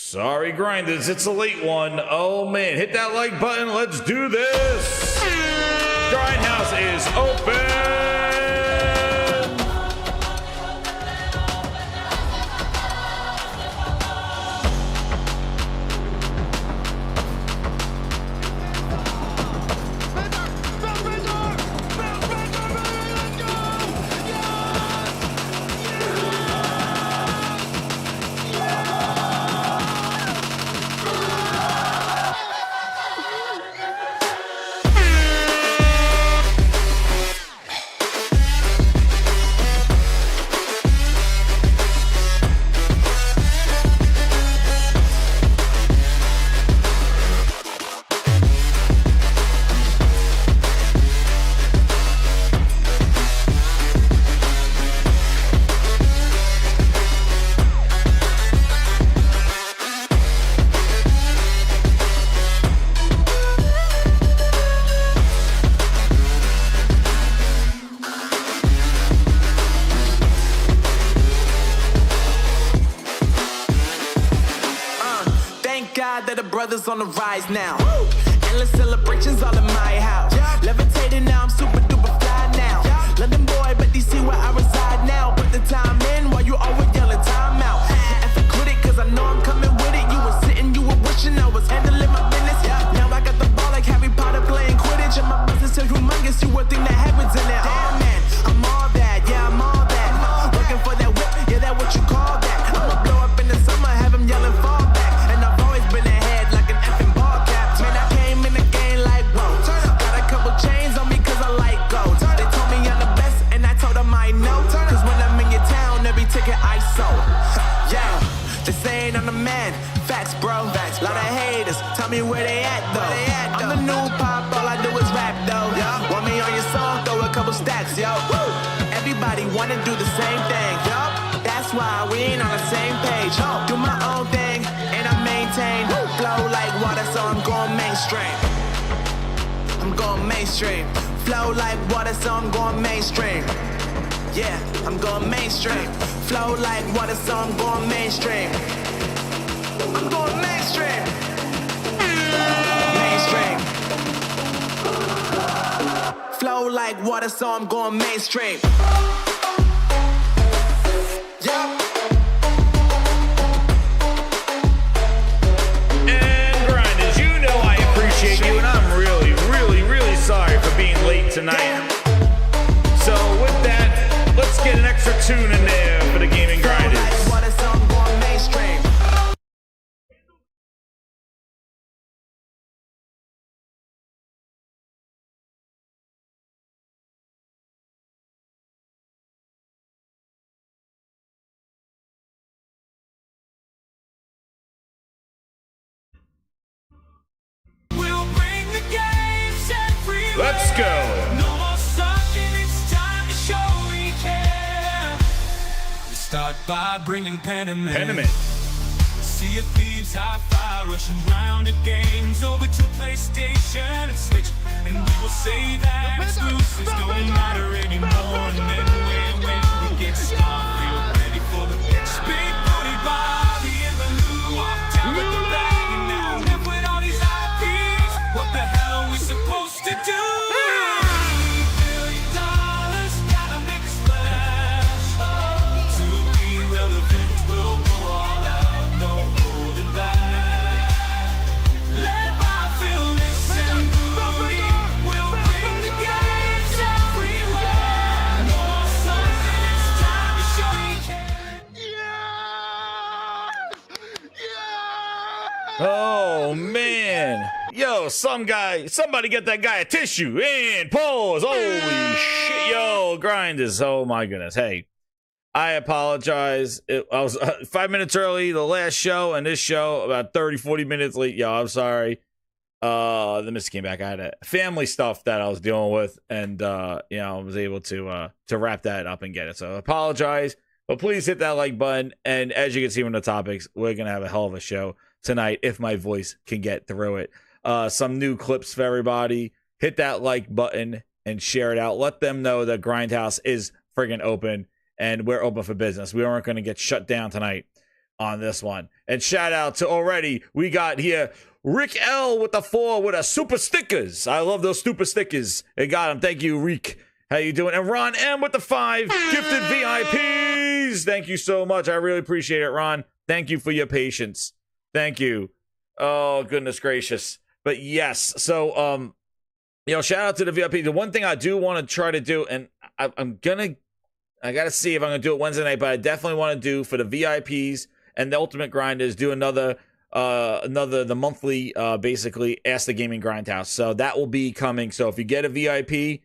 Sorry, grinders, it's a late one. Oh man, hit that like button. Let's do this. Grindhouse is open. That the brothers on the rise now. Woo! Endless celebrations all in my house. Yeah. Levitating now, I'm super duper fly now. Yeah. London boy, but DC where I reside now. Put the time in while you always yelling time out. And for quit it, cause I know I'm coming with it. You were sitting, you were wishing I was handling my business. Yeah. Now I got the ball like Harry Potter playing Quidditch. And my business so humongous, you would think that happens in there. Damn man, I'm all that, yeah, I'm all that. Working for that whip, yeah, that what you call that. I'ma blow up in the summer, have him yelling fall back. And I've always been ahead like an effing ball cap. Man, I came in the game like, whoa. Got a couple chains on me cause I like gold. They told me I'm the best and I told them I know. Cause when I'm in your town, every ticket I sold. Yeah, they saying I'm the man. Facts, bro. Facts, lot of haters. Tell me where they at though. I'm the new pop, all I do is rap though. Want me on your song, throw a couple stacks, yo. Woo. Everybody wanna do the same thing, yo. That's why we ain't on the same page. Do my own thing and I maintain. Flow like water, so I'm going mainstream. I'm going mainstream. Flow like water, so I'm going mainstream. Yeah, I'm going mainstream. Flow like water, so I'm going mainstream. I'm going mainstream. Mainstream. Flow like water, so I'm going mainstream. Yeah. And grinders, you know I appreciate you, and I'm really, really, really sorry for being late tonight. So with that, let's get an extra tune in there for the gaming grinders. Let's go. No more sucking, it's time to show we care. Let's start by bringing Peniment. Sea of Thieves, hi-fi, rushing round the games over to PlayStation and Switch. And we will say that exclusives don't matter anymore. And then when we get started, we're ready for the pitch. Big booty Bobby and the Lou walked down with the bag. And now live with all these IPs. What the hell are we supposed to do? Oh man, yo, somebody get that guy a tissue and pause. Holy shit, yo, grinders. Oh my goodness. Hey, I apologize. I was 5 minutes early the last show, and this show about 30-40 minutes late. Yo, I'm sorry. The miss came back. I had a family stuff that I was dealing with, and you know, I was able to wrap that up and get it. So I apologize, but please hit that like button. And as you can see from the topics, we're gonna have a hell of a show tonight if my voice can get through it. Some new clips for everybody. Hit that like button and share it out. Let them know that Grindhouse is friggin' open and we're open for business. We aren't going to get shut down tonight. on this one. And shout out to already, we got here Rick L with the 4 with a super stickers. I love those super stickers. They got them. Thank you, Rick. How you doing? And Ron M with the 5 gifted VIPs. Thank you so much. I really appreciate it, Ron. Thank you for your patience. Thank you. Oh, goodness gracious. But yes, so shout out to the VIP. The one thing I do want to try to do, and I gotta see if I'm gonna do it Wednesday night, but I definitely want to do for the VIPs and the Ultimate Grinders, do another the monthly basically Ask the Gaming Grindhouse. So that will be coming. So if you get a VIP,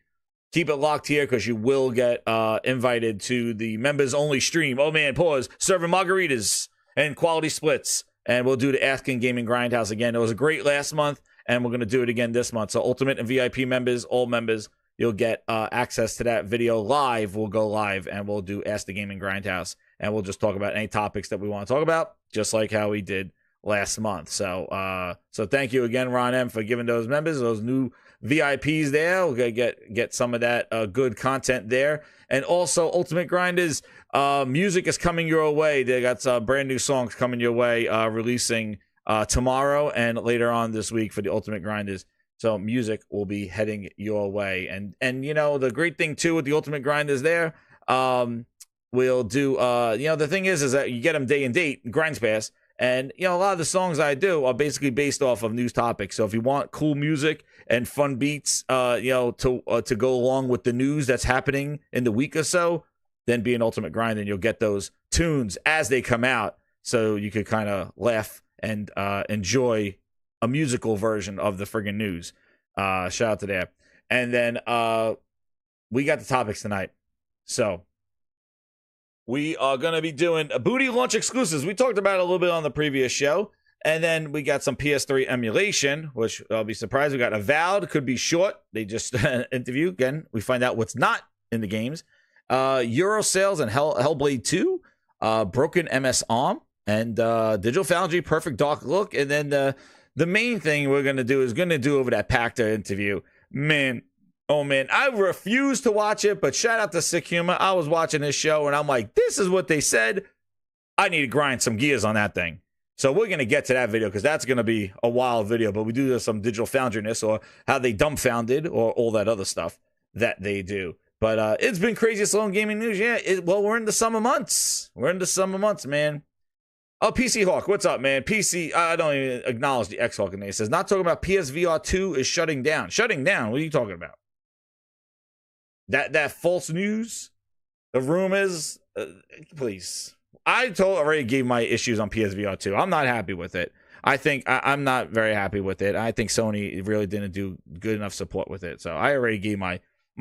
keep it locked here because you will get invited to the members only stream. Oh man, pause. Serving margaritas and quality splits. And we'll do the Asking Gaming Grindhouse again. It was a great last month, and we're going to do it again this month. So Ultimate and VIP members, all members, you'll get access to that video live. We'll go live, and we'll do Ask the Gaming Grindhouse. And we'll just talk about any topics that we want to talk about, just like how we did last month. So thank you again, Ron M, for giving those members, those new VIPs there. We're going to get some of that good content there. And also, Ultimate Grinders, music is coming your way. They got some brand new songs coming your way, releasing tomorrow and later on this week for the Ultimate Grinders. So music will be heading your way. And the great thing, too, with the Ultimate Grinders there, we'll do, the thing is that you get them day and date, Grinds Pass. And, a lot of the songs I do are basically based off of news topics. So if you want cool music and fun beats, to go along with the news that's happening in the week or so, then be an Ultimate Grind and you'll get those tunes as they come out. So you could kind of laugh and enjoy a musical version of the friggin' news. Shout out to that. And then we got the topics tonight. So we are going to be doing a booty launch exclusives. We talked about it a little bit on the previous show. And then we got some PS3 emulation, which I'll be surprised. We got Avowed, could be short. They just interview. Again, we find out what's not in the games. Euro Sales and Hellblade 2. Broken MS Arm. And Digital Foundry, Perfect Dark Look. And then the main thing we're going to do is over that Pachter interview. Man. Oh, man, I refuse to watch it, but shout out to Sick Humor. I was watching this show, and I'm like, this is what they said. I need to grind some gears on that thing. So we're going to get to that video because that's going to be a wild video, but we do some Digital Foundry-ness or how they dumbfounded or all that other stuff that they do. But it's been crazy slow in gaming news. Yeah, we're in the summer months. Man. Oh, PC Hawk, what's up, man? PC, I don't even acknowledge the X Hawk in there. It says, not talking about PSVR 2 is shutting down. Shutting down? What are you talking about? That false news, the rumors, please. I already gave my issues on PSVR 2. I'm not happy with it. I think I'm not very happy with it. I think Sony really didn't do good enough support with it. So I already gave my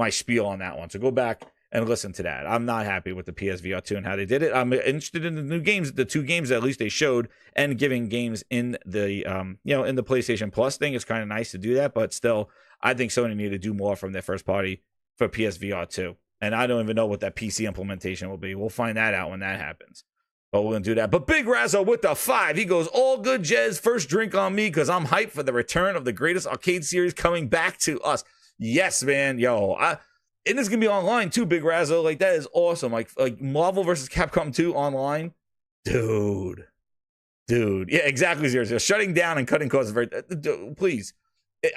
spiel on that one. So go back and listen to that. I'm not happy with the PSVR 2 and how they did it. I'm interested in the new games, the 2 games that at least they showed, and giving games in the in the PlayStation Plus thing. It's kind of nice to do that, but still, I think Sony needed to do more from their first party for PSVR 2. And I don't even know what that PC implementation will be. We'll find that out when that happens. But we're going to do that. But Big Razzo with the 5. He goes, all good, Jez. First drink on me because I'm hyped for the return of the greatest arcade series coming back to us. Yes, man. Yo, and it's going to be online too, Big Razzo. Like, that is awesome. Like Marvel versus Capcom 2 online. Dude. Yeah, exactly. Zero. Shutting down and cutting costs. Please.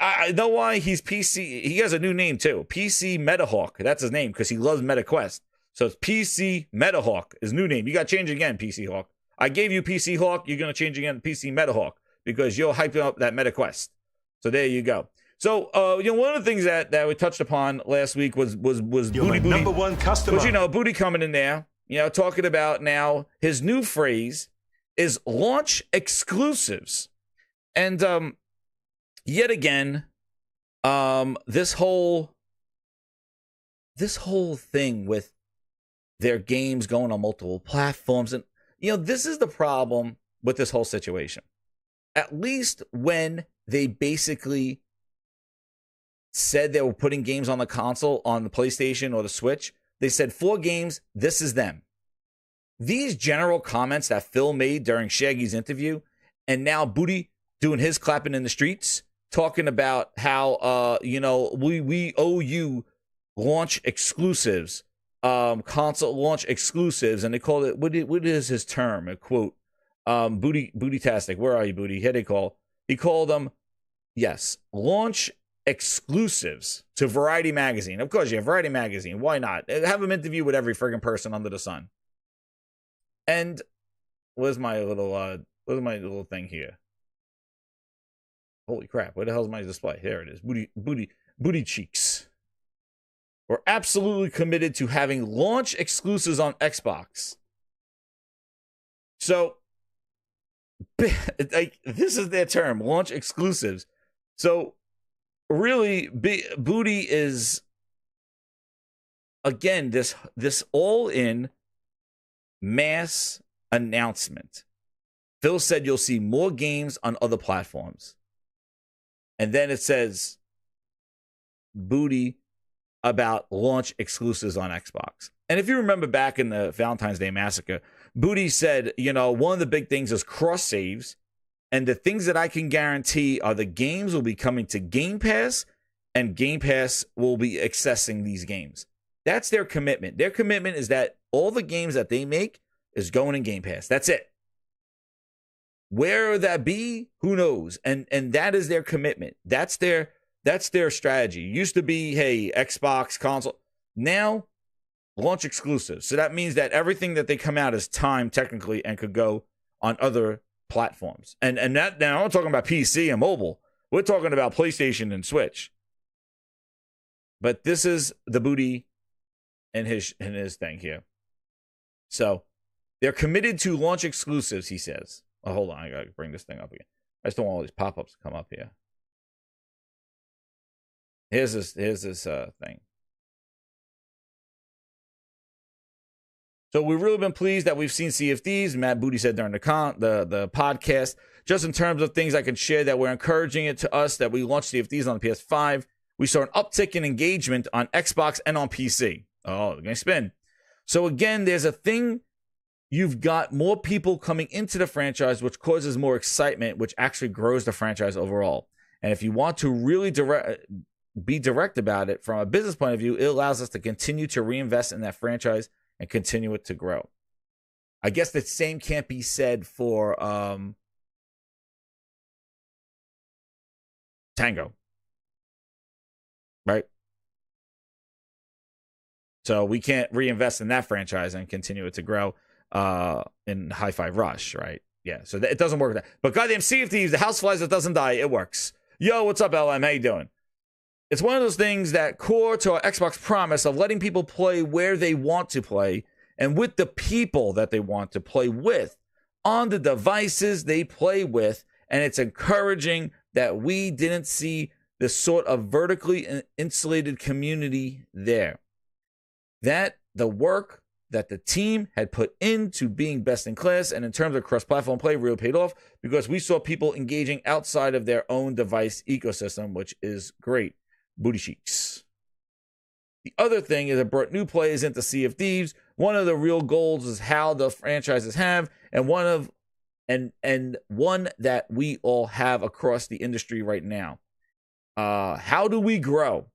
I know why he's PC. He has a new name too. PC Metahawk. That's his name because he loves MetaQuest. So it's PC Metahawk, his new name. You got to change again, PC Hawk. I gave you PC Hawk. You're going to change again to PC Metahawk because you're hyping up that MetaQuest. So there you go. So, one of the things that we touched upon last week was Booty. Number one customer. Because, Booty coming in there, talking about now his new phrase is launch exclusives. And, yet again, this whole thing with their games going on multiple platforms, and this is the problem with this whole situation. At least when they basically said they were putting games on the console, on the PlayStation or the Switch, they said 4 games, this is them. These general comments that Phil made during Shaggy's interview, and now Booty doing his clapping in the streets, talking about how we owe you launch exclusives, console launch exclusives, and they call it what is his term? A quote, Booty-tastic. Where are you, Booty? Here they call. He called them, yes, launch exclusives to Variety Magazine. Of course, yeah, Variety Magazine. Why not? Have them interview with every friggin' person under the sun. And where's my little thing here? Holy crap! Where the hell's my display? There it is. Booty cheeks. We're absolutely committed to having launch exclusives on Xbox. So, like, this is their term, launch exclusives. So, really, Booty is, again, this all-in mass announcement. Phil said you'll see more games on other platforms. And then it says, Booty about launch exclusives on Xbox. And if you remember back in the Valentine's Day Massacre, Booty said, one of the big things is cross saves. And the things that I can guarantee are the games will be coming to Game Pass, and Game Pass will be accessing these games. That's their commitment. Their commitment is that all the games that they make is going in Game Pass. That's it. Where that be, who knows? And that is their commitment. That's their strategy. It used to be, hey, Xbox console. Now, launch exclusives. So that means that everything that they come out is timed technically and could go on other platforms. And that, now I'm talking about PC and mobile. We're talking about PlayStation and Switch. But this is the Booty and his thing here. So they're committed to launch exclusives, he says. Oh, hold on, I gotta bring this thing up again. I just don't want all these pop-ups to come up here. Here's this thing. So we've really been pleased that we've seen CFDs. Matt Booty said during the podcast, just in terms of things I can share that we're encouraging it to us that we launched CFDs on the PS5. We saw an uptick in engagement on Xbox and on PC. Oh, they're gonna spin. So again, there's a thing. You've got more people coming into the franchise, which causes more excitement, which actually grows the franchise overall. And if you want to really be direct about it from a business point of view, it allows us to continue to reinvest in that franchise and continue it to grow. I guess the same can't be said for Tango, right? So we can't reinvest in that franchise and continue it to grow in Hi-Fi Rush, right? Yeah, so it doesn't work with that. But goddamn Sea of Thieves, the house flies that doesn't die, it works. Yo, what's up, LM? How you doing? It's one of those things that core to our Xbox promise of letting people play where they want to play and with the people that they want to play with on the devices they play with. And it's encouraging that we didn't see this sort of vertically insulated community there. That the work that the team had put into being best in class and in terms of cross-platform play really paid off because we saw people engaging outside of their own device ecosystem, which is great. Booty cheeks. The other thing is it brought new players into Sea of Thieves. One of the real goals is how the franchises have, and one that we all have across the industry right now. How do we grow?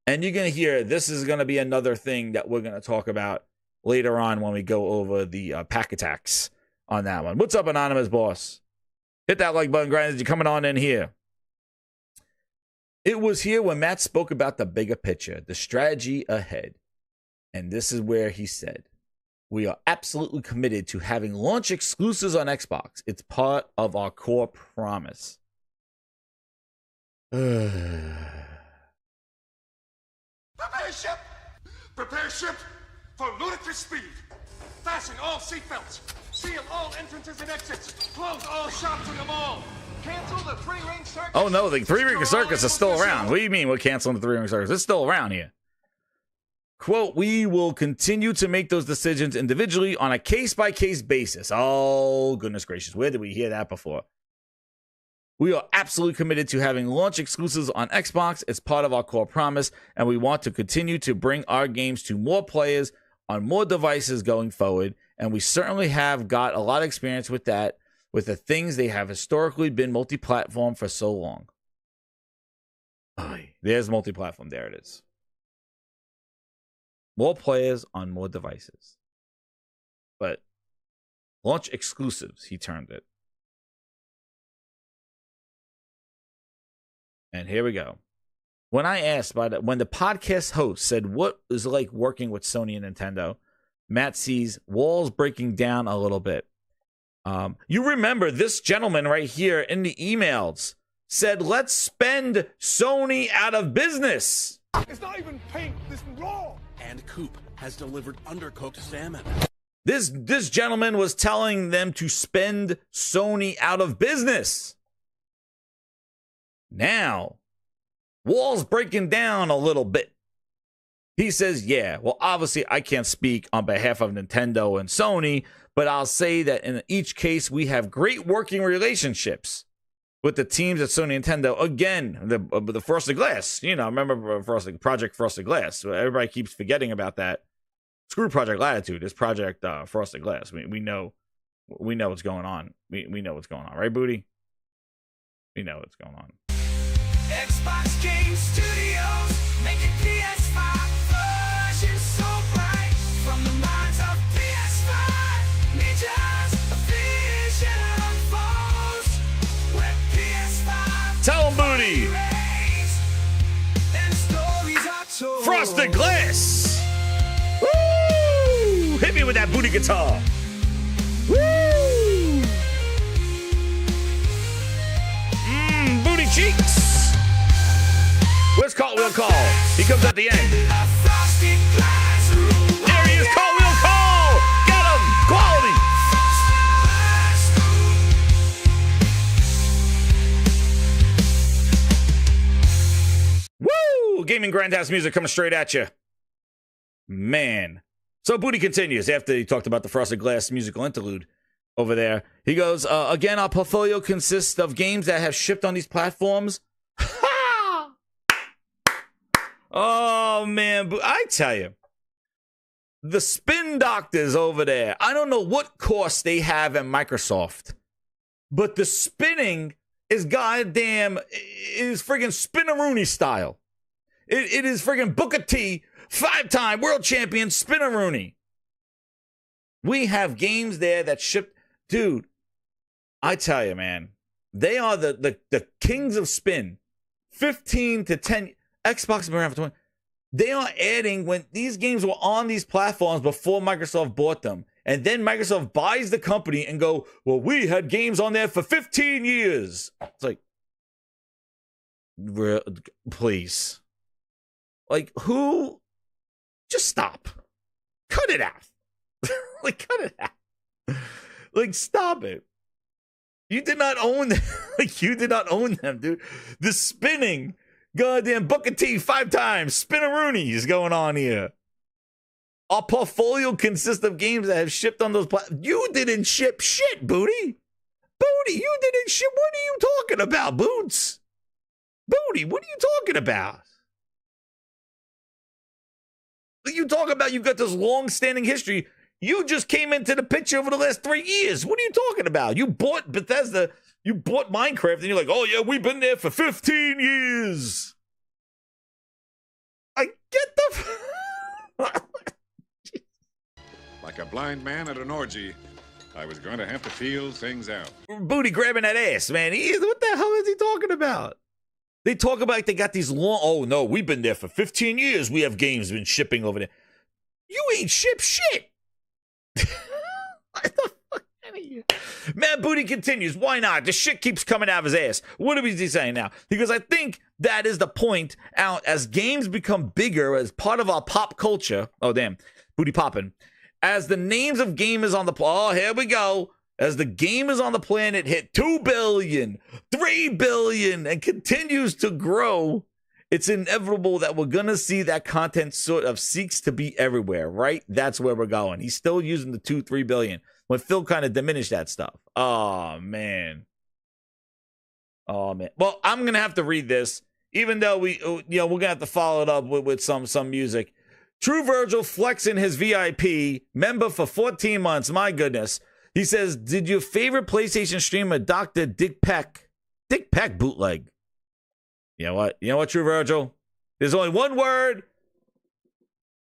And you're going to hear this is going to be another thing that we're going to talk about later on when we go over the pack attacks on that one. What's up, Anonymous Boss? Hit that like button, grinders. You're coming on in here. It was here when Matt spoke about the bigger picture, the strategy ahead. And this is where he said, we are absolutely committed to having launch exclusives on Xbox. It's part of our core promise. Prepare ship! Prepare ship for ludicrous speed. Fasten all seatbelts. Seal all entrances and exits. Close all shops in the mall. Cancel the three-ring circus. Oh no, the three-ring circus is still around. What do you mean we're canceling the three-ring circus? It's still around here. Quote, we will continue to make those decisions individually on a case-by-case basis. Oh, goodness gracious. Where did we hear that before? We are absolutely committed to having launch exclusives on Xbox. It's part of our core promise, and we want to continue to bring our games to more players on more devices going forward. And we certainly have got a lot of experience with that, with the things they have historically been multi-platform for so long. There's multi-platform. There it is. More players on more devices. But Launch exclusives, he termed it. And here we go. When I asked when the podcast host said what is it like working with Sony and Nintendo, Matt sees walls breaking down a little bit. You remember this gentleman right here in the emails said, let's spend Sony out of business. It's not even pink, this is raw. And Coop has delivered undercooked salmon. This gentleman was telling them to spend Sony out of business. Now, walls breaking down a little bit. He says, yeah, well, obviously I can't speak on behalf of Nintendo and Sony, but I'll say that in each case, we have great working relationships with the teams at Sony and Nintendo. Again, the Frosted Glass, remember Project Frosted Glass. Everybody keeps forgetting about that. Screw Project Latitude. It's Project Frosted Glass. We know what's going on. We know what's going on, right, Booty? We know what's going on. Xbox Game Studios, making PS5 versions so bright. From the minds of PS5 ninjas, a vision unfolds. Where PS5 Tell 'em, Booty. reigns, and stories are told. Frosted Glass. Woo! Hit me with that booty guitar. Woo! Booty cheeks. Where's Cartwheel Call? He comes at the end. A frosted glass room. There he is, Cartwheel Call. Get him. Quality. Woo! Gaming Grindhouse music coming straight at you. Man. So Booty continues after he talked about the Frosted Glass musical interlude over there. He goes, again, our portfolio consists of games that have shipped on these platforms. Oh, man. I tell you, the spin doctors over there, I don't know what course they have at Microsoft, but the spinning is goddamn, it is friggin' Spinaroonie style. It is friggin' Booker T, 5-time world champion Spinaroonie. We have games there that ship. Dude, I tell you, man, they are the kings of spin. 15 to 10. Xbox has been around for 20. They are adding when these games were on these platforms before Microsoft bought them. And then Microsoft buys the company and go, well, we had games on there for 15 years. It's like, please. Like, who? Just stop. Cut it out. Cut it out. Stop it. You did not own them. You did not own them, dude. The spinning. Goddamn Booker T 5 times. Spinaroonies going on here. Our portfolio consists of games that have shipped on those platforms. You didn't ship shit, Booty. Booty, you didn't ship. What are you talking about, Boots? Booty, what are you talking about? You talk about you've got this long-standing history. You just came into the picture over the last 3 years. What are you talking about? You bought Bethesda. You bought Minecraft, and you're like, oh, yeah, we've been there for 15 years. I get the... Like a blind man at an orgy, I was going to have to feel things out. Booty grabbing that ass, man. What the hell is he talking about? They talk about like they got these long... Oh, no, we've been there for 15 years. We have games been shipping over there. You ain't ship shit. What the fuck out of here? Man, Booty continues. Why not? The shit keeps coming out of his ass. What is he saying now? Because I think that is the point out as games become bigger as part of our pop culture. Oh, damn. Booty popping. As the names of gamers on the... Oh, here we go. As the gamers on the planet hit 2 billion, 3 billion, and continues to grow, it's inevitable that we're going to see that content sort of seeks to be everywhere, right? That's where we're going. He's still using the 2-3 billion. When Phil kind of diminished that stuff. Oh, man. Oh, man. Well, I'm going to have to read this, even though we're going to have to follow it up with some music. True Virgil flexing his VIP, member for 14 months. My goodness. He says, did your favorite PlayStation streamer, Dr. Dick Peck bootleg? You know what? You know what, True Virgil? There's only one word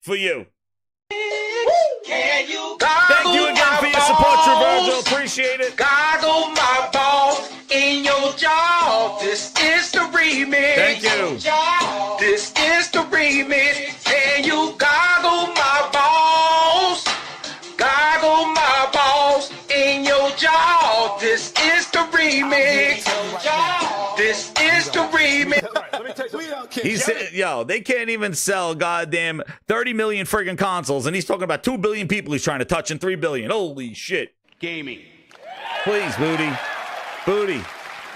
for you. Game Can you Thank you again for your support, Traverso. Appreciate it. Goggle my balls in your jaw. This is the remix. Thank you. This is the remix. Can you goggle my balls? Goggle my balls in your jaw. This is the remix. This is the remix. He said, yo, they can't even sell goddamn 30 million friggin' consoles, and he's talking about 2 billion people he's trying to touch and 3 billion. Holy shit. Gaming. Please, Booty. Booty.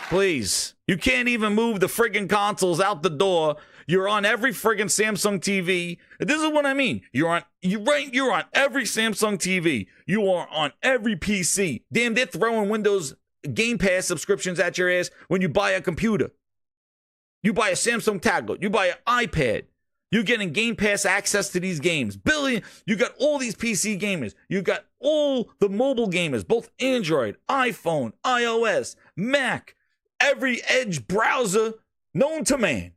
Please. You can't even move the friggin' consoles out the door. You're on every friggin' Samsung TV. This is what I mean. You're on every Samsung TV. You are on every PC. Damn, they're throwing Windows Game Pass subscriptions at your ass when you buy a computer. You buy a Samsung tablet. You buy an iPad. You're getting Game Pass access to these games. You got all these PC gamers. You got all the mobile gamers, both Android, iPhone, iOS, Mac, every Edge browser known to man.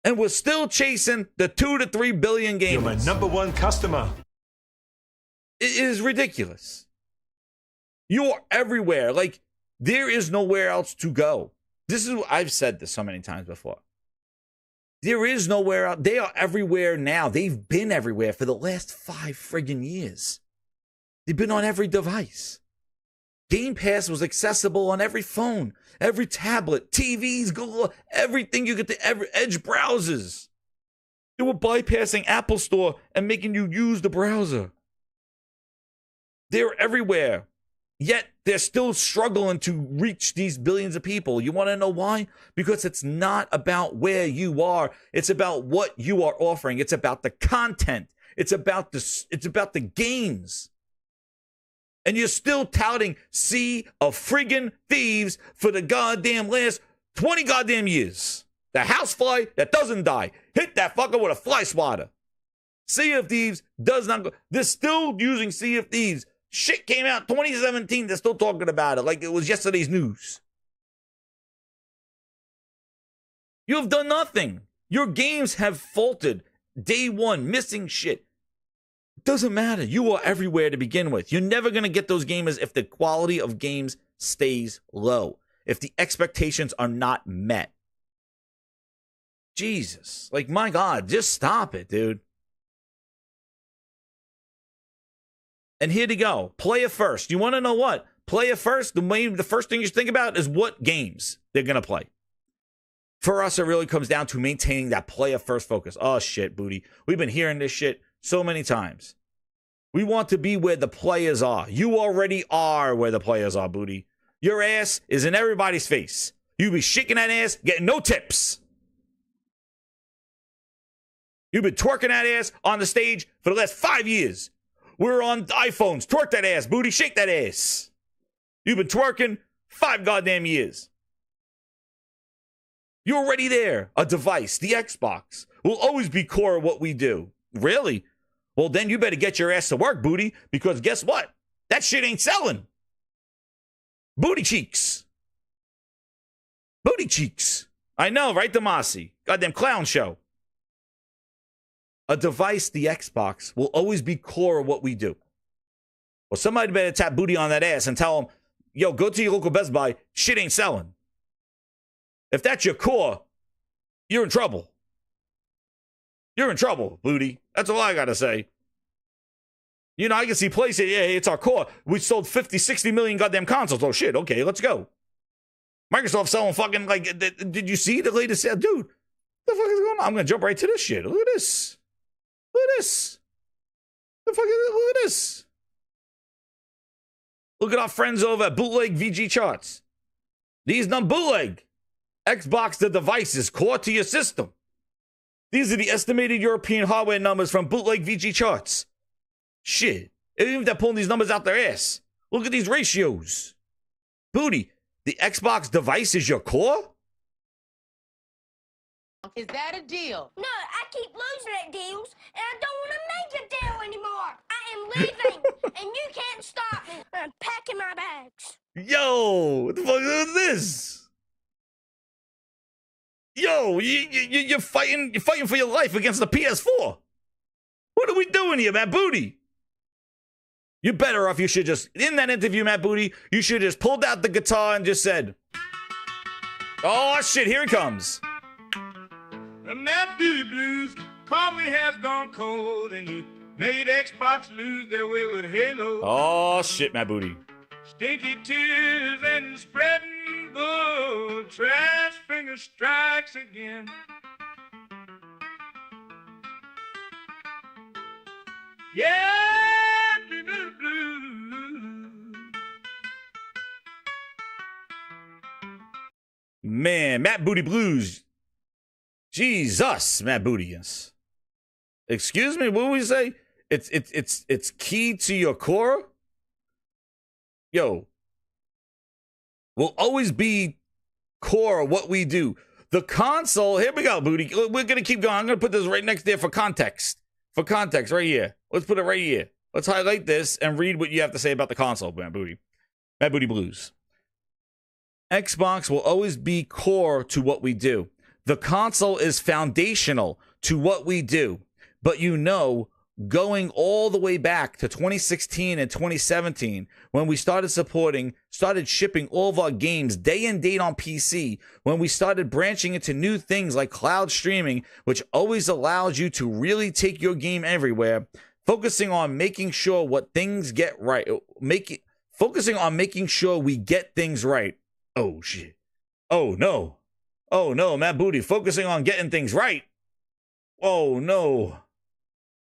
And we're still chasing the 2 to 3 billion gamers. You're my #1 customer. It is ridiculous. You're everywhere. Like, there is nowhere else to go. This is, I've said this so many times before. There is nowhere else. They are everywhere now. They've been everywhere for the last 5 friggin' years. They've been on every device. Game Pass was accessible on every phone, every tablet, TVs, Google, everything you get to every Edge browsers. They were bypassing Apple Store and making you use the browser. They're everywhere. Yet they're still struggling to reach these billions of people. You want to know why? Because it's not about where you are. It's about what you are offering. It's about the content. It's about the games. And you're still touting Sea of Friggin' Thieves for the goddamn last 20 goddamn years. The housefly that doesn't die. Hit that fucker with a fly swatter. Sea of Thieves does not go. They're still using Sea of Thieves. Shit came out 2017. They're still talking about it like it was yesterday's news. You have done nothing. Your games have faltered. Day one, missing shit. Doesn't matter. You are everywhere to begin with. You're never going to get those gamers if the quality of games stays low. If the expectations are not met. Jesus. Like, my God, just stop it, dude. And here to go. Player first. You want to know what? Player first. The first thing you think about is what games they're going to play. For us, it really comes down to maintaining that player first focus. Oh, shit, Booty. We've been hearing this shit so many times. We want to be where the players are. You already are where the players are, Booty. Your ass is in everybody's face. You be shaking that ass, getting no tips. You've been twerking that ass on the stage for the last 5 years. We're on iPhones. Twerk that ass, Booty. Shake that ass. You've been twerking 5 goddamn years. You're already there. A device, the Xbox, will always be core of what we do. Really? Well, then you better get your ass to work, Booty, because guess what? That shit ain't selling. Booty cheeks. Booty cheeks. I know, right, Damasi? Goddamn clown show. A device, the Xbox, will always be core of what we do. Well, somebody better tap Booty on that ass and tell him, yo, go to your local Best Buy. Shit ain't selling. If that's your core, you're in trouble. You're in trouble, Booty. That's all I got to say. You know, I can see PlayStation. Yeah, it's our core. We sold 50, 60 million goddamn consoles. Oh, shit. Okay, let's go. Microsoft selling fucking, like, did you see the latest sale? Dude, what the fuck is going on? I'm going to jump right to this shit. Look at this. Look at this. The fuck is it? Look at this. Look at our friends over at Bootleg VG Charts. These not bootleg. Xbox, the device, is core to your system. These are the estimated European hardware numbers from Bootleg VG Charts. Shit. Even if they're pulling these numbers out their ass. Look at these ratios. Booty, the Xbox device is your core? Is that a deal? No, I keep losing at deals, and I don't want to make a deal anymore. I am leaving, and you can't stop me. I'm packing my bags. Yo, what the fuck is this? Yo, you're fighting for your life against the PS4. What What are we doing here, Matt Booty? You're better off. You should just, in that interview, Matt Booty, you should just pulled out the guitar and just said, oh, shit, here it comes. The Matt Booty Blues probably has gone cold and you made Xbox lose their way with Halo. Oh, shit, Matt Booty. Stinky tears and spreading gold. Trash finger strikes again. Yeah, blue. Man, Matt Booty Blues. Jesus, Matt Booty, yes. Excuse me, what would we say? It's key to your core? Yo. Will always be core of what we do. The console, here we go, Booty. We're gonna keep going. I'm gonna put this right next there for context. For context, right here. Let's put it right here. Let's highlight this and read what you have to say about the console, Matt Booty. Matt Booty Blues. Xbox will always be core to what we do. The console is foundational to what we do. But you know, going all the way back to 2016 and 2017, when we started shipping all of our games day and date on PC, when we started branching into new things like cloud streaming, which always allows you to really take your game everywhere, focusing on making sure what things get right, focusing on making sure we get things right. Oh, shit. Oh, no. Oh, no, Matt Booty, focusing on getting things right. Oh, no.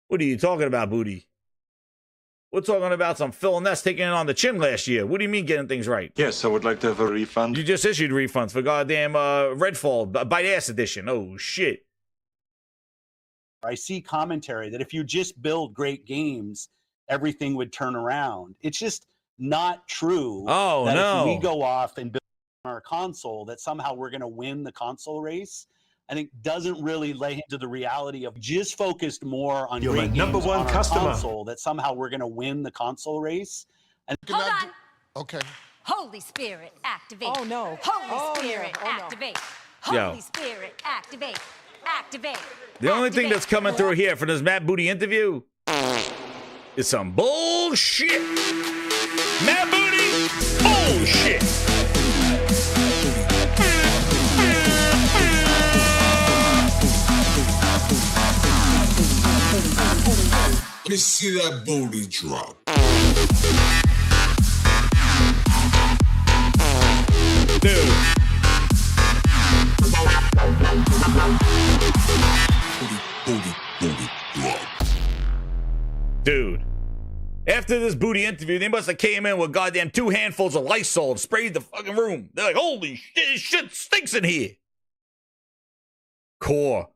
What are you talking about, Booty? We're talking about some Phil Ness taking it on the chin last year. What do you mean getting things right? Yes, I would like to have a refund. You just issued refunds for goddamn Redfall, Bite Ass Edition. Oh, shit. I see commentary that if you just build great games, everything would turn around. It's just not true. Oh, that no. If we go off and build our console, that somehow we're going to win the console race. I think doesn't really lay into the reality of just focused more on You're great my number games one on our customer. console, that somehow we're going to win the console race. And Hold on. Okay. Holy Spirit, activate. Oh, no. Holy Oh, Spirit, no. Oh, no. activate. Yo. Holy Spirit, activate. Activate. The only thing that's coming through here for this Matt Booty interview is some bullshit. Matt Booty, bullshit. Let me see that booty drop. Dude. Dude. After this Booty interview, they must have came in with goddamn 2 handfuls of Lysol and sprayed the fucking room. They're like, holy shit, this shit stinks in here. Core.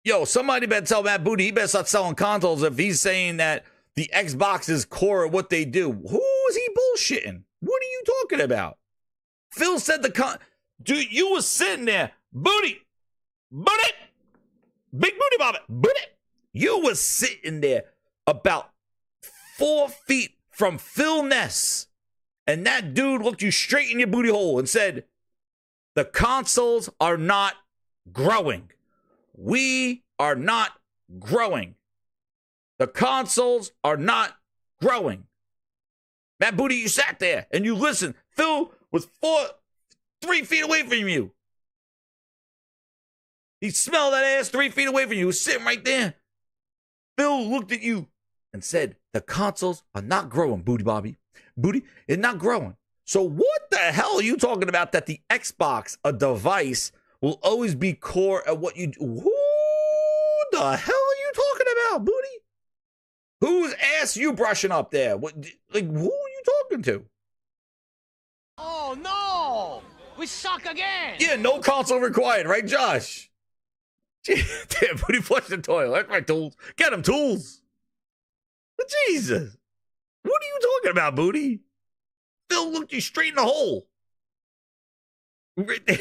Yo, somebody better tell Matt Booty he better start selling consoles if he's saying that the Xbox is core of what they do. Who is he bullshitting? What are you talking about? Phil said dude, you was sitting there, Booty, big booty Bobby, Booty. You was sitting there about 4 feet from Phil Ness, and that dude looked you straight in your booty hole and said, the consoles are not growing. We are not growing. The consoles are not growing. Matt Booty, you sat there and you listened. Phil was 3 feet away from you. He smelled that ass 3 feet away from you. He was sitting right there. Phil looked at you and said, the consoles are not growing, Booty Bobby. Booty, it's not growing. So what the hell are you talking about that the Xbox, a device, will always be core at what you do? Who the hell are you talking about, Booty? Whose ass you brushing up there? What, like, who are you talking to? Oh, no. We suck again. Yeah, no console required, right, Josh? Damn, Booty flushed the toilet. That's my tools. Get him tools. Jesus. What are you talking about, Booty? Phil looked you straight in the hole. Right there.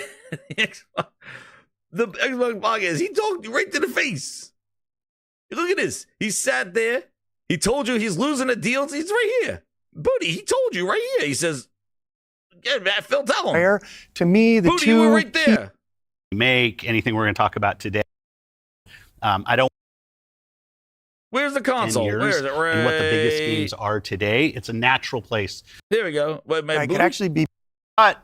The Xbox podcast, he talked you right to the face. Look at this. He sat there. He told you he's losing the deals. He's right here. Booty, he told you right here. He says, yeah, Matt, Phil, tell him. to me, the Booty, you were right there. make anything we're going to talk about today. I don't Where's the 10 console? years Where is it? Right. and what the biggest games are today. It's a natural place. There we go. Wait, I could actually be. But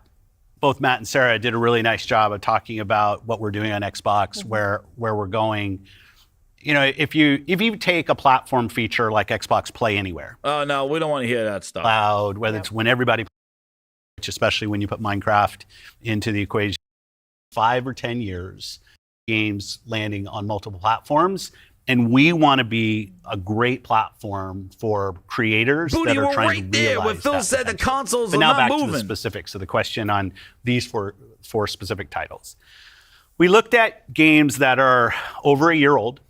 both Matt and Sarah did a really nice job of talking about what we're doing on Xbox, where we're going. You know, if you take a platform feature like Xbox Play Anywhere, Oh no, we don't want to hear that stuff. cloud, whether it's when everybody, especially when you put Minecraft into the equation, 5 or 10 years, games landing on multiple platforms. And we want to be a great platform for creators Booty, that are we're trying right to there. realize When Phil that said the potential. consoles But are now not back to the moving. specifics of the question on these four specific titles. We looked at games that are over a year old,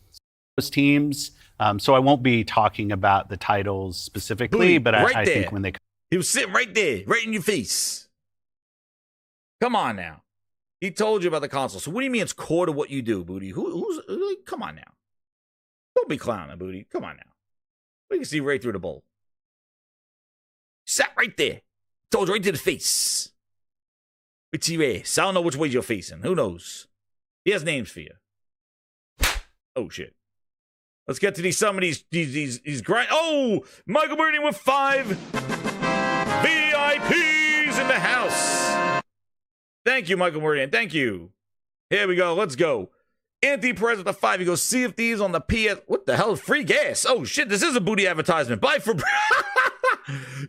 those teams. So I won't be talking about the titles specifically, Booty, but right I there. think when they He was sitting right there, right in your face. Come on now. He told you about the console. So what do you mean it's core to what you do, Booty? Who's like, come on now. Don't be clowning, Booty. Come on now. We can see right through the bowl. Sat right there. Told you right to the face. It's your ass. I don't know which way you're facing. Who knows? He has names for you. Oh shit. Let's get to some of these grind. Oh, Michael Bernie with 5 VIPs in the house. Thank you, Michael Meridian. Thank you. Here we go. Let's go. Anthony Perez with the 5. He goes, Sea of Thieves on the PS. What the hell? Free gas. Oh, shit. This is a booty advertisement. Buy for...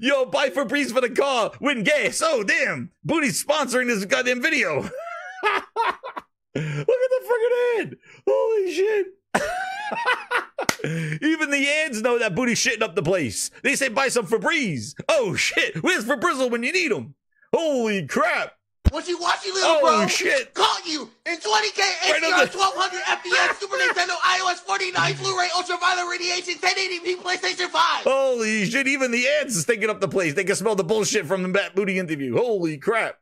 Yo, buy Febreze for the car. Win gas. Oh, damn. Booty's sponsoring this goddamn video. Look at the freaking ad. Holy shit. Even the ads know that Booty's shitting up the place. They say buy some Febreze. Oh, shit. Where's Febrizzle when you need them? Holy crap. What you watching, little bro? Oh, shit. Caught you in 20K Right HDR, on the- 1200 FPS, Super Nintendo, iOS 49, Blu-ray, ultraviolet radiation, 1080p, PlayStation 5. Holy shit. Even the ads is taking up the place. They can smell the bullshit from the Matt Booty interview. Holy crap.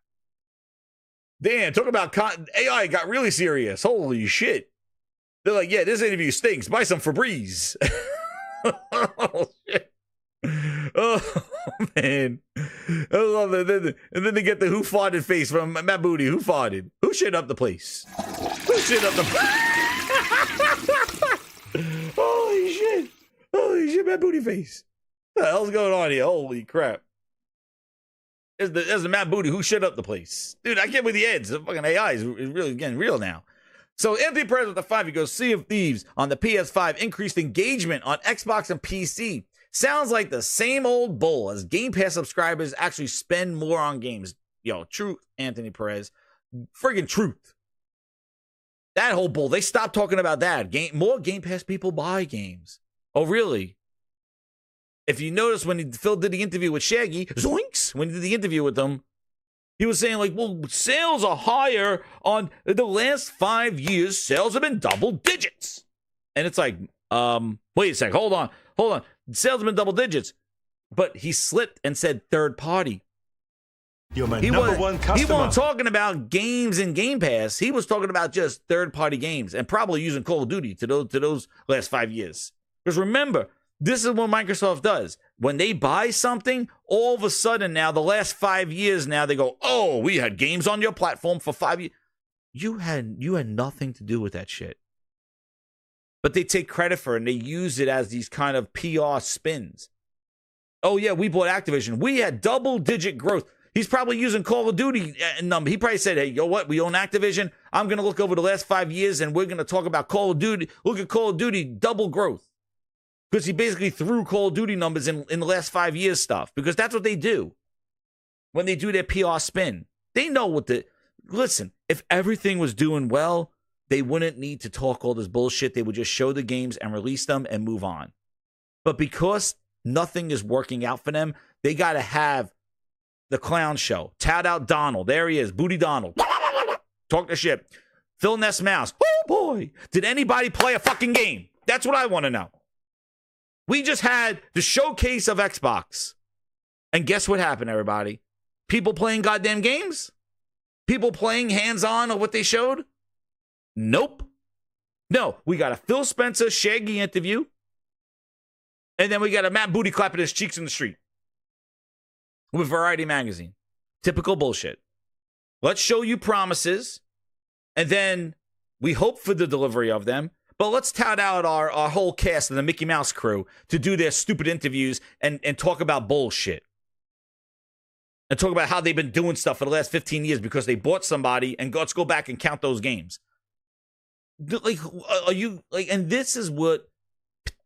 Damn, talk about AI got really serious. Holy shit. They're like, yeah, this interview stinks. Buy some Febreze. Oh, shit. Oh, man. I love it. And then they get the who farted face from Matt Booty. Who farted? Who shit up the place? Who shit up the Holy shit. Holy shit, Matt Booty face. What the hell's going on here? Holy crap. There's the Matt Booty who shit up the place. Dude, I can't believe the ads. The fucking AI is really getting real now. So Anthony Perez with the 5, he goes, Sea of Thieves on the PS5, increased engagement on Xbox and PC. Sounds like the same old bull as Game Pass subscribers actually spend more on games. Yo, truth, Anthony Perez. Friggin' truth. That whole bull, they stopped talking about that. More Game Pass people buy games. Oh, really? If you notice when Phil did the interview with Shaggy, zoinks, when he did the interview with them, he was saying like, well, sales are higher on the last 5 years. Sales have been double digits. And it's like, wait a sec, hold on. Sales have been double digits. But he slipped and said third party. You're my He number one customer. He wasn't talking about games in Game Pass. He was talking about just third party games and probably using Call of Duty to those last 5 years. Because remember, this is what Microsoft does. When they buy something, all of a sudden now, the last 5 years now, they go, oh, we had games on your platform for 5 years. You had nothing to do with that shit. But they take credit for it and they use it as these kind of PR spins. Oh, yeah, we bought Activision. We had double-digit growth. He's probably using Call of Duty number. He probably said, hey, you know what? We own Activision. I'm going to look over the last 5 years and we're going to talk about Call of Duty. Look at Call of Duty, double growth. Because he basically threw Call of Duty numbers in the last 5 years stuff. Because that's what they do when they do their PR spin. They know what listen, if everything was doing well, they wouldn't need to talk all this bullshit. They would just show the games and release them and move on. But because nothing is working out for them, they got to have the clown show. Tout out Donald. There he is. Booty Donald. Talk the shit. Phil Ness Mouse. Oh, boy. Did anybody play a fucking game? That's what I want to know. We just had the showcase of Xbox. And guess what happened, everybody? People playing goddamn games? People playing hands-on on what they showed? Nope. No, we got a Phil Spencer Shaggy interview. And then we got a Matt Booty clapping his cheeks in the street. With Variety Magazine. Typical bullshit. Let's show you promises. And then we hope for the delivery of them. But let's tout out our whole cast and the Mickey Mouse crew to do their stupid interviews and talk about bullshit. And talk about how they've been doing stuff for the last 15 years because they bought somebody, and let's go back and count those games. Like, are you, like, and this is what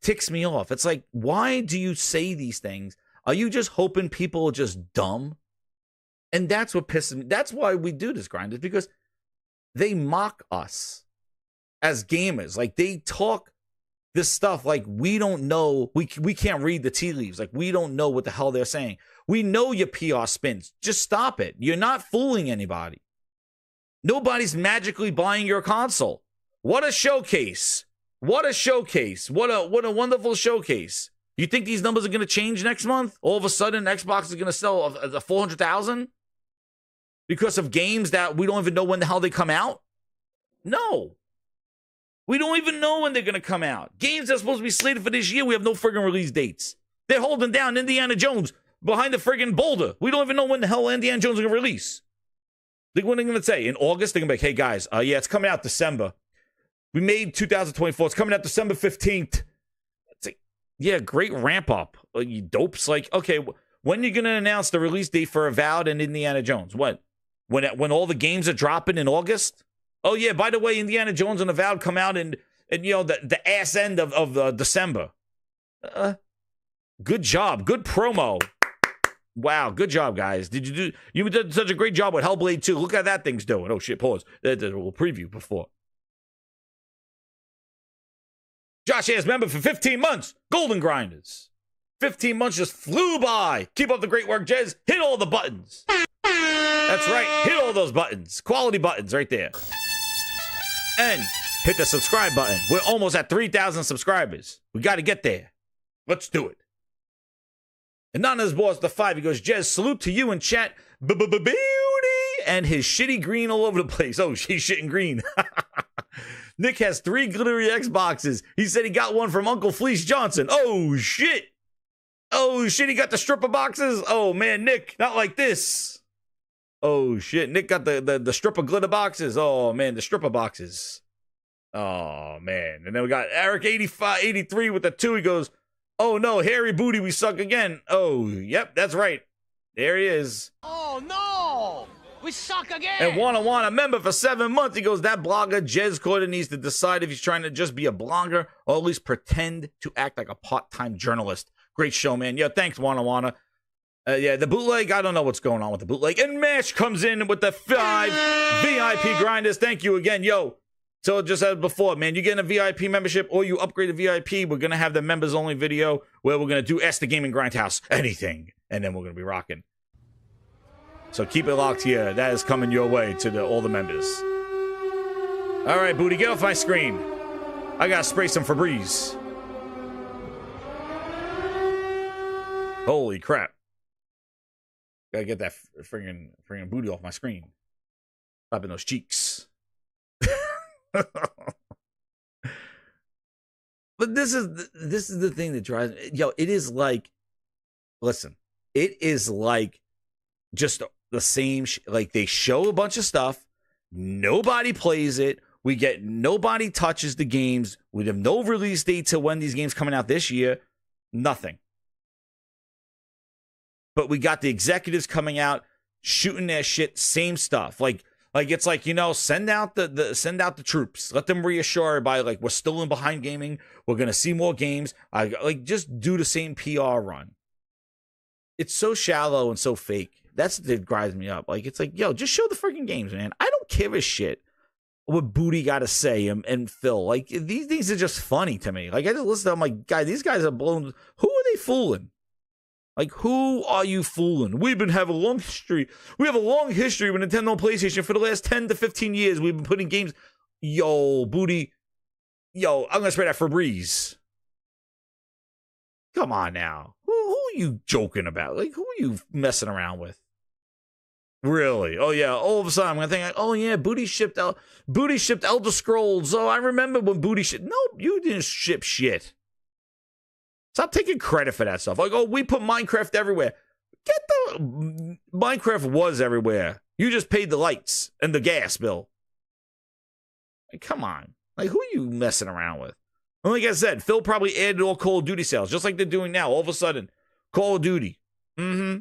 ticks me off. It's like, why do you say these things? Are you just hoping people are just dumb? And that's what pisses me. That's why we do this grind, is because they mock us as gamers. Like, they talk this stuff like we don't know. We can't read the tea leaves. Like, we don't know what the hell they're saying. We know your PR spins. Just stop it. You're not fooling anybody. Nobody's magically buying your console. What a showcase. What a showcase. What a wonderful showcase. You think these numbers are going to change next month? All of a sudden, Xbox is going to sell a 400,000 because of games that we don't even know when the hell they come out? No. We don't even know when they're going to come out. Games that are supposed to be slated for this year, we have no friggin' release dates. They're holding down Indiana Jones behind the friggin' boulder. We don't even know when the hell Indiana Jones is going to release. What are they going to say? In August, they're going to be like, hey, guys, yeah, it's coming out December. We made 2024. It's coming out December 15th. It's like, yeah, great ramp up. You dopes. Like, okay, when are you going to announce the release date for Avowed and Indiana Jones? What? When all the games are dropping in August? Oh, yeah, by the way, Indiana Jones and Avowed come out in you know, the ass end of December. Good job. Good promo. Wow, good job, guys. You did such a great job with Hellblade 2. Look how that thing's doing. Oh, shit, pause. There's a little preview before. Josh has member for 15 months. Golden Grinders. 15 months just flew by. Keep up the great work, Jez. Hit all the buttons. That's right. Hit all those buttons. Quality buttons right there. And hit the subscribe button. We're almost at 3,000 subscribers. We got to get there. Let's do it. And none of his boss, the 5, he goes, Jez, salute to you in chat. Beauty. And his shitty green all over the place. Oh, she's shitting green. Nick has 3 glittery Xboxes. He said he got one from Uncle Fleece Johnson. Oh, shit. Oh, shit, he got the stripper boxes. Oh, man, Nick, not like this. Oh, shit, Nick got the stripper glitter boxes. Oh, man, the stripper boxes. Oh, man. And then we got Eric 83 with the 2. He goes, oh, no, hairy booty, we suck again. Oh, yep, that's right. There he is. Oh, no. We suck again. And Wanna member for 7 months. He goes, that blogger, Jez Corder, needs to decide if he's trying to just be a blogger or at least pretend to act like a part-time journalist. Great show, man. Yeah, thanks, Wanna. Yeah, the bootleg, I don't know what's going on with the bootleg. And Mash comes in with the 5 VIP grinders. Thank you again. Yo, so just as before, man, you get a VIP membership or you upgrade a VIP, we're going to have the members-only video where we're going to do Ask the Gaming Grindhouse, anything. And then we're going to be rocking. So keep it locked here. That is coming your way to all the members. All right, Booty, get off my screen. I got to spray some Febreze. Holy crap. Gotta get that friggin' booty off my screen. Popping those cheeks. But this is the thing that drives me. Yo, it is like, listen, it is like just the same, like they show a bunch of stuff. Nobody plays it. Nobody touches the games. We have no release date to when these games coming out this year. Nothing. But we got the executives coming out, shooting their shit, same stuff. Like it's like, you know, send out the troops. Let them reassure everybody, like, we're still in behind gaming. We're gonna see more games. Just do the same PR run. It's so shallow and so fake. That's what drives me up. Like, it's like, yo, just show the freaking games, man. I don't give a shit what Booty got to say and Phil. Like, these things are just funny to me. Like, I just listen to them, like, guys, these guys are blown. Who are they fooling? Like, who are you fooling? We've been having a long history. We have a long history with Nintendo and PlayStation for the last 10 to 15 years. We've been putting games. Yo, Booty. Yo, I'm going to spray that Febreze. Come on now. Who are you joking about? Like, who are you messing around with? Really? Oh, yeah. All of a sudden, I'm going to think, oh, yeah, Booty shipped Elder Scrolls. Oh, I remember when Booty shipped. No, you didn't ship shit. Stop taking credit for that stuff. Like, oh, we put Minecraft everywhere. Minecraft was everywhere. You just paid the lights and the gas bill. Like, come on. Like, who are you messing around with? And like I said, Phil probably added all Call of Duty sales, just like they're doing now. All of a sudden, Call of Duty. Mm-hmm.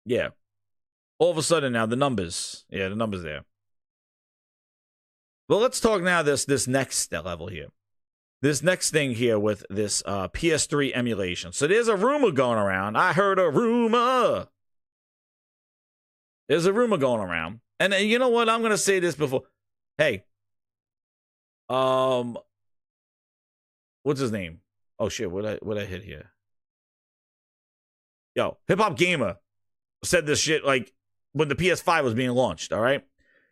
Yeah. All of a sudden now, the numbers. Yeah, the numbers there. Well, let's talk now this next level here. This next thing here with this PS3 emulation. So there's a rumor going around. I heard a rumor. There's a rumor going around. And you know what? I'm going to say this before. Hey. What's his name? Oh, shit. What I hit here? Yo, Hip Hop Gamer said this shit like when the PS5 was being launched, all right?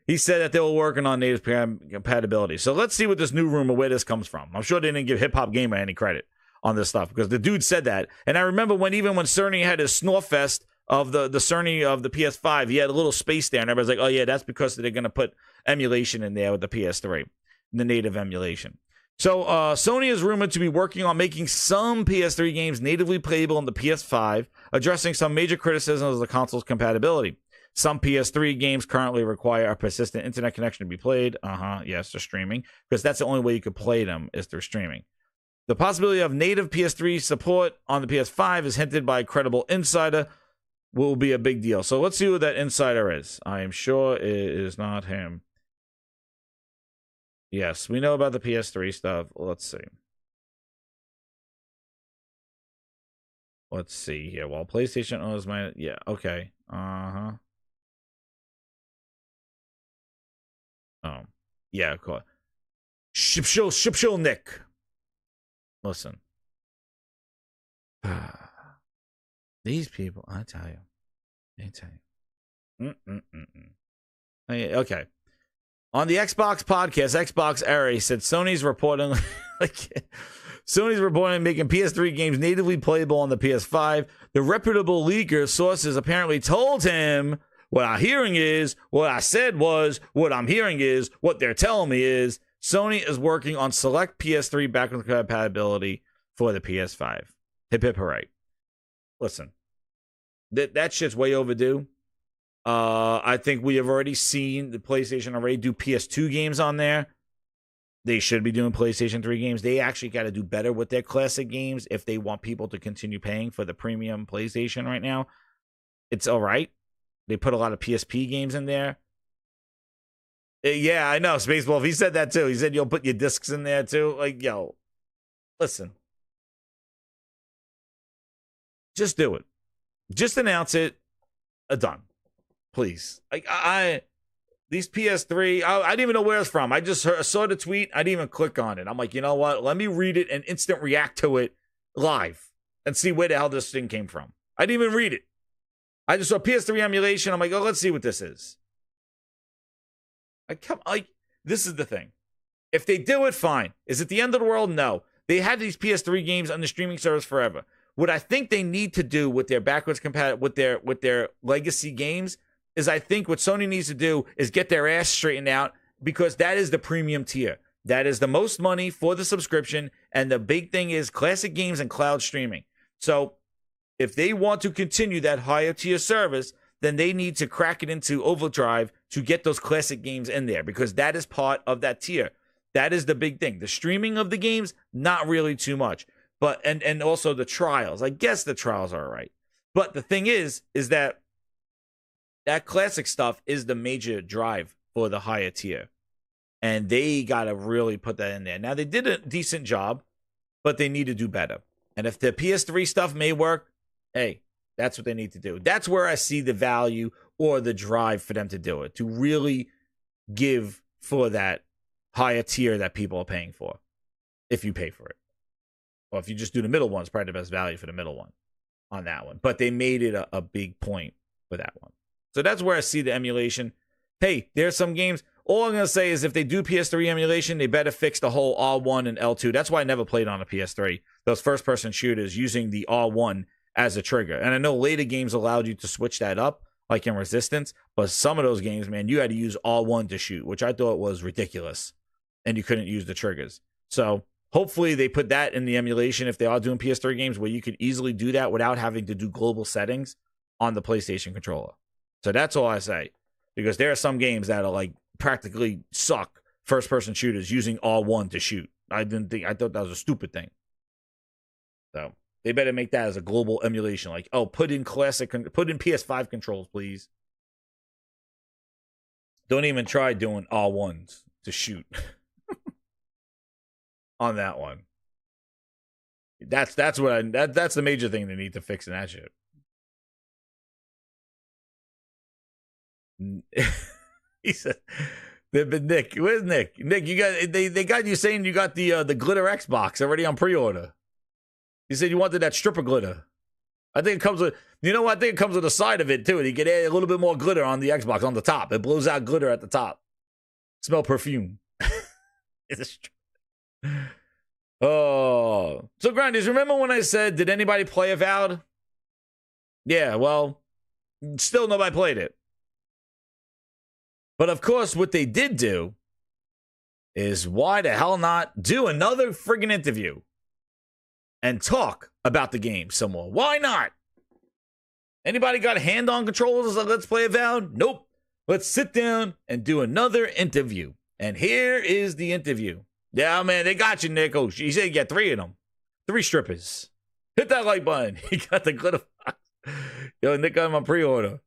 He said that they were working on native compatibility. So let's see what this new rumor, where this comes from. I'm sure they didn't give Hip Hop Gamer any credit on this stuff because the dude said that. And I remember when Cerny had his Snorfest of the Cerny of the PS5, he had a little space there. And everybody's like, oh, yeah, that's because they're going to put emulation in there with the PS3, the native emulation. So Sony is rumored to be working on making some PS3 games natively playable on the PS5, addressing some major criticisms of the console's compatibility. Some PS3 games currently require a persistent internet connection to be played. Yes, they're streaming, because that's the only way you could play them is through streaming. The possibility of native PS3 support on the PS5 is hinted by a credible insider, will be a big deal. So let's see who that insider is. I am sure it is not him. Yes, we know about the PS3 stuff. Let's see. Let's see here. While PlayStation owns my... Yeah, okay. Oh, yeah, cool. Shipshow Nick. Listen. These people, I tell you. Okay. On the Xbox podcast, Xbox Era, he said Sony's reporting making PS3 games natively playable on the PS5. The reputable leaker sources apparently told him, what I'm hearing is, what I said was, what I'm hearing is, what they're telling me is, Sony is working on select PS3 backwards compatibility for the PS5. Hip hip hooray. Listen, that shit's way overdue. I think we have already seen the PlayStation already do PS2 games on there. They should be doing PlayStation 3 games. They actually got to do better with their classic games if they want people to continue paying for the premium PlayStation right now. It's all right. They put a lot of PSP games in there. Yeah, I know. Spaceball, he said that too. He said you'll put your discs in there too. Like, yo, listen. Just do it. Just announce it. Done. Please. Like, these PS3, I didn't even know where it's from. I just saw the tweet. I didn't even click on it. I'm like, you know what? Let me read it and instant react to it live and see where the hell this thing came from. I didn't even read it. I just saw PS3 emulation. I'm like, oh, let's see what this is. This is the thing. If they do it, fine. Is it the end of the world? No. They had these PS3 games on the streaming service forever. What I think they need to do with their backwards compatible with their legacy games is I think what Sony needs to do is get their ass straightened out, because that is the premium tier. That is the most money for the subscription, and the big thing is classic games and cloud streaming. So if they want to continue that higher tier service, then they need to crack it into overdrive to get those classic games in there, because that is part of that tier. That is the big thing. The streaming of the games, not really too much. But and also the trials. I guess the trials are all right. But the thing is that classic stuff is the major drive for the higher tier. And they got to really put that in there. Now, they did a decent job, but they need to do better. And if the PS3 stuff may work, hey, that's what they need to do. That's where I see the value or the drive for them to do it, to really give for that higher tier that people are paying for, if you pay for it. Well, if you just do the middle one, it's probably the best value for the middle one on that one. But they made it a big point for that one. So that's where I see the emulation. Hey, there's some games. All I'm going to say is if they do PS3 emulation, they better fix the whole R1 and L2. That's why I never played on a PS3. Those first-person shooters using the R1 as a trigger. And I know later games allowed you to switch that up, like in Resistance. But some of those games, man, you had to use R1 to shoot, which I thought was ridiculous. And you couldn't use the triggers. So hopefully they put that in the emulation if they are doing PS3 games, where you could easily do that without having to do global settings on the PlayStation controller. So that's all I say. Because there are some games that are like practically suck first-person shooters using R1 to shoot. I thought that was a stupid thing. So they better make that as a global emulation. Like, oh, put in PS5 controls, please. Don't even try doing R1s to shoot on that one. That's the major thing they need to fix in that shit. He said, but Nick, where's Nick? Nick, you got they got you saying you got the glitter Xbox already on pre-order. You said you wanted that stripper glitter. I think it comes with, you know what? I think it comes with a side of it too. You can add a little bit more glitter on the Xbox on the top. It blows out glitter at the top. Smell perfume. Oh, so Grinders, remember when I said, did anybody play Avowed? Yeah, well, still nobody played it. But of course, what they did do is, why the hell not do another friggin' interview and talk about the game some more? Why not? Anybody got hand-on controllers like Let's Play Avowed? Nope. Let's sit down and do another interview. And here is the interview. Yeah, man, they got you, Nick. Oh, he said you got 3 of them. 3 strippers. Hit that like button. He got the glitter. Yo, Nick got him on pre-order.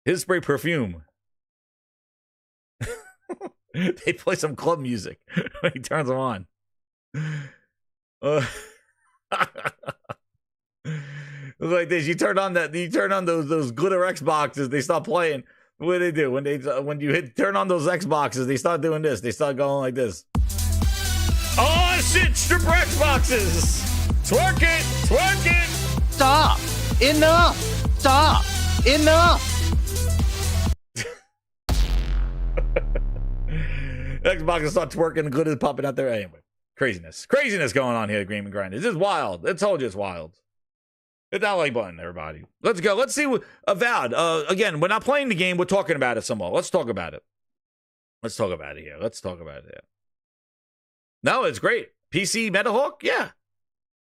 His spray perfume. They play some club music when he turns them on. It was like this. You turn on those glitter Xboxes, they stop playing. What do they do when you turn on those Xboxes? They start doing this. They start going like this. Oh shit! Stripper Xboxes. Twerk it, twerk it. Stop. Enough. Stop. Enough. Xbox start twerking, the glitter popping out there. Anyway, craziness going on here, Game and Grinders. This is wild. I told you it's wild. Hit that like button, everybody. Let's go. Let's see what Avowed. Again, we're not playing the game. We're talking about it some more. Let's talk about it. Let's talk about it here. No, it's great. PC Metalhawk, yeah.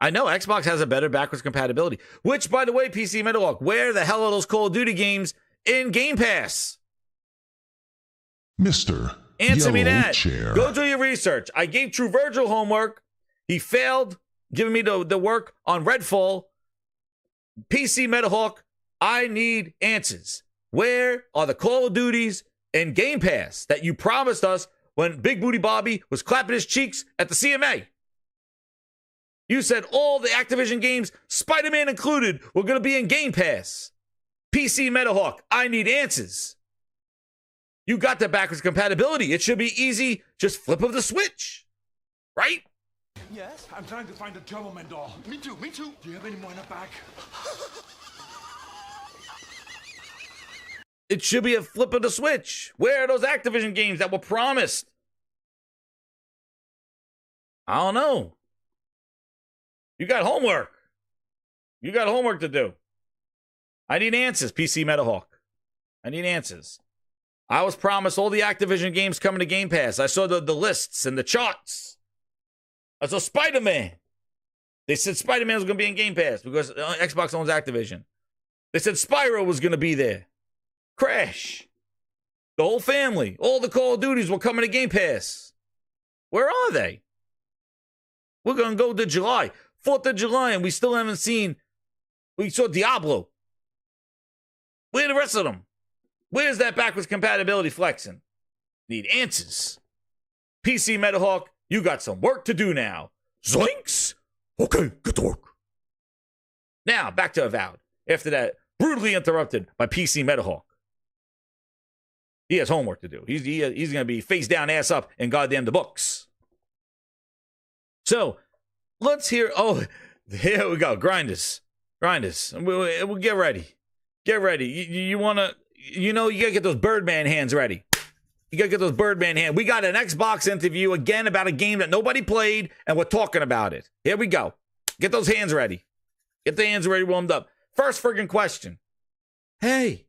I know Xbox has a better backwards compatibility. Which, by the way, PC Metalhawk, where the hell are those Call of Duty games in Game Pass? Mr. Answer me Yellow that. Chair. Go do your research. I gave True Virgil homework. He failed giving me the work on Redfall. PC Metalhawk, I need answers. Where are the Call of Duties in Game Pass that you promised us when Big Booty Bobby was clapping his cheeks at the CMA? You said all the Activision games, Spider-Man included, were going to be in Game Pass. PC Metalhawk, I need answers. You got the backwards compatibility. It should be easy. Just flip of the switch. Right? Yes? I'm trying to find the Gentleman doll. Me too. Do you have any more in the back? It should be a flip of the switch. Where are those Activision games that were promised? I don't know. You got homework. You got homework to do. I need answers, PC Metalhawk. I need answers. I was promised all the Activision games coming to Game Pass. I saw the lists and the charts. I saw Spider-Man. They said Spider-Man was going to be in Game Pass because Xbox owns Activision. They said Spyro was going to be there. Crash. The whole family. All the Call of Duties were coming to Game Pass. Where are they? We're going to go to July. 4th of July, and we still haven't seen... We saw Diablo. Where are the rest of them? Where's that backwards compatibility flexing? Need answers. PC Metalhawk, you got some work to do now. Zoinks! Okay, get to work. Now, back to Avowed. After that, brutally interrupted by PC Metalhawk. He has homework to do. He's going to be face down, ass up, and goddamn the books. So, let's hear... Oh, here we go. Grinders. We'll get ready. Get ready. You want to... You got to get those Birdman hands ready. You got to get those Birdman hands. We got an Xbox interview again about a game that nobody played, and we're talking about it. Here we go. Get those hands ready. Get the hands ready, warmed up. First friggin' question. Hey,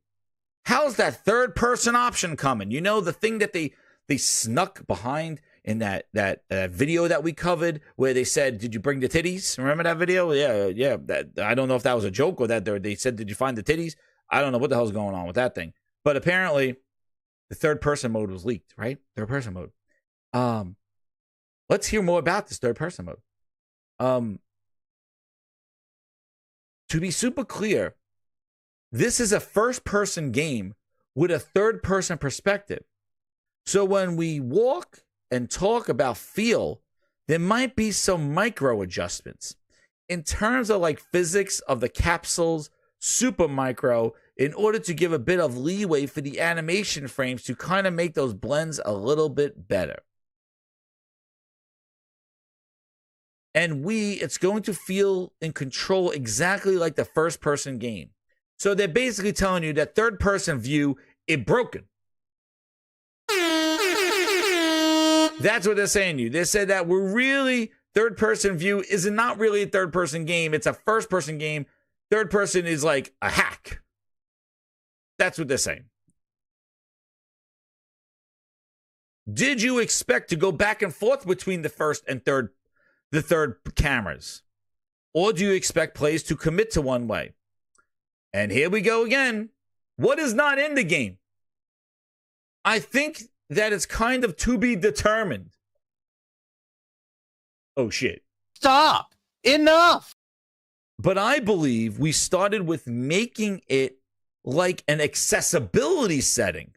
how's that third person option coming? You know, the thing that they snuck behind in that video that we covered where they said, did you bring the titties? Remember that video? Yeah. I don't know if that was a joke or that they said, did you find the titties? I don't know what the hell's going on with that thing. But apparently, the third person mode was leaked, right? Third person mode. Let's hear more about this third person mode. To be super clear, this is a first person game with a third person perspective. So when we walk and talk about feel, there might be some micro adjustments in terms of like physics of the capsules, super micro, in order to give a bit of leeway for the animation frames to kind of make those blends a little bit better. And it's going to feel in control exactly like the first person game. So they're basically telling you that third person view is broken. That's what they're saying to you. They said that we're really, third person view is not really a third person game. It's a first person game. Third person is like a hack. That's what they're saying. Did you expect to go back and forth between the first and the third cameras? Or do you expect players to commit to one way? And here we go again. What is not in the game? I think that it's kind of to be determined. Oh, shit. Stop. Enough. But I believe we started with making it like an accessibility setting.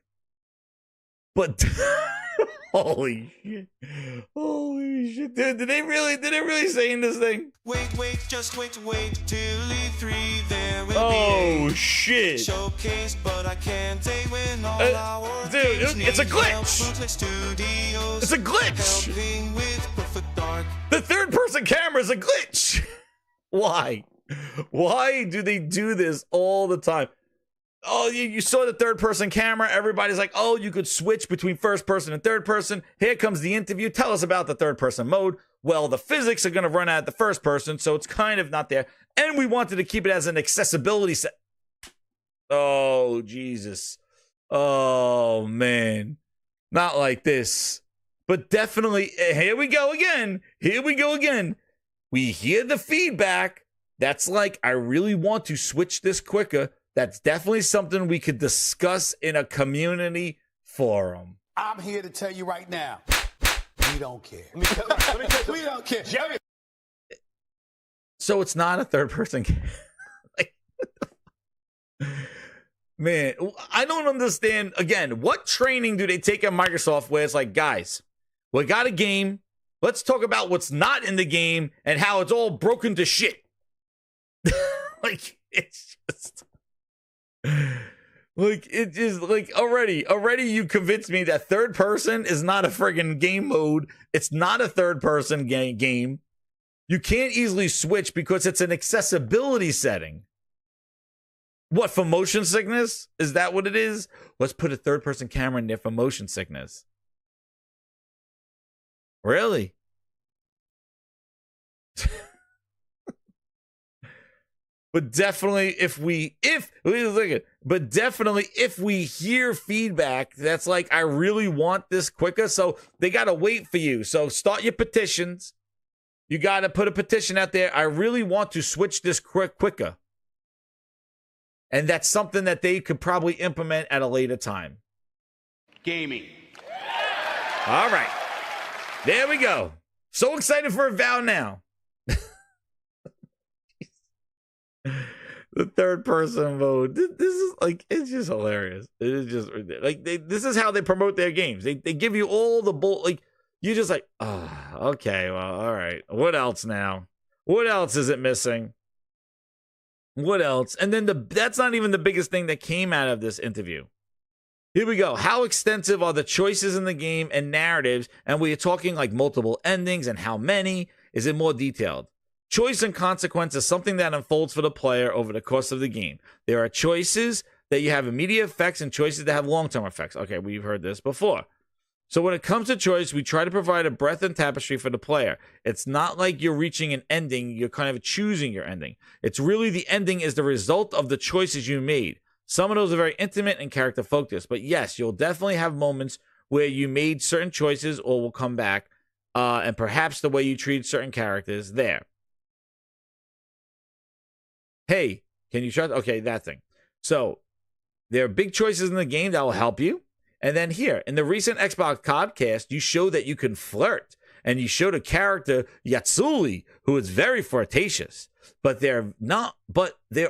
But holy shit. Holy shit. Dude, did they really say in this thing? Wait, just wait till E3 there will Oh be shit. showcase, but I can't say when all our dude, it's a glitch. Studios It's a glitch. helping with perfect dark. The third person camera is a glitch. Why? Why do they do this all the time? Oh, you saw the third person camera. Everybody's like, oh, you could switch between first person and third person. Here comes the interview. Tell us about the third person mode. Well, the physics are going to run out at the first person, so it's kind of not there. And we wanted to keep it as an accessibility set. Oh, Jesus. Oh, man. Not like this. But definitely, here we go again. Here we go again. We hear the feedback. That's like, I really want to switch this quicker. That's definitely something we could discuss in a community forum. I'm here to tell you right now, we don't care. We don't care. So it's not a third person game. Like, man, I don't understand. Again, what training do they take at Microsoft where it's like, guys, we got a game. Let's talk about what's not in the game and how it's all broken to shit. Like, it's just... Like, it is like already you convinced me that third person is not a friggin' game mode. It's not a third person game. You can't easily switch because it's an accessibility setting. What, for motion sickness? Is that what it is? Let's put a third person camera in there for motion sickness. Really? But definitely if we hear feedback that's like, I really want this quicker, so they got to wait for you. So start your petitions. You got to put a petition out there. I really want to switch this quicker. And that's something that they could probably implement at a later time. Gaming. All right. There we go. So excited for Avowed now. The third person mode. This is like, it's just hilarious. It is just like this is how they promote their games. They give you all the like you're just like, okay, well, all right. What else now? What else is it missing? What else? And then that's not even the biggest thing that came out of this interview. Here we go. How extensive are the choices in the game and narratives? And we're talking like multiple endings and how many? Is it more detailed? Choice and consequence is something that unfolds for the player over the course of the game. There are choices that you have immediate effects and choices that have long-term effects. Okay, we've heard this before. So when it comes to choice, we try to provide a breadth and tapestry for the player. It's not like you're reaching an ending, you're kind of choosing your ending. It's really the ending is the result of the choices you made. Some of those are very intimate and character focused, but yes, you'll definitely have moments where you made certain choices or will come back, and perhaps the way you treat certain characters there. Hey, can you trust? Okay, that thing. So there are big choices in the game that will help you, And then here, in the recent Xbox podcast, you show that you can flirt. And you showed a character, Yatsuli, who is very flirtatious. But there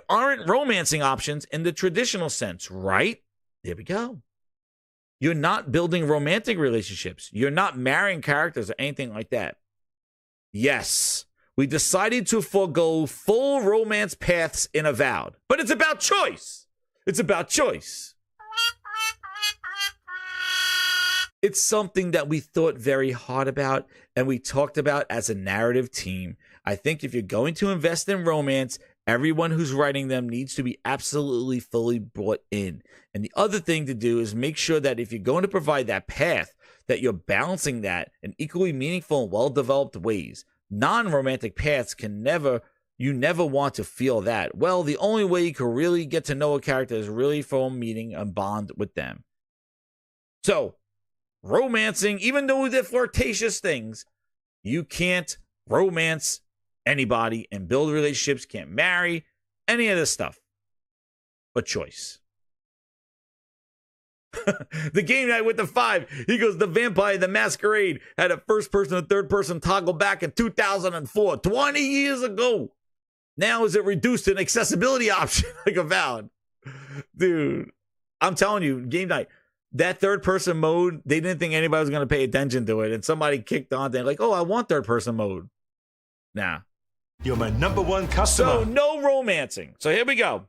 aren't romancing options in the traditional sense, right? There we go. You're not building romantic relationships. You're not marrying characters or anything like that. Yes, we decided to forego full romance paths in Avowed. But it's about choice. It's about choice. It's something that we thought very hard about and we talked about as a narrative team. I think if you're going to invest in romance, everyone who's writing them needs to be absolutely fully brought in. And the other thing to do is make sure that if you're going to provide that path, that you're balancing that in equally meaningful and well-developed ways. Non-romantic paths you never want to feel that. Well, the only way you can really get to know a character is really from meeting and bond with them. So, romancing, even though they're flirtatious things, you can't romance anybody and build relationships, can't marry, any of this stuff. But choice. The game night with the 5, he goes, the Vampire the Masquerade had a first person and third person toggle back in 2004, 20 years ago. Now is it reduced to an accessibility option like Avowed? Dude, I'm telling you, game night, that third person mode, they didn't think anybody was going to pay attention to it. And somebody kicked on there like, oh, I want third person mode. Nah. You're my #1 customer. So no romancing. So here we go.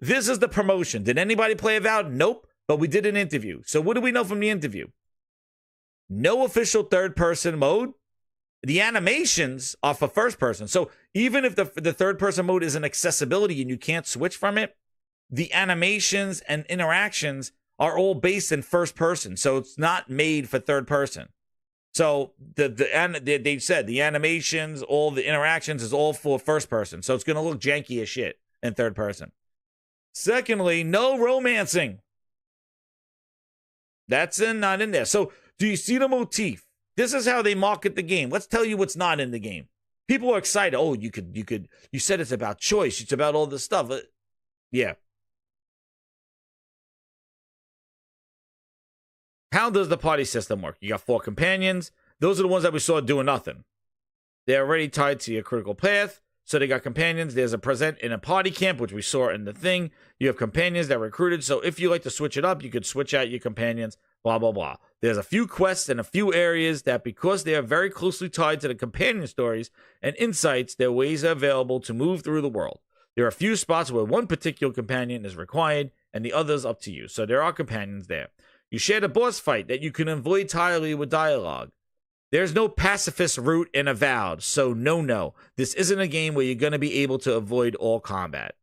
This is the promotion. Did anybody play Avowed? Nope. But we did an interview. So what do we know from the interview? No official third person mode. The animations are for first person. So even if the third person mode is an accessibility and you can't switch from it, the animations and interactions are all based in first person. So it's not made for third person. So they said the animations, all the interactions is all for first person. So it's going to look janky as shit in third person. Secondly, no romancing. That's not in there. So do you see the motif? This is how they market the game. Let's tell you what's not in the game. People are excited. Oh, you said it's about choice. It's about all this stuff. Yeah. How does the party system work? You got 4 companions. Those are the ones that we saw doing nothing. They're already tied to your critical path. So they got companions. There's a present in a party camp, which we saw in the thing. You have companions that recruited. So if you like to switch it up, you could switch out your companions, blah, blah, blah. There's a few quests and a few areas that, because they are very closely tied to the companion stories and insights, their ways are available to move through the world. There are a few spots where one particular companion is required and the others up to you. So there are companions there. You share the boss fight that you can avoid entirely with dialogue. There's no pacifist route in Avowed, so no. This isn't a game where you're going to be able to avoid all combat.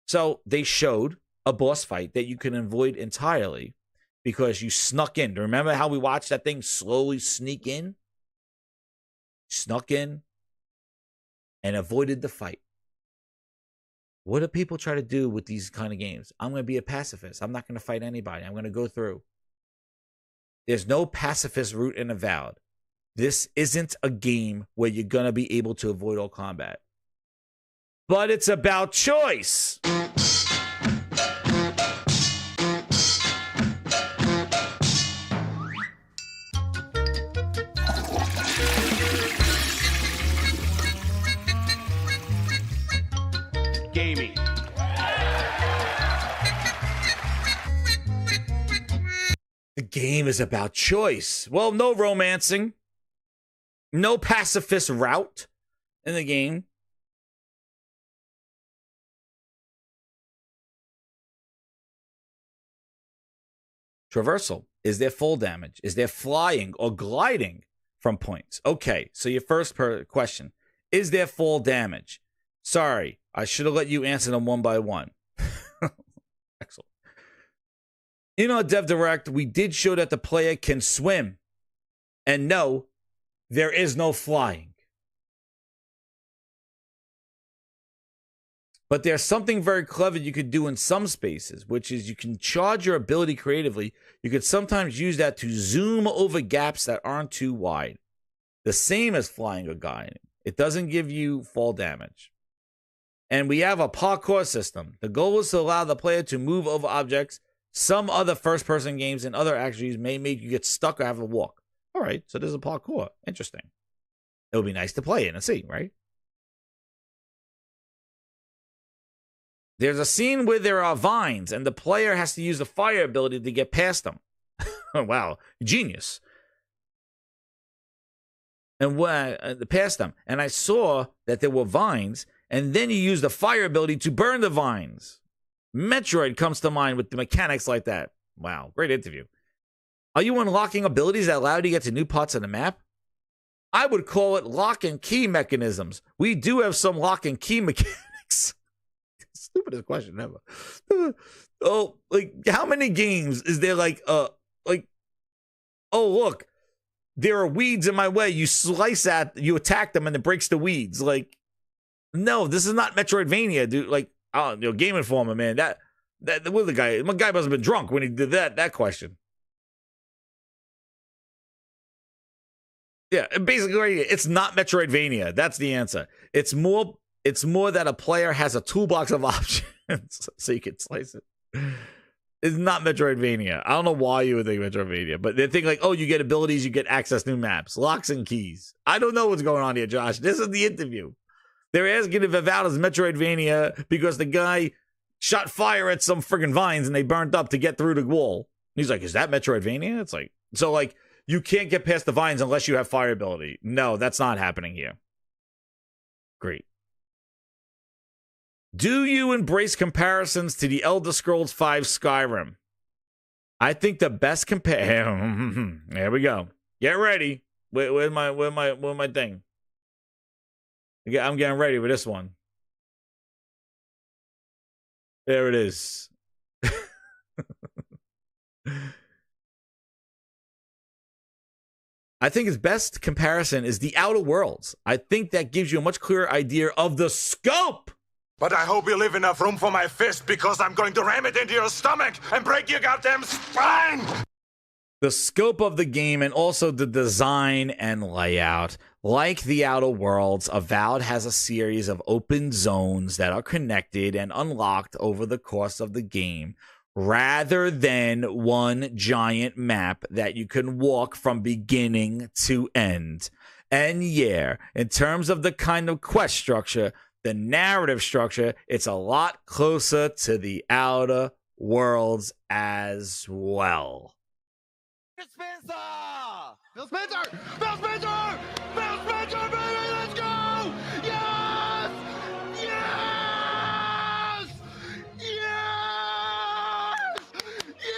So they showed a boss fight that you can avoid entirely because you snuck in. Remember how we watched that thing slowly sneak in? Snuck in and avoided the fight. What do people try to do with these kind of games? I'm going to be a pacifist. I'm not going to fight anybody. I'm going to go through. There's no pacifist route in Avowed. This isn't a game where you're going to be able to avoid all combat. But it's about choice. Gaming. The game is about choice. Well, no romancing. No pacifist route in the game. Traversal. Is there full damage? Is there flying or gliding from points? Okay, so your first question. Is there full damage? Sorry, I should have let you answer them one by one. Excellent. In our Dev Direct, we did show that the player can swim. And no, there is no flying. But there's something very clever you could do in some spaces, which is you can charge your ability creatively. You could sometimes use that to zoom over gaps that aren't too wide. The same as flying or gliding. It doesn't give you fall damage. And we have a parkour system. The goal is to allow the player to move over objects. Some other first-person games and other actions may make you get stuck or have to walk. All right, so there's a parkour. Interesting. It would be nice to play in and see, right? There's a scene where there are vines, and the player has to use the fire ability to get past them. Wow, genius. And past them. And I saw that there were vines, and then you use the fire ability to burn the vines. Metroid comes to mind with the mechanics like that. Wow, great interview. Are you unlocking abilities that allow you to get to new parts of the map? I would call it lock and key mechanisms. We do have some lock and key mechanics. Stupidest question ever. Oh, like how many games is there like oh look, there are weeds in my way. You attack them and it breaks the weeds. Like, no, this is not Metroidvania, dude. Like, oh, Game Informer, man. That what the guy? My guy must have been drunk when he did that question. Yeah, basically, right here, it's not Metroidvania. That's the answer. It's more that a player has a toolbox of options so you can slice it. It's not Metroidvania. I don't know why you would think Metroidvania, but they think like, oh, you get abilities, you get access to new maps, locks and keys. I don't know what's going on here, Josh. This is the interview. They're asking if Avowed is Metroidvania because the guy shot fire at some friggin' vines and they burned up to get through the wall. And he's like, is that Metroidvania? It's like, so like, you can't get past the vines unless you have fire ability. No, that's not happening here. Great. Do you embrace comparisons to the Elder Scrolls V Skyrim? I think the best there we go. Get ready. Where's my thing? I'm getting ready for this one. There it is. I think its best comparison is the Outer Worlds. I think that gives you a much clearer idea of the scope. But I hope you leave enough room for my fist because I'm going to ram it into your stomach and break your goddamn spine! The scope of the game and also the design and layout. Like the Outer Worlds, Avowed has a series of open zones that are connected and unlocked over the course of the game, rather than one giant map that you can walk from beginning to end. And yeah, in terms of the kind of quest structure, the narrative structure, it's a lot closer to the Outer Worlds as well. Spencer! Phil Spencer! Phil Spencer! Phil Spencer, baby, let's go! Yes! Yes! Yes! Yes!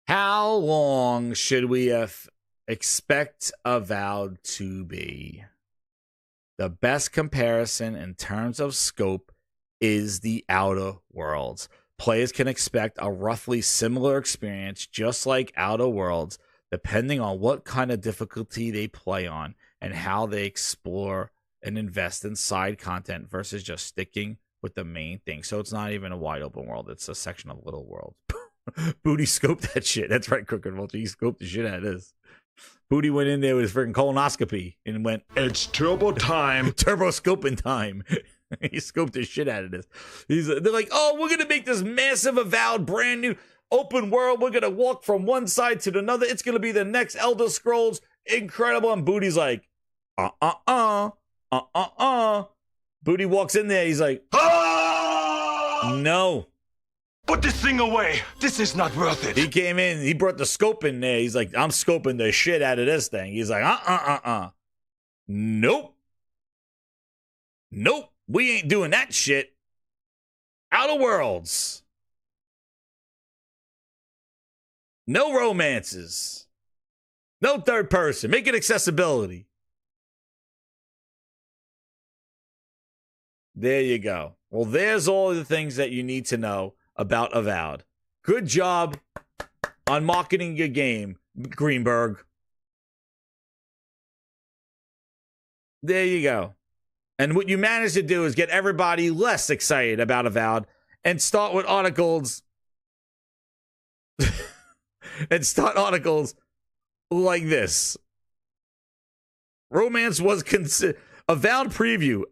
How long should we expect Avowed to be? The best comparison in terms of scope is the Outer Worlds. Players can expect a roughly similar experience, just like Outer Worlds, depending on what kind of difficulty they play on and how they explore and invest in side content versus just sticking with the main thing. So it's not even a wide open world. It's a section of Little World. Booty scoped that shit. That's right, Crooked Vulture. He scoped the shit out of this. Booty went in there with his freaking colonoscopy and went, it's turbo time. Turbo scoping time. He scoped the shit out of this. They're like, oh, we're going to make this massive Avowed brand new open world. We're going to walk from one side to another. It's going to be the next Elder Scrolls. Incredible. And Booty's like, Booty walks in there. He's like, no. Put this thing away. This is not worth it. He came in. He brought the scope in there. He's like, I'm scoping the shit out of this thing. He's like, Nope. Nope. We ain't doing that shit. Outer Worlds. No romances. No third person. Make it accessibility. There you go. Well, there's all the things that you need to know about Avowed. Good job on marketing your game, Greenberg. There you go. And what you managed to do is get everybody less excited about Avowed and start with articles and start articles like this. Romance was Avowed preview.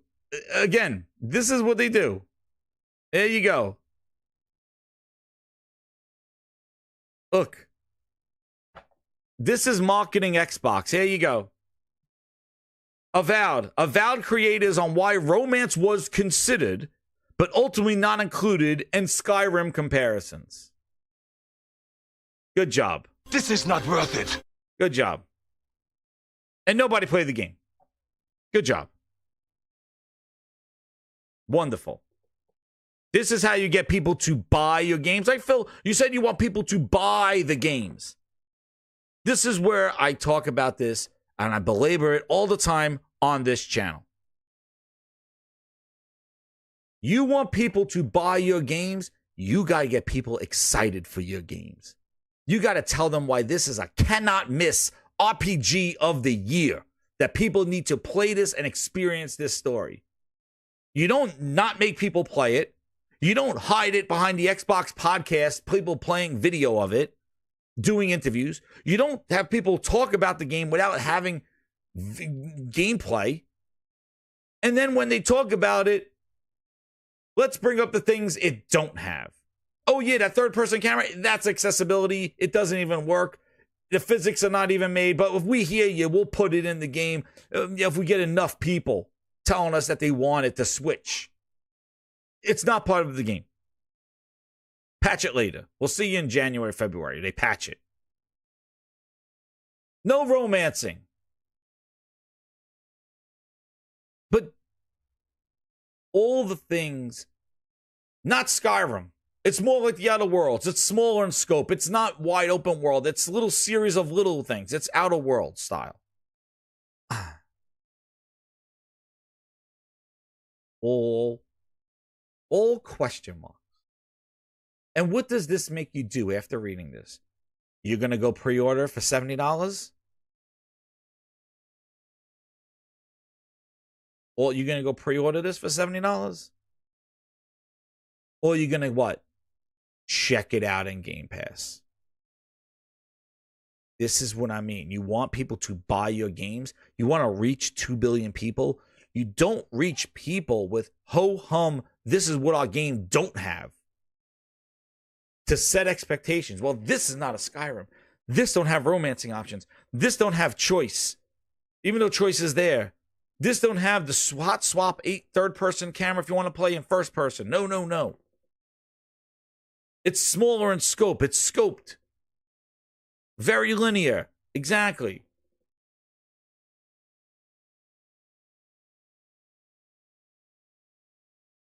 Again, this is what they do. There you go. Look. This is marketing Xbox. Here you go. Avowed. Avowed creators on why romance was considered, but ultimately not included in Skyrim comparisons. Good job. This is not worth it. Good job. And nobody played the game. Good job. Wonderful. This is how you get people to buy your games. Like Phil, you said you want people to buy the games. This is where I talk about this, and I belabor it all the time on this channel. You want people to buy your games, you got to get people excited for your games. You got to tell them why this is a cannot miss RPG of the year, that people need to play this and experience this story. You don't not make people play it. You don't hide it behind the Xbox podcast, people playing video of it, doing interviews. You don't have people talk about the game without having gameplay. And then when they talk about it, let's bring up the things it don't have. Oh yeah, that third-person camera, that's accessibility. It doesn't even work. The physics are not even made. But if we hear you, we'll put it in the game. If we get enough people telling us that they want it to switch. It's not part of the game. Patch it later. We'll see you in January, February. They patch it. No romancing. But all the things, not Skyrim. It's more like the Outer Worlds. It's smaller in scope. It's not wide open world. It's a little series of little things. It's Outer World style. All question marks. And what does this make you do after reading this? You're going to go pre-order for $70? Or you're going to go pre-order this for $70? Or you're going to what? Check it out in Game Pass. This is what I mean. You want people to buy your games. You want to reach 2 billion people. You don't reach people with ho-hum, this is what our game don't have. To set expectations. Well, this is not a Skyrim. This don't have romancing options. This don't have choice. Even though choice is there. This don't have the hot swap 8 third-person camera if you want to play in first person. No, no, no. It's smaller in scope. It's scoped. Very linear. Exactly.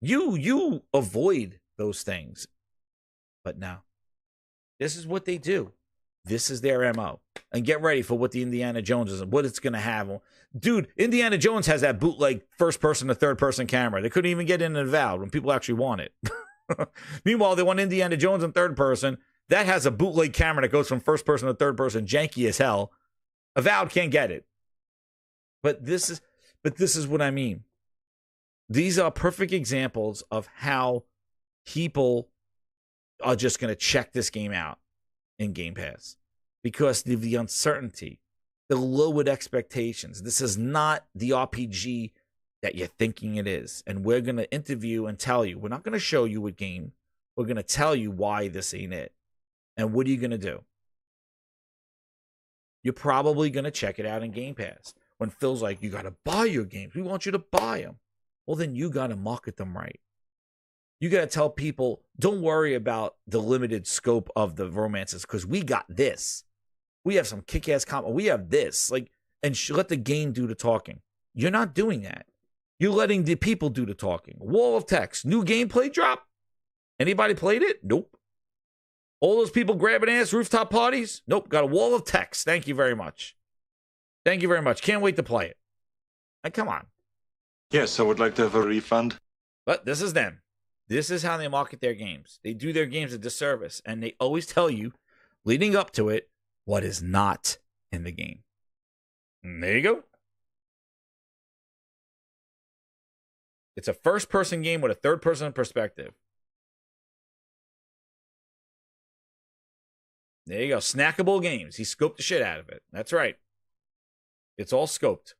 You avoid those things. But now, this is what they do. This is their MO. And get ready for what the Indiana Jones is and what it's going to have. Dude, Indiana Jones has that bootleg first-person to third-person camera. They couldn't even get in Avowed when people actually want it. Meanwhile, they want Indiana Jones in third person. That has a bootleg camera that goes from first person to third person, janky as hell. Avowed can't get it. But this is what I mean. These are perfect examples of how people are just going to check this game out in Game Pass because of the uncertainty, the lowered expectations. This is not the RPG that you're thinking it is. And we're going to interview and tell you. We're not going to show you a game. We're going to tell you why this ain't it. And what are you going to do? You're probably going to check it out in Game Pass. When Phil's like, you got to buy your games. We want you to buy them. Well, then you got to market them right. You got to tell people, don't worry about the limited scope of the romances because we got this. We have some kick-ass combat. We have this. And let the game do the talking. You're not doing that. You're letting the people do the talking. Wall of text. New gameplay drop. Anybody played it? Nope. All those people grabbing ass, rooftop parties? Nope. Got a wall of text. Thank you very much. Thank you very much. Can't wait to play it. Come on. Yes, I would like to have a refund. But this is them. This is how they market their games. They do their games a disservice. And they always tell you, leading up to it, what is not in the game. And there you go. It's a first-person game with a third-person perspective. There you go. Snackable games. He scoped the shit out of it. That's right. It's all scoped.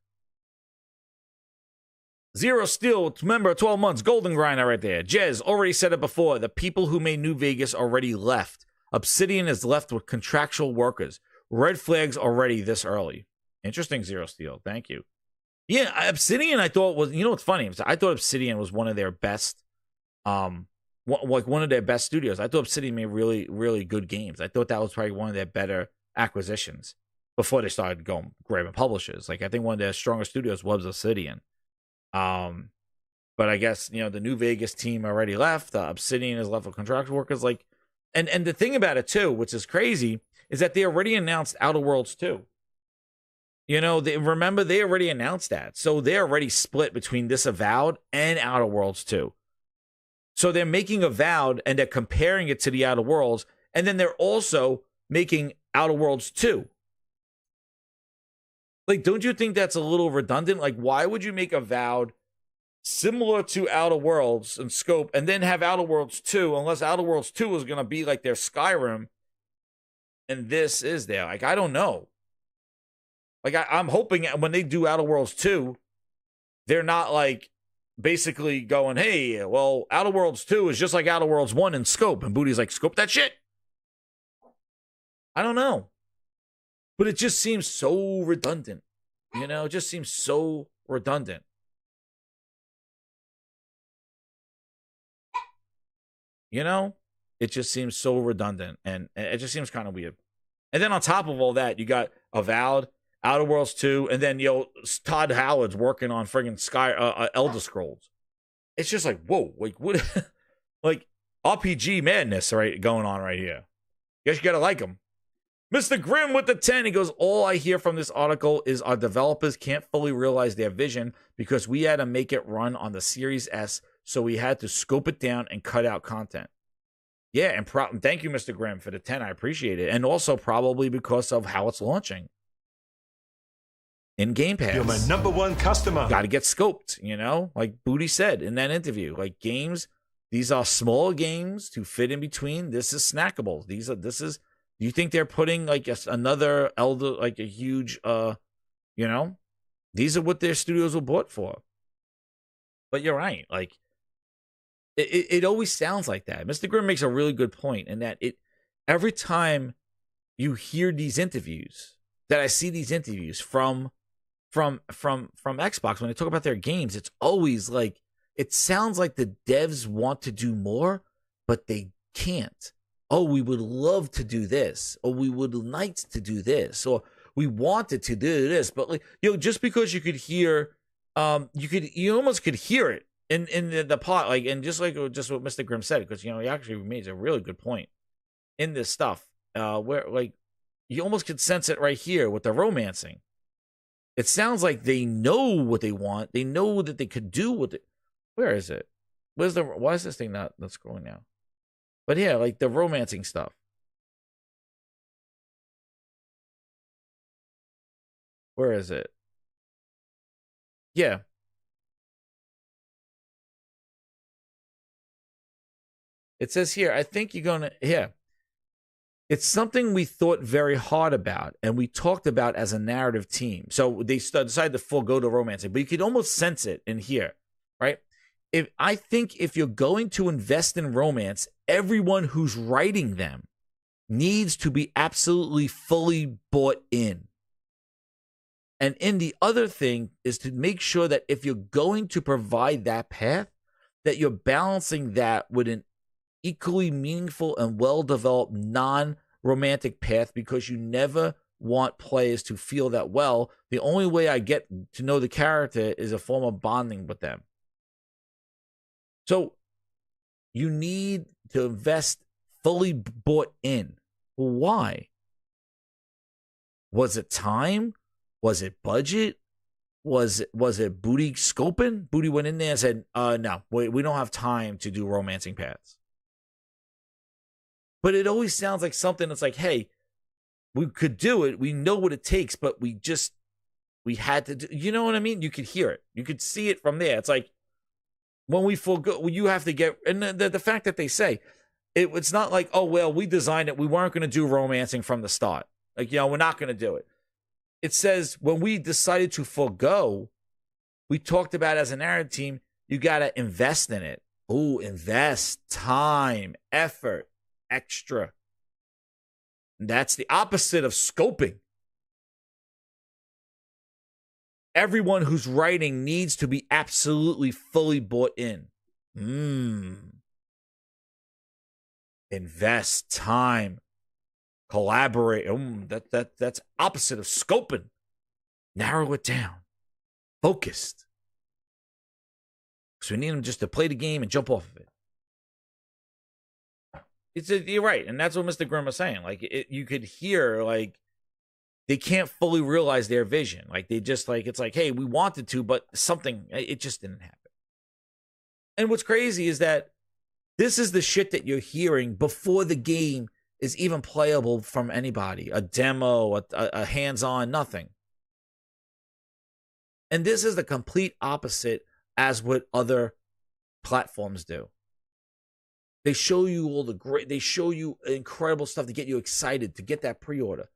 Zero Steel, member 12 months, golden grinder right there. Jez, already said it before. The people who made New Vegas already left. Obsidian is left with contractual workers. Red flags already this early. Interesting, Zero Steel. Thank you. Yeah, Obsidian, I thought was, you know what's funny? I thought Obsidian was one of their best, like one of their best studios. I thought Obsidian made really, really good games. I thought that was probably one of their better acquisitions before they started going grabbing publishers. Like, I think one of their stronger studios was Obsidian. But I guess, you know, the New Vegas team already left. Obsidian is left with contractual workers. Like, and the thing about it too, which is crazy, is that they already announced Outer Worlds 2. You know, remember they already announced that. So they're already split between this Avowed and Outer Worlds 2. So they're making Avowed and they're comparing it to the Outer Worlds. And then they're also making Outer Worlds 2. Like, don't you think that's a little redundant? Like, why would you make Avowed similar to Outer Worlds in scope and then have Outer Worlds 2, unless Outer Worlds 2 is going to be like their Skyrim and this is there? Like, I don't know. Like, I'm hoping when they do Outer Worlds 2, they're not like basically going, hey, well, Outer Worlds 2 is just like Outer Worlds 1 in scope. And Booty's like, scope that shit. I don't know. But it just seems so redundant. You know, it just seems so redundant. You know, it just seems so redundant. And it just seems kind of weird. And then on top of all that, you got Avowed, Outer Worlds 2, and then, Todd Howard's working on friggin' Elder Scrolls. It's just like, whoa, like, what? Like, RPG madness going on right here. Guess you gotta like them. Mr. Grimm with the 10, he goes, all I hear from this article is our developers can't fully realize their vision because we had to make it run on the Series S, so we had to scope it down and cut out content. Yeah, and thank you, Mr. Grimm, for the 10. I appreciate it. And also probably because of how it's launching. In Game Pass. You're my number one customer. Got to get scoped, like Booty said in that interview. Like, games, these are small games to fit in between. This is snackable. Do you think they're putting like another Elder, like a huge, these are what their studios were bought for. But you're right. Like, it always sounds like that. Mr. Grimm makes a really good point in that every time you hear these interviews, that I see these interviews from Xbox when they talk about their games, it's always like, it sounds like the devs want to do more, but they can't. Oh, we would love to do this, or we would like to do this, or we wanted to do this, but like, just because you could hear, you almost could hear it in the plot, like, and just what Mr. Grimm said, because he actually made a really good point in this stuff, where like you almost could sense it right here with the romancing. It sounds like they know what they want. They know that they could do what. Where is it? Why is this thing not scrolling now? But yeah, like the romancing stuff. Where is it? Yeah. It says here, I think you're going to, yeah. It's something we thought very hard about and we talked about as a narrative team. So they decided to forego the romancing, but you could almost sense it in here, right? I think if you're going to invest in romance, everyone who's writing them needs to be absolutely fully bought in. And the other thing is to make sure that if you're going to provide that path, that you're balancing that with an equally meaningful and well-developed non-romantic path, because you never want players to feel that, well, the only way I get to know the character is a form of bonding with them. So you need to invest fully bought in. Well, why? Was it time? Was it budget? Was it Booty scoping? Booty went in there and said, no, we don't have time to do romancing paths. But it always sounds like something that's like, hey, we could do it. We know what it takes, but we had to do, you know what I mean? You could hear it. You could see it from there. It's like, when we forego, you have to get, and the fact that they say, It's not like, oh, well, we designed it. We weren't going to do romancing from the start. Like, we're not going to do it. It says when we decided to forego, we talked about as a narrative team, you got to invest in it. Ooh, invest time, effort, extra. And that's the opposite of scoping. Everyone who's writing needs to be absolutely fully bought in. Invest time, collaborate. That's opposite of scoping. Narrow it down. Focused. So we need them just to play the game and jump off of it. You're right, and that's what Mr. Grimm was saying. Like, you could hear, like, they can't fully realize their vision. Like, they just, like, it's like, hey, we wanted to, but it just didn't happen. And what's crazy is that this is the shit that you're hearing before the game is even playable from anybody. A demo, a hands-on, nothing. And this is the complete opposite as what other platforms do. They show you they show you incredible stuff to get you excited, to get that pre-order.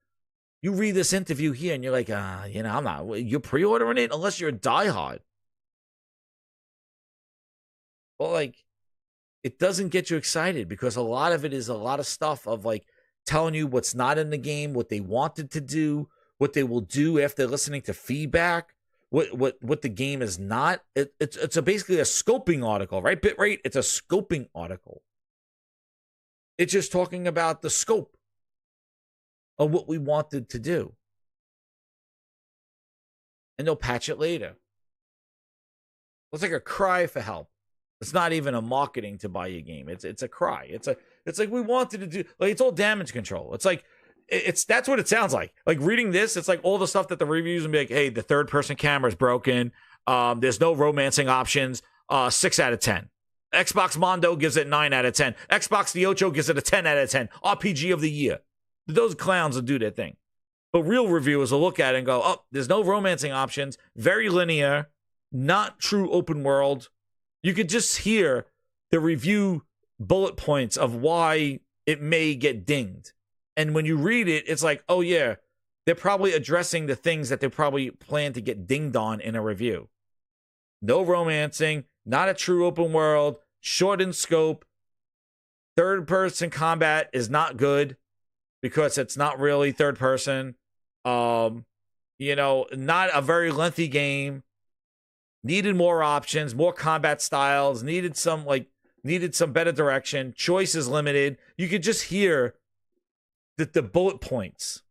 You read this interview here and you're like, I'm not, you're pre-ordering it unless you're a diehard. Well, like, it doesn't get you excited because a lot of it is a lot of stuff of, like, telling you what's not in the game, what they wanted to do, what they will do after listening to feedback, what the game is not. It's basically a scoping article, right? Bitrate, it's a scoping article. It's just talking about the scope of what we wanted to do. And they'll patch it later. It's like a cry for help. It's not even a marketing to buy your game. It's a cry. It's like we wanted to do, like, it's all damage control. It's like that's what it sounds like. Like, reading this, it's like all the stuff that the reviews and be like, hey, the third person camera is broken. There's no romancing options. 6 out of 10. Xbox Mondo gives it 9 out of 10. Xbox The Ocho gives it a 10 out of 10. RPG of the year. Those clowns will do their thing. But real reviewers will look at it and go, oh, there's no romancing options. Very linear. Not true open world. You could just hear the review bullet points of why it may get dinged. And when you read it, it's like, oh, yeah, they're probably addressing the things that they probably plan to get dinged on in a review. No romancing, not a true open world, short in scope. Third-person combat is not good because it's not really third person. Not a very lengthy game. Needed more options, more combat styles, needed some better direction. Choice is limited. You could just hear the bullet points.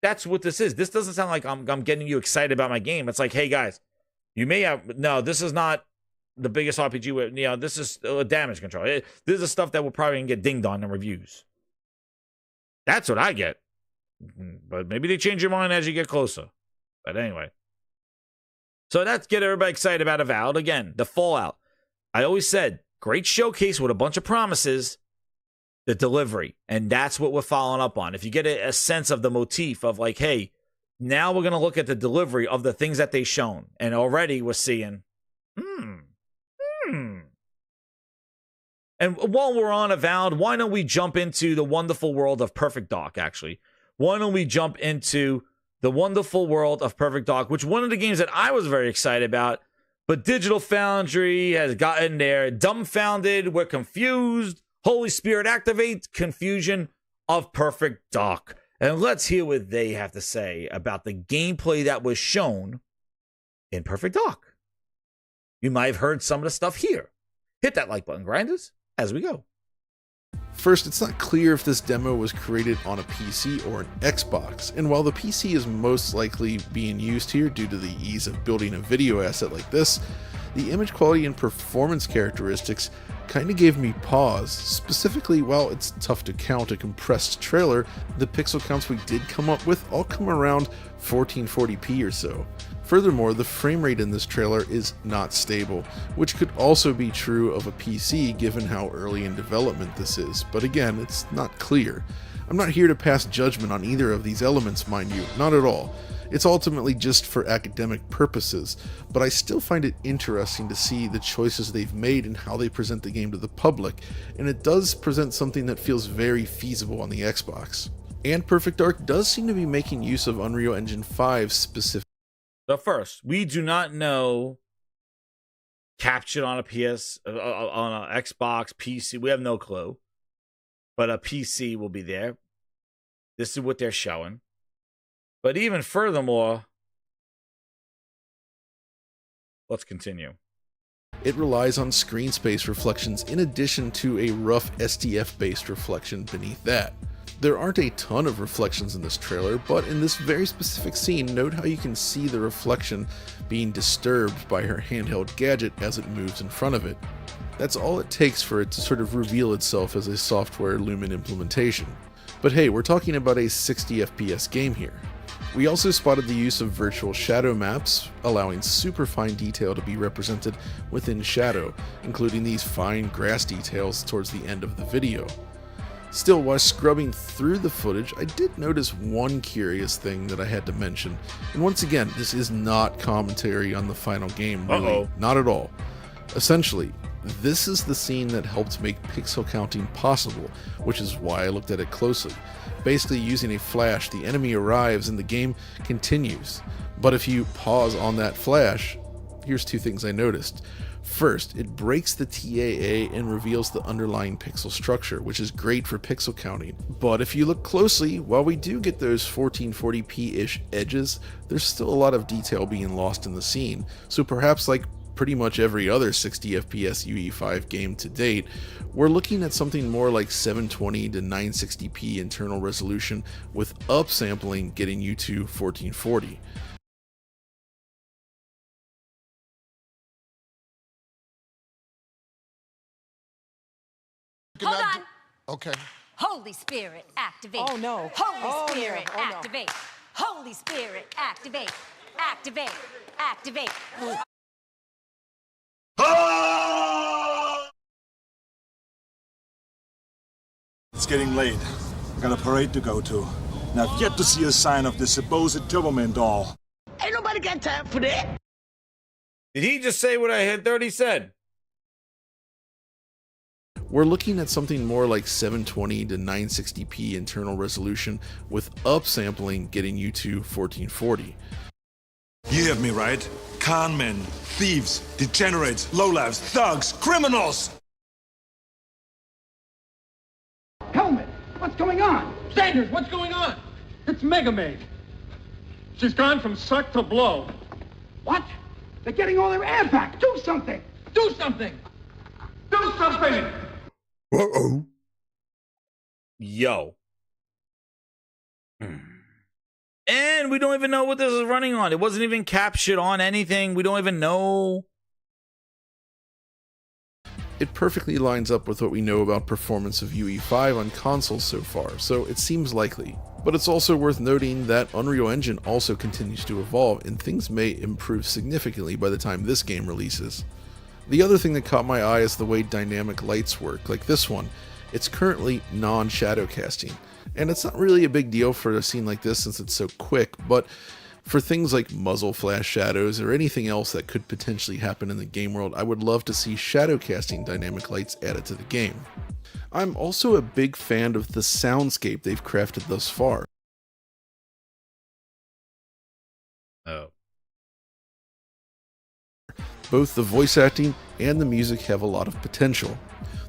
That's what this is. This doesn't sound like I'm getting you excited about my game. It's like, hey guys, this is not the biggest RPG. This is damage control. This is stuff that will probably get dinged on in reviews. That's what I get. But maybe they change your mind as you get closer. But anyway. So that's get everybody excited about Avowed. Again, the Fallout. I always said, great showcase with a bunch of promises, the delivery. And that's what we're following up on. If you get a sense of the motif of, like, hey, now we're going to look at the delivery of the things that they've shown. And already we're seeing, And while we're on Avowed, why don't we jump into the wonderful world of Perfect Dark, actually? Why don't we jump into the wonderful world of Perfect Dark, which one of the games that I was very excited about, but Digital Foundry has gotten there dumbfounded, we're confused, Holy Spirit activate, confusion of Perfect Dark. And let's hear what they have to say about the gameplay that was shown in Perfect Dark. You might have heard some of the stuff here. Hit that like button, grinders, as we go. First, it's not clear if this demo was created on a PC or an Xbox, and while the PC is most likely being used here due to the ease of building a video asset like this, the image quality and performance characteristics kinda gave me pause. Specifically, while it's tough to count a compressed trailer, the pixel counts we did come up with all come around 1440p or so. Furthermore, the frame rate in this trailer is not stable, which could also be true of a PC given how early in development this is, but again, it's not clear. I'm not here to pass judgment on either of these elements, mind you, not at all. It's ultimately just for academic purposes, but I still find it interesting to see the choices they've made and how they present the game to the public, and it does present something that feels very feasible on the Xbox. And Perfect Dark does seem to be making use of Unreal Engine 5 specific. So first, we do not know captured on a on an Xbox, PC. We have no clue, but a PC will be there. This is what they're showing. But even furthermore, let's continue. It relies on screen space reflections in addition to a rough SDF-based reflection beneath that. There aren't a ton of reflections in this trailer, but in this very specific scene, note how you can see the reflection being disturbed by her handheld gadget as it moves in front of it. That's all it takes for it to sort of reveal itself as a software Lumen implementation. But hey, we're talking about a 60 FPS game here. We also spotted the use of virtual shadow maps, allowing super fine detail to be represented within shadow, including these fine grass details towards the end of the video. Still, while scrubbing through the footage, I did notice one curious thing that I had to mention. And once again, this is not commentary on the final game, really. Not at all. Essentially, this is the scene that helped make pixel counting possible, which is why I looked at it closely. Basically, using a flash, the enemy arrives and the game continues. But if you pause on that flash, here's two things I noticed. First, it breaks the TAA and reveals the underlying pixel structure, which is great for pixel counting. But if you look closely, while we do get those 1440p-ish edges, there's still a lot of detail being lost in the scene. So perhaps like pretty much every other 60 FPS UE5 game to date, we're looking at something more like 720 to 960p internal resolution with upsampling getting you to 1440. Hold on. Okay. Holy Spirit, activate. Oh, no. Holy Spirit, no. Oh, no. activate. Holy Spirit, activate. Activate. Activate. It's getting late. I got a parade to go to. And I've yet to see a sign of this supposed Turboman doll. Ain't nobody got time for that. Did he just say what I had 30 said? We're looking at something more like 720 to 960p internal resolution with upsampling getting you to 1440. You heard me right. Con men, thieves, degenerates, lowlifes, thugs, criminals! Helmet, what's going on? Sanders, what's going on? It's Mega Maid. She's gone from suck to blow. What? They're getting all their air back. Do something. Do something. Do something. Uh-oh. Yo. And we don't even know what this is running on. It wasn't even captured on anything. We don't even know. It perfectly lines up with what we know about performance of UE5 on consoles so far, so it seems likely. But it's also worth noting that Unreal Engine also continues to evolve, and things may improve significantly by the time this game releases. The other thing that caught my eye is the way dynamic lights work, like this one. It's currently non-shadow casting, and it's not really a big deal for a scene like this since it's so quick, but for things like muzzle flash shadows or anything else that could potentially happen in the game world, I would love to see shadow casting dynamic lights added to the game. I'm also a big fan of the soundscape they've crafted thus far. Both the voice acting and the music have a lot of potential.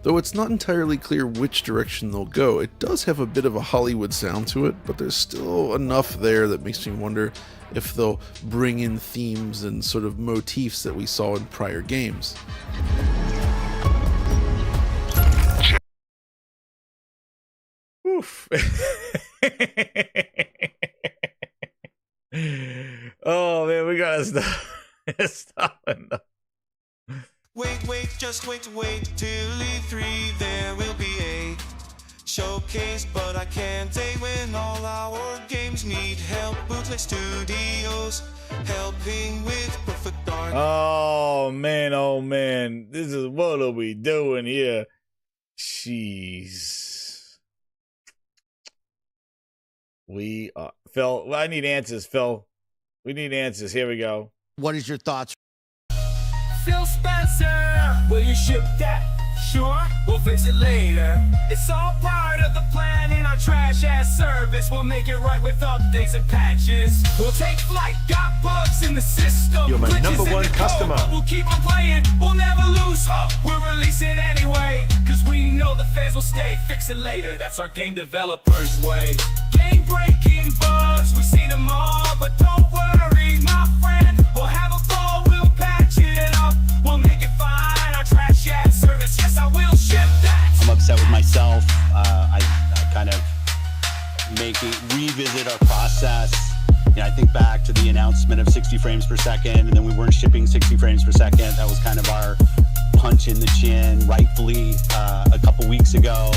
Though it's not entirely clear which direction they'll go, it does have a bit of a Hollywood sound to it, but there's still enough there that makes me wonder if they'll bring in themes and sort of motifs that we saw in prior games. Oof. Oh man, we gotta stop. Stop enough. Wait, just wait till E3, there will be a showcase, but I can't say when all our games need help. Bootleg Studios helping with Perfect Dark. Oh man, this is what are we doing here? Jeez. We Phil, I need answers, Phil. We need answers. Here we go. What is your thoughts? Phil Spencer, will you ship that? Sure, we'll fix it later. It's all part of the plan in our trash-ass service. We'll make it right with updates and patches. We'll take flight, got bugs in the system. You're my glitches number in one the code, customer. but we'll keep on playing, we'll never lose hope. We'll release it anyway, cause we know the fans will stay. Fix it later, that's our game developers' way. Game-breaking bugs, we see them all, but don't worry, my friend. We'll have a ball, we'll patch it up. We'll make it fine, our trash-ass service. Yes, I will ship that. I'm upset with myself. I kind of revisit our process. You know, I think back to the announcement of 60 frames per second, and then we weren't shipping 60 frames per second. That was kind of our punch in the chin, rightfully, a couple weeks ago.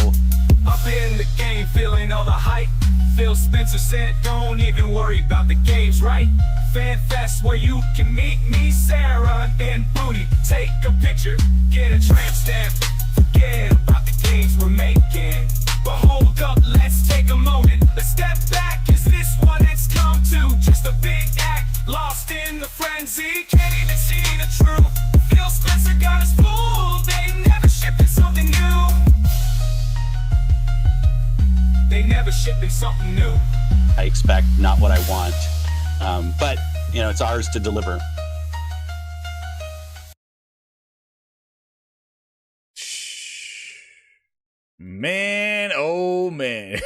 Up in the game, feeling all the hype. Phil Spencer said, don't even worry about the games, right? Fan Fest where you can meet me, Sarah, and Booty. Take a picture, get a tramp stamp. Forget about the games we're making. But hold up, let's take a moment. Let's step back, is this what it's come to? Just a big act, lost in the frenzy. Can't even see the truth. Phil Spencer got us fooled. They never shipping something new. They never shipping something new. I expect not what I want, but you know, it's ours to deliver. Man, oh man.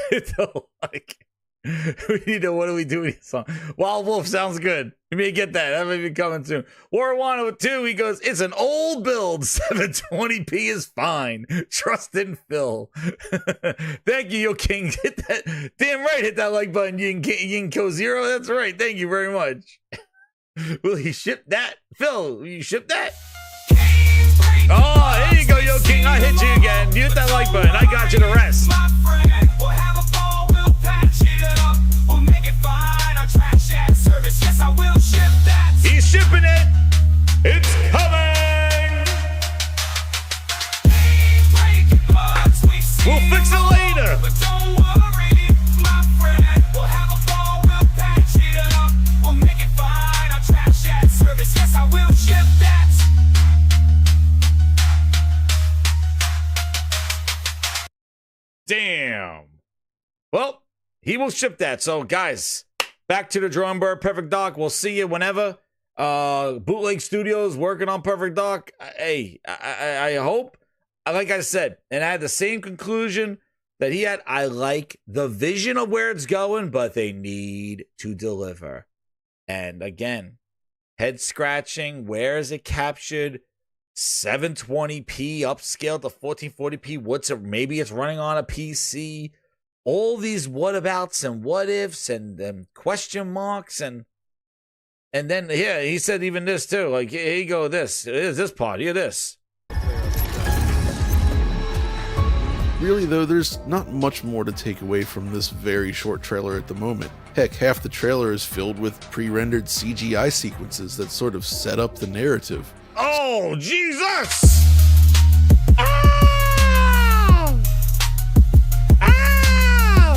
We need to, what do we do with this song? Wild Wolf sounds good. You may get that. That may be coming soon. War 102, he goes, it's an old build. 720p is fine. Trust in Phil. Thank you, Yo King. Hit that. Damn right, hit that like button. Yin Co Zero. That's right. Thank you very much. Will he ship that? Phil, will you ship that? Oh, there you go, Yo King. I hit you again. You hit that like button. I got you the rest. We'll have a ball, we'll patch it up. We'll make it fine, our trash ad service. Yes, I will ship that. He's shipping it. It's coming. We'll fix it later. But don't worry, my friend. We'll have a ball, we'll patch it up. We'll make it fine, our trash ad service. Yes, I will ship that. Damn. Well, he will ship that. So, guys, back to the drawing board. Perfect Doc. We'll see you whenever. Bootleg Studios working on Perfect Doc. Hey, I hope. Like I said, and I had the same conclusion that he had. I like the vision of where it's going, but they need to deliver. And again, head scratching. Where is it captured? 720p upscaled to 1440p. What's it? Maybe it's running on a PC. All these whatabouts and what ifs and question marks and then yeah, he said even this too. Like here you go, this is this part. Hear this. Really though, there's not much more to take away from this very short trailer at the moment. Heck, half the trailer is filled with pre-rendered CGI sequences that sort of set up the narrative. Oh, Jesus! Ow! Ow!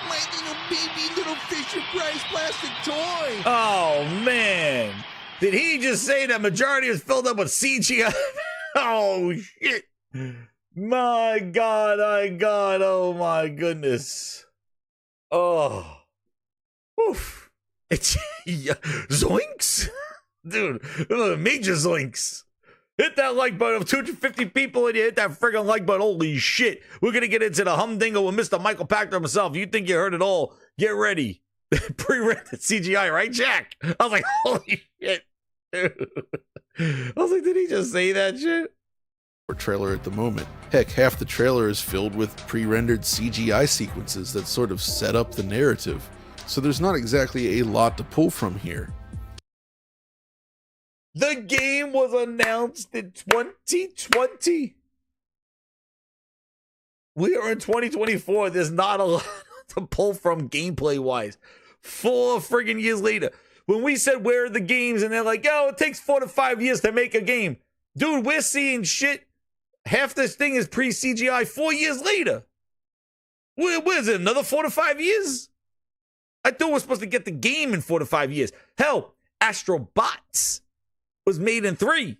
My little baby, little Fisher Price plastic toy. Oh, man. Did he just say that majority is filled up with CGI? Oh, shit. My God, oh, my goodness. Oh. Oof. It's zoinks, dude. Major zoinks. Hit that like button of 250 people and you hit that friggin' like button. Holy shit. We're gonna get into the humdingle with Mr. Michael Pachter himself. You think you heard it all? Get ready. Pre-rendered CGI, right, Jack? I was like, holy shit. Dude. I was like, did he just say that shit? Trailer at the moment. Heck, half the trailer is filled with pre-rendered CGI sequences that sort of set up the narrative. So there's not exactly a lot to pull from here. The game was announced in 2020. We are in 2024. There's not a lot to pull from gameplay-wise. 4 friggin' years later. When we said, where are the games? And they're like, oh, it takes 4 to 5 years to make a game. Dude, we're seeing shit. Half this thing is pre-CGI 4 years later. What is it, another 4 to 5 years? I thought we were supposed to get the game in 4 to 5 years. Hell, Astrobots was made in 3.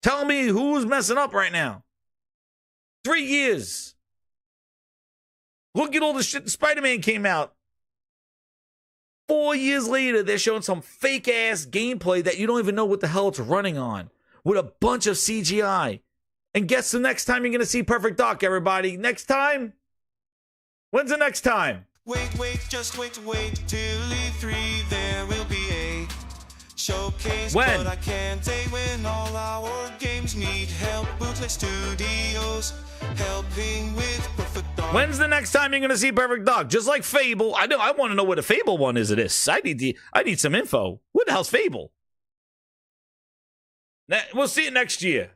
Tell me who's messing up right now. 3 years. Look at all the shit. Spider-Man came out. 4 years later, they're showing some fake-ass gameplay that you don't even know what the hell it's running on, with a bunch of CGI. And guess the next time you're going to see Perfect Dark, everybody? Next time? When's the next time? Wait, just wait till E3 there will be a showcase. When? But I can't say when all our games need help. Bootleg Studios helping with Perfect Dark. When's the next time you're going to see Perfect Dark? Just like Fable. I want to know what a Fable one is of this. I need some info. What the hell's Fable? We'll see it next year.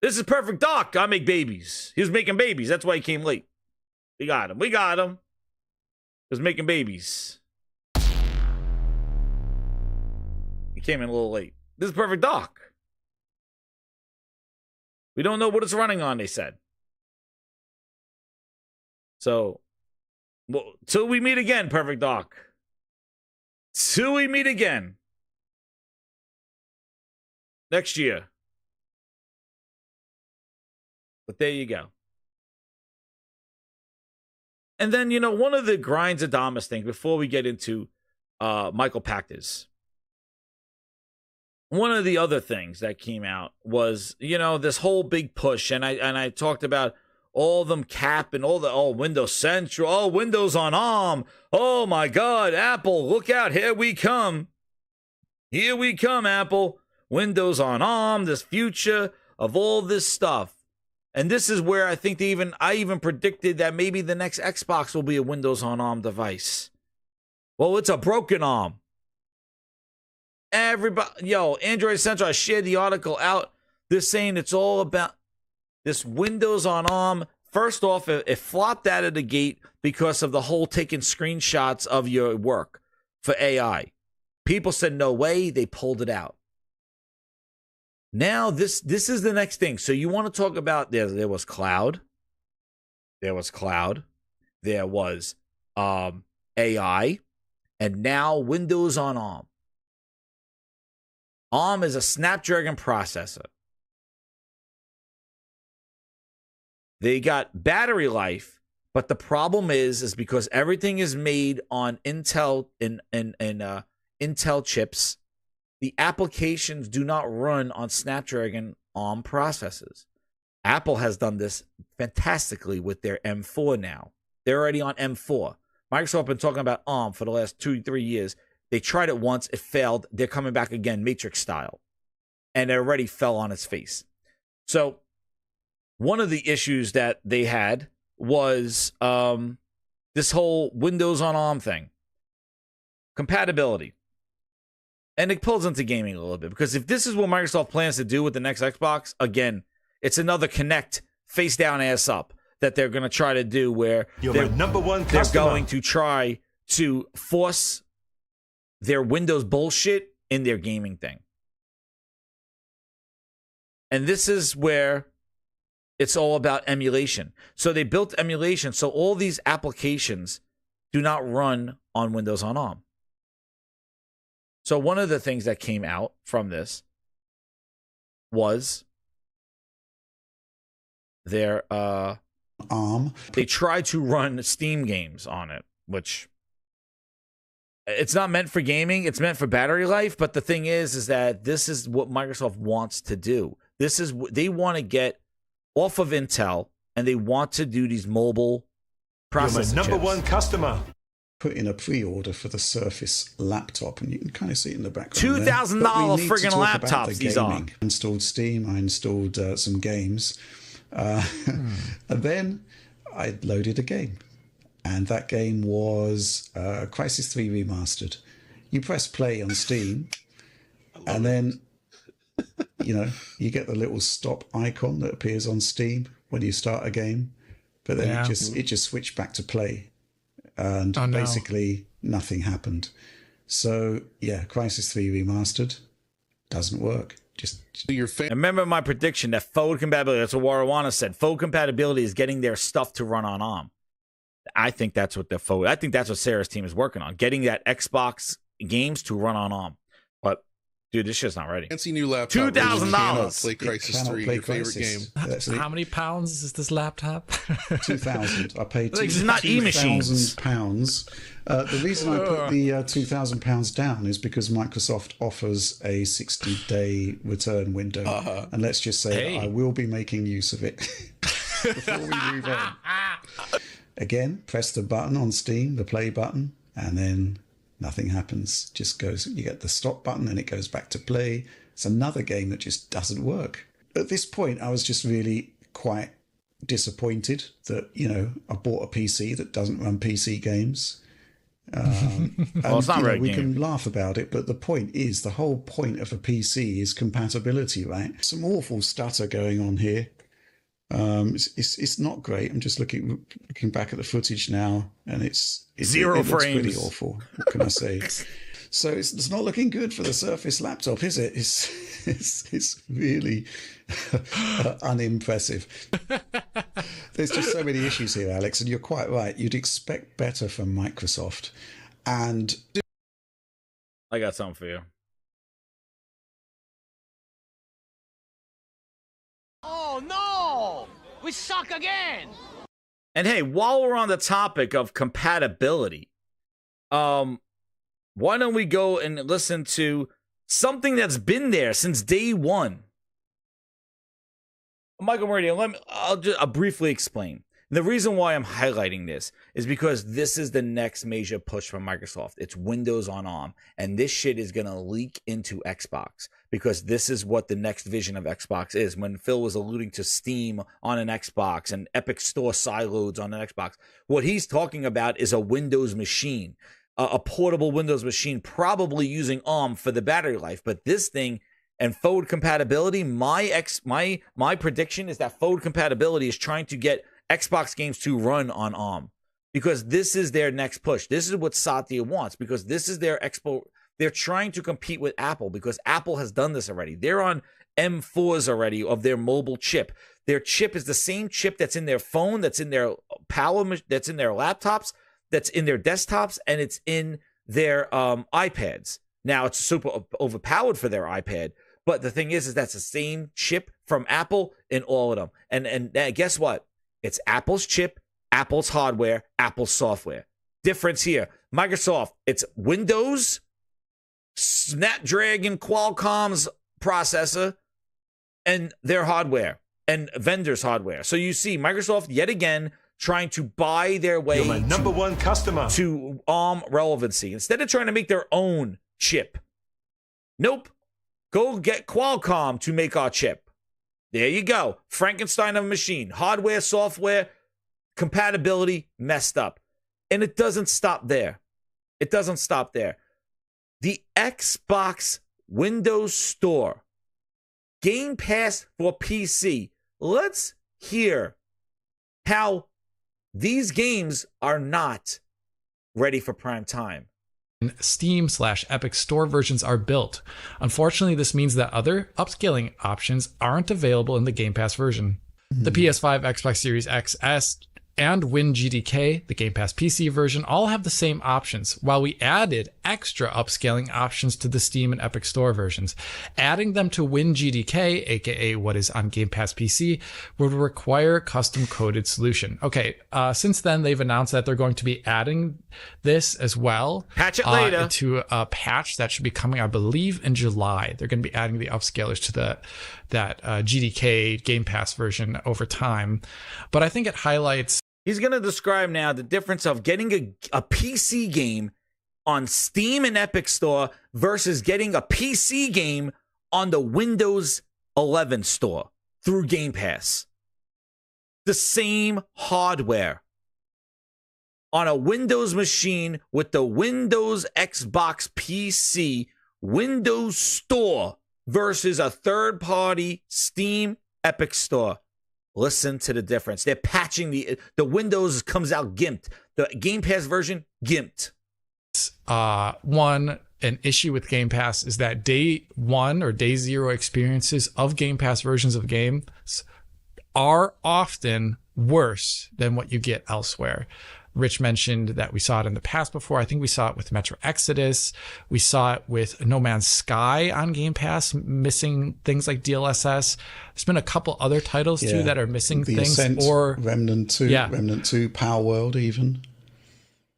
This is Perfect Dark. I make babies. He was making babies. That's why he came late. We got him. He was making babies. He came in a little late. This is Perfect Dark. We don't know what it's running on, they said. So, till we meet again, Perfect Dark. Till we meet again. Next year. But there you go. And then, one of the grinds Adamas things, before we get into Michael Pachter's, one of the other things that came out was, this whole big push. And I talked about all them cap and all Windows Central, Windows on ARM. Oh my God, Apple, look out, here we come. Here we come, Apple. Windows on ARM, this future of all this stuff. And this is where I think I even predicted that maybe the next Xbox will be a Windows on ARM device. Well, it's a broken ARM. Everybody, Android Central, I shared the article out. They're saying it's all about this Windows on ARM. First off, it flopped out of the gate because of the whole taking screenshots of your work for AI. People said no way, they pulled it out. Now this is the next thing. So you want to talk about there was cloud. There was AI, and now Windows on ARM. ARM is a Snapdragon processor. They got battery life, but the problem is because everything is made on Intel and Intel chips. The applications do not run on Snapdragon ARM processors. Apple has done this fantastically with their M4 now. They're already on M4. Microsoft has been talking about ARM for the last 2-3 years. They tried it once. It failed. They're coming back again, Matrix style. And it already fell on its face. So one of the issues that they had was this whole Windows on ARM thing. Compatibility. And it pulls into gaming a little bit, because if this is what Microsoft plans to do with the next Xbox, again, it's another Kinect face down, ass up that they're going to try to do, where they're going to try to force their Windows bullshit in their gaming thing. And this is where it's all about emulation. So they built emulation, so all these applications do not run on Windows on ARM. So one of the things that came out from this was their ARM. They tried to run Steam games on it, which it's not meant for gaming. It's meant for battery life. But the thing is that this is what Microsoft wants to do. They want to get off of Intel, and they want to do these mobile processor You're my number one customer. Put in a pre-order for the Surface laptop, and you can kind of see it in the background. $2,000 friggin' laptops these are. I installed Steam, I installed some games, and then I loaded a game, and that game was Crysis 3 Remastered. You press play on Steam, and then you get the little stop icon that appears on Steam when you start a game, but then it just switched back to play. And basically nothing happened. So, Crysis 3 Remastered doesn't work. Just your remember my prediction that forward compatibility, that's what Warawana said. Forward compatibility is getting their stuff to run on ARM. I think that's what I think that's what Sarah's team is working on, getting that Xbox games to run on ARM. But dude, this shit's not ready. Fancy new laptop. $2,000. Play Crisis 3, your favorite game. How many pounds is this laptop? 2,000. I paid It's not e-machines. £2,000. The reason I put the £2,000 down is because Microsoft offers a 60-day return window, and let's just say that I will be making use of it before we move on. Again, press the button on Steam, the play button, and then nothing happens. Just goes. You get the stop button, and it goes back to play. It's another game that just doesn't work. At this point, I was just really quite disappointed that, you know, I bought a PC that doesn't run PC games. Well, it's not very we can laugh about it, but the point is, the whole point of a PC is compatibility, right? Some awful stutter going on here. It's not great. I'm just looking back at the footage now, and it's 0 frames. Looks pretty awful. What can I say? So it's not looking good for the Surface laptop, is it? It's really unimpressive. There's just so many issues here, Alex, and you're quite right. You'd expect better from Microsoft, and I got something for you. Oh no! We suck again! And hey, while we're on the topic of compatibility, why don't we go and listen to something that's been there since day one? Michael Meridian, I'll briefly explain. The reason why I'm highlighting this is because this is the next major push from Microsoft. It's Windows on ARM, and this shit is going to leak into Xbox because this is what the next vision of Xbox is. When Phil was alluding to Steam on an Xbox and Epic Store sideloads on an Xbox, what he's talking about is a Windows machine, a portable Windows machine, probably using ARM for the battery life. But this thing and forward compatibility, my prediction is that forward compatibility is trying to get Xbox games to run on ARM because this is their next push. This is what Satya wants because this is their expo. They're trying to compete with Apple because Apple has done this already. They're on M4s already of their mobile chip. Their chip is the same chip that's in their phone, that's in their that's in their laptops, that's in their desktops, and it's in their iPads. Now it's super overpowered for their iPad, but the thing is that's the same chip from Apple in all of them. And guess what? It's Apple's chip, Apple's hardware, Apple's software. Difference here. Microsoft, it's Windows, Snapdragon, Qualcomm's processor, and their hardware, and vendors' hardware. So you see Microsoft, yet again, trying to buy their way You're my number one customer to ARM relevancy. Instead of trying to make their own chip. Nope. Go get Qualcomm to make our chip. There you go. Frankenstein of a machine. Hardware, software, compatibility messed up. And it doesn't stop there. It doesn't stop there. The Xbox Windows Store. Game Pass for PC. Let's hear how these games are not ready for prime time. Steam/Epic Store versions are built. Unfortunately, this means that other upscaling options aren't available in the Game Pass version. The PS5, Xbox Series X, S, and WinGDK, the Game Pass PC version, all have the same options, while we added extra upscaling options to the Steam and Epic Store versions. Adding them to WinGDK, aka what is on Game Pass PC, would require a custom-coded solution. Okay, since then, they've announced that they're going to be adding this as well. Patch it later. To a patch that should be coming, I believe, in July. They're going to be adding the upscalers to that GDK Game Pass version over time. But I think it highlights... He's going to describe now the difference of getting a PC game on Steam and Epic Store versus getting a PC game on the Windows 11 store through Game Pass. The same hardware on a Windows machine with the Windows Xbox PC Windows Store versus a third-party Steam Epic Store. Listen to the difference. They're patching the Windows comes out gimped. The Game Pass version gimped. One, an issue with Game Pass is that day one or day zero experiences of Game Pass versions of games are often worse than what you get elsewhere. Rich mentioned that we saw it in the past before. I think we saw it with Metro Exodus. We saw it with No Man's Sky on Game Pass, missing things like DLSS. There's been a couple other titles too that are missing the things. Ascent, or Remnant 2, Remnant 2, Power World even.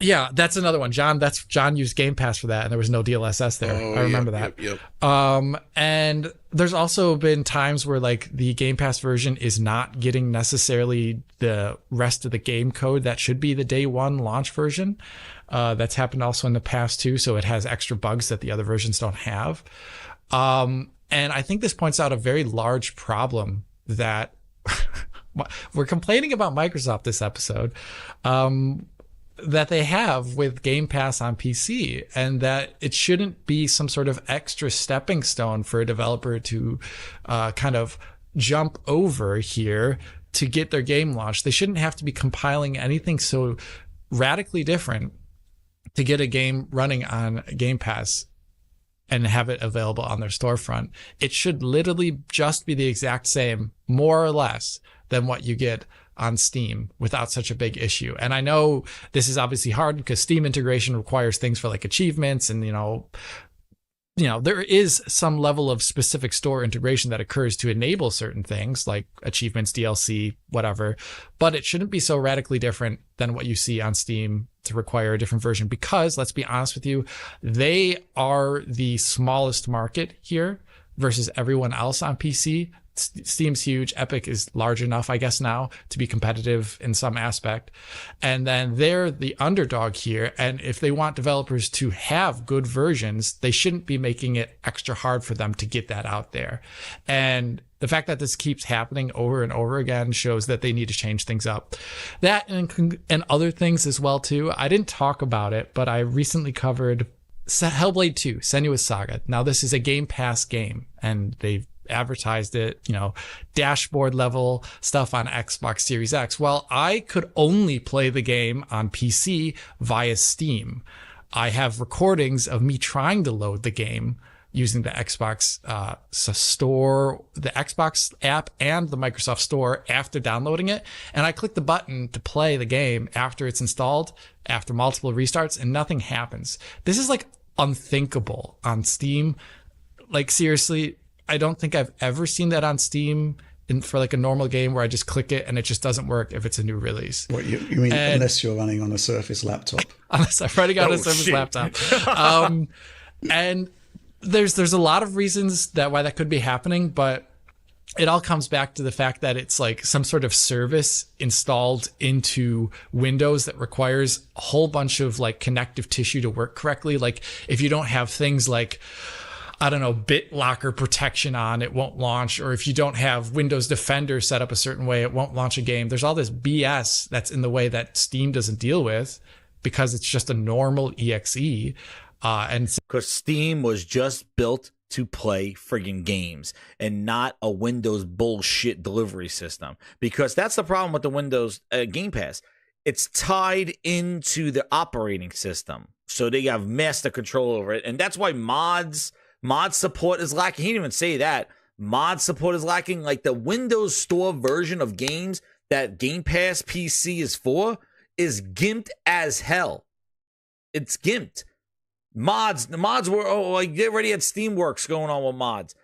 Yeah, that's another one. John used Game Pass for that, and there was no DLSS there. I remember that. Yep. And there's also been times where like the Game Pass version is not getting necessarily the rest of the game code that should be the day one launch version. That's happened also in the past too, so it has extra bugs that the other versions don't have. And I think this points out a very large problem that we're complaining about Microsoft this episode. That they have with Game Pass on PC, and that it shouldn't be some sort of extra stepping stone for a developer to kind of jump over here to get their game launched. They shouldn't have to be compiling anything so radically different to get a game running on Game Pass and have it available on their storefront. It should literally just be the exact same, more or less, than what you get on Steam without such a big issue. And I know this is obviously hard because Steam integration requires things for like achievements, and you know, there is some level of specific store integration that occurs to enable certain things like achievements, DLC, whatever, but it shouldn't be so radically different than what you see on Steam to require a different version, because let's be honest with you, they are the smallest market here versus everyone else on PC. Steam's huge. Epic is large enough, I guess, now to be competitive in some aspect. And then they're the underdog here. And if they want developers to have good versions, they shouldn't be making it extra hard for them to get that out there. And the fact that this keeps happening over and over again shows that they need to change things up. That and other things as well, too. I didn't talk about it, but I recently covered Hellblade 2, Senua's Saga. Now, this is a Game Pass game, and they've advertised it, dashboard level stuff on Xbox Series X. Well, I could only play the game on PC via Steam. I have recordings of me trying to load the game using the Xbox store, the Xbox app and the Microsoft Store after downloading it. And I click the button to play the game after it's installed, after multiple restarts, and nothing happens. This is like unthinkable on Steam. Like, seriously, I don't think I've ever seen that on Steam for like a normal game where I just click it and it just doesn't work if it's a new release. What you mean, unless you're running on a Surface laptop? Unless I'm running on a Surface laptop. And there's a lot of reasons why that could be happening, but it all comes back to the fact that it's like some sort of service installed into Windows that requires a whole bunch of like connective tissue to work correctly. Like if you don't have things like, I don't know, BitLocker protection on, it won't launch. Or if you don't have Windows Defender set up a certain way, it won't launch a game. There's all this BS that's in the way that Steam doesn't deal with because it's just a normal EXE. And because Steam was just built to play friggin' games and not a Windows bullshit delivery system. Because that's the problem with the Windows Game Pass. It's tied into the operating system. So they have master control over it. And that's why mod support is lacking. He didn't even say that. Mod support is lacking. Like the Windows Store version of games that Game Pass PC is for is gimped as hell. It's gimped. The mods were, like they already had Steamworks going on with mods.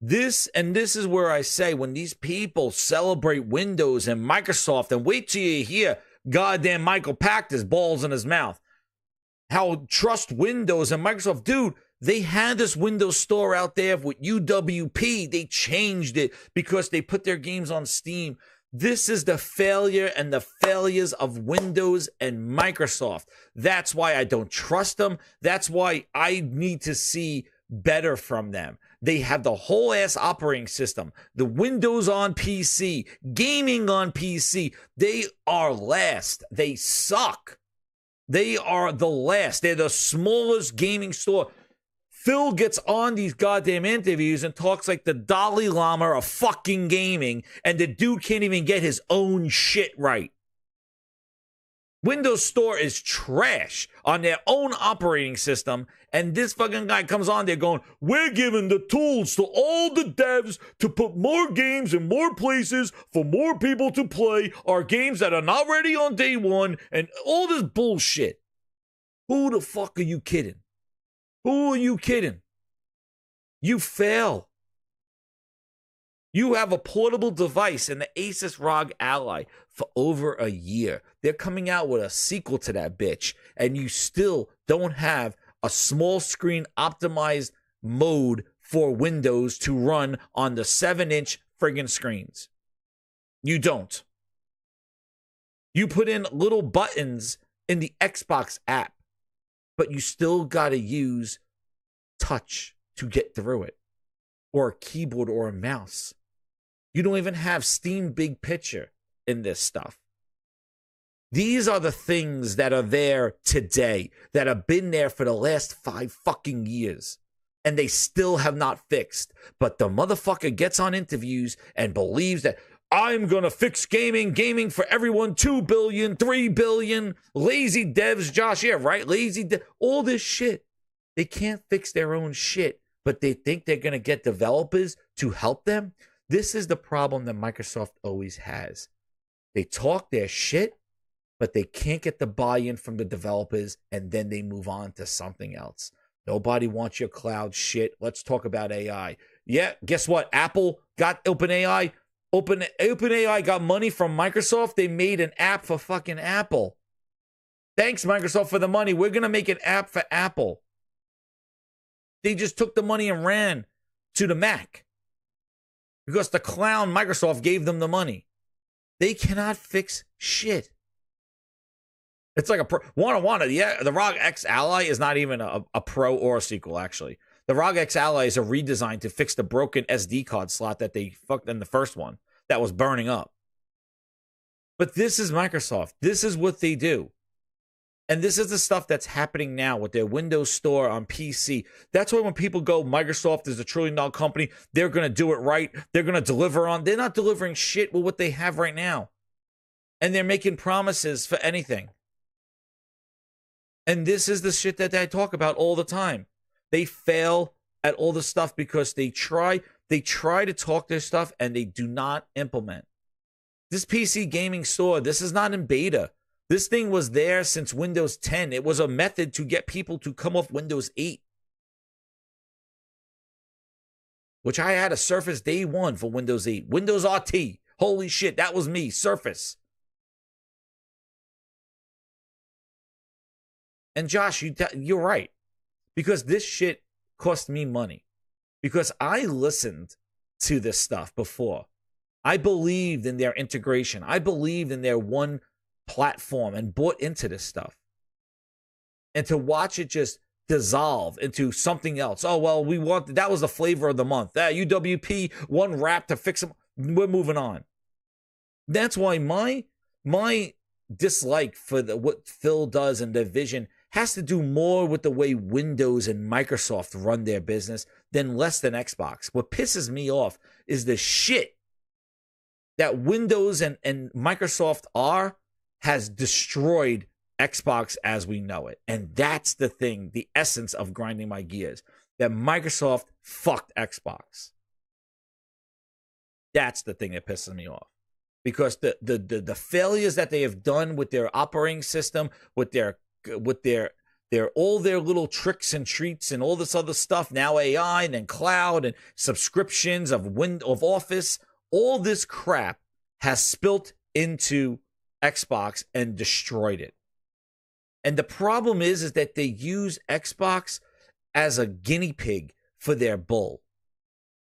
This is where I say, when these people celebrate Windows and Microsoft, and wait till you hear goddamn Michael Pachter's balls in his mouth. How trust Windows and Microsoft. Dude, they had this Windows Store out there with UWP. They changed it because they put their games on Steam. This is the failure and the failures of Windows and Microsoft. That's why I don't trust them. That's why I need to see better from them. They have the whole ass operating system, the Windows on PC, gaming on PC. They are last. They suck. They are the last. They're the smallest gaming store. Phil gets on these goddamn interviews and talks like the Dalai Lama of fucking gaming, and the dude can't even get his own shit right. Windows Store is trash on their own operating system, and this fucking guy comes on there going, we're giving the tools to all the devs to put more games in more places for more people to play our games that are not ready on day one, and all this bullshit. Who the fuck are you kidding? Who are you kidding? You fail. You have a portable device in the Asus ROG Ally for over a year. They're coming out with a sequel to that bitch, and you still don't have a small screen optimized mode for Windows to run on the 7-inch friggin' screens. You don't. You put in little buttons in the Xbox app, but you still gotta use touch to get through it, or a keyboard or a mouse. You don't even have Steam Big Picture in this stuff. These are the things that are there today, that have been there for the last 5 fucking years, and they still have not fixed. But the motherfucker gets on interviews and believes that I'm gonna fix gaming for everyone, 2 billion, 3 billion, lazy devs, Josh, yeah, right? All this shit. They can't fix their own shit, but they think they're gonna get developers to help them. This is the problem that Microsoft always has. They talk their shit, but they can't get the buy-in from the developers, and then they move on to something else. Nobody wants your cloud shit. Let's talk about AI. Yeah, guess what? Apple got OpenAI. OpenAI got money from Microsoft. They made an app for fucking Apple. Thanks, Microsoft, for the money. We're going to make an app for Apple. They just took the money and ran to the Mac, because the clown Microsoft gave them the money. They cannot fix shit. It's like a yeah, the ROG X Ally is not even a pro or a sequel, actually. The ROG X Ally is a redesign to fix the broken SD card slot that they fucked in the first one that was burning up. But this is Microsoft. This is what they do. And this is the stuff that's happening now with their Windows Store on PC. That's why when people go, Microsoft is a $1 trillion company, they're going to do it right, they're going to deliver on. They're not delivering shit with what they have right now. And they're making promises for anything. And this is the shit that I talk about all the time. They fail at all the stuff because they try to talk their stuff and they do not implement. This PC gaming store, this is not in beta. This thing was there since Windows 10. It was a method to get people to come off Windows 8. Which I had a Surface day one for Windows 8. Windows RT. Holy shit, that was me, Surface. And Josh, you're right. Because this shit cost me money. Because I listened to this stuff before. I believed in their integration. I believed in their one platform and bought into this stuff. And to watch it just dissolve into something else. Oh, well, that was the flavor of the month. UWP, one wrap to fix them. We're moving on. That's why my dislike for what Phil does and their vision has to do more with the way Windows and Microsoft run their business than less than Xbox. What pisses me off is the shit that Windows and Microsoft has destroyed Xbox as we know it. And that's the thing, the essence of grinding my gears, that Microsoft fucked Xbox. That's the thing that pisses me off. Because the failures that they have done with their operating system, with their all their little tricks and treats and all this other stuff, now AI and then cloud and subscriptions of Office, all this crap has spilt into Xbox and destroyed it. And the problem is that they use Xbox as a guinea pig for their bull.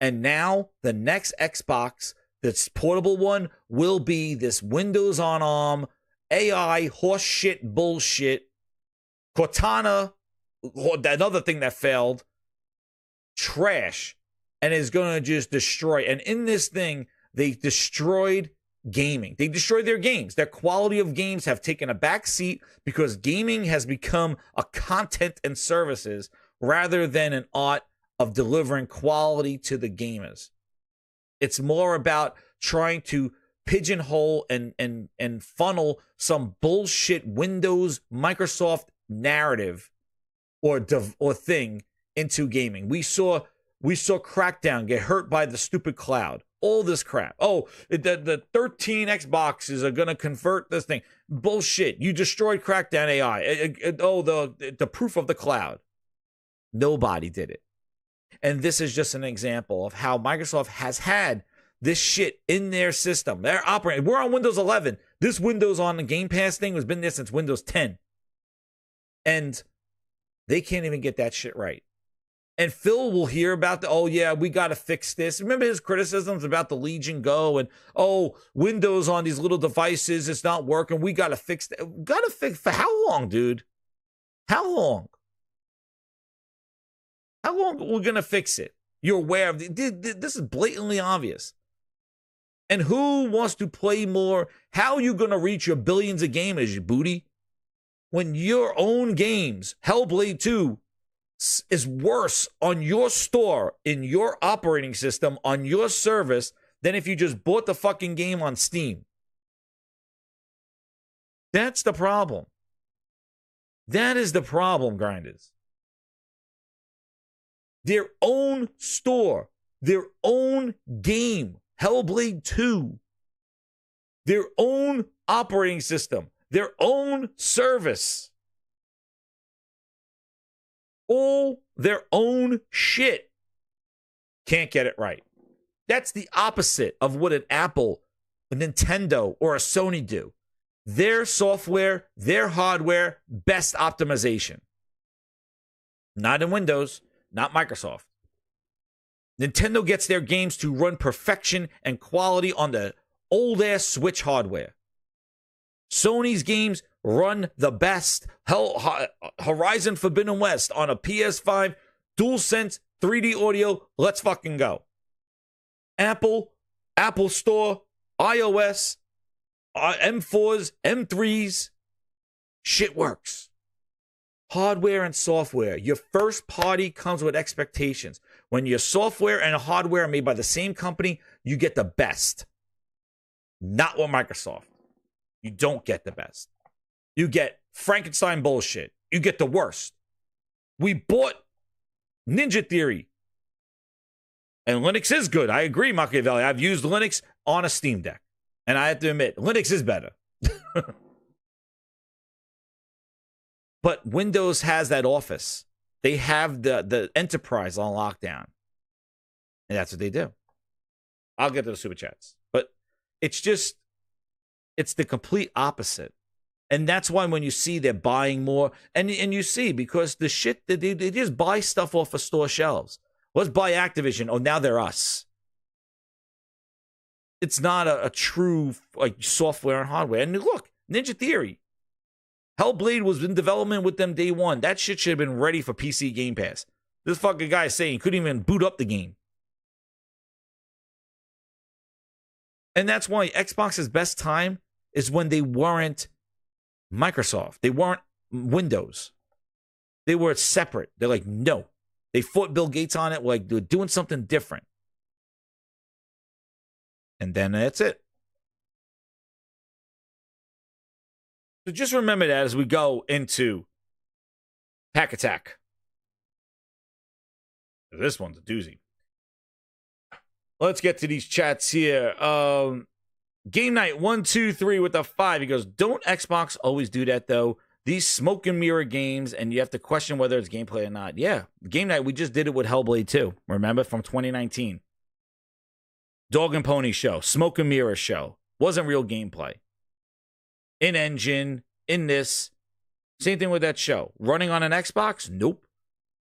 And now the next Xbox, this portable one, will be this Windows on ARM, AI, horseshit, bullshit, Cortana, another thing that failed, trash, and is going to just destroy. And in this thing, they destroyed gaming. They destroyed their games. Their quality of games have taken a back seat because gaming has become a content and services rather than an art of delivering quality to the gamers. It's more about trying to pigeonhole and funnel some bullshit Windows Microsoft narrative or thing into gaming. We saw Crackdown get hurt by the stupid cloud. All this crap. Oh, the 13 Xboxes are gonna convert this thing. Bullshit. You destroyed Crackdown AI. The proof of the cloud. Nobody did it. And this is just an example of how Microsoft has had this shit in their system. They're operating. We're on Windows 11. This Windows on the Game Pass thing has been there since Windows 10. And they can't even get that shit right. And Phil will hear about we got to fix this. Remember his criticisms about the Legion Go and, Windows on these little devices, it's not working. We got to fix that. Got to fix for how long, dude? How long? How long are we going to fix it? You're aware of this is blatantly obvious. And who wants to play more? How are you going to reach your billions of gamers, you booty? When your own games, Hellblade 2, is worse on your store, in your operating system, on your service, than if you just bought the fucking game on Steam. That's the problem. That is the problem, grinders. Their own store, their own game, Hellblade 2, their own operating system, their own service, all their own shit, can't get it right. That's the opposite of what an Apple, a Nintendo, or a Sony do. Their software, their hardware, best optimization. Not in Windows, not Microsoft. Nintendo gets their games to run perfection and quality on the old-ass Switch hardware. Sony's games run the best. Horizon Forbidden West on a PS5, DualSense, 3D audio, let's fucking go. Apple Store, iOS, M4s, M3s, shit works. Hardware and software. Your first party comes with expectations. When your software and hardware are made by the same company, you get the best. Not with Microsoft. You don't get the best. You get Frankenstein bullshit. You get the worst. We bought Ninja Theory. And Linux is good. I agree, Machiavelli. I've used Linux on a Steam Deck. And I have to admit, Linux is better. But Windows has that Office. They have the enterprise on lockdown. And that's what they do. I'll get to the super chats. But it's the complete opposite. And that's why when you see they're buying more, and you see, because the shit, they just buy stuff off of store shelves. Let's buy Activision. Oh, now they're us. It's not a true software and hardware. And look, Ninja Theory. Hellblade was in development with them day one. That shit should have been ready for PC Game Pass. This fucking guy is saying he couldn't even boot up the game. And that's why Xbox's best time is when they weren't Microsoft. They weren't Windows. They were separate. They're like, no. They fought Bill Gates on it, like they're doing something different. And then that's it. So just remember that as we go into Pack Attack. This one's a doozy. Let's get to these chats here. Game Night 123 with a 5. He goes, don't Xbox always do that though? These smoke and mirror games, and you have to question whether it's gameplay or not. Yeah, Game Night, we just did it with Hellblade 2. Remember, from 2019. Dog and Pony show, smoke and mirror show. Wasn't real gameplay. In-engine, in this. Same thing with that show. Running on an Xbox? Nope.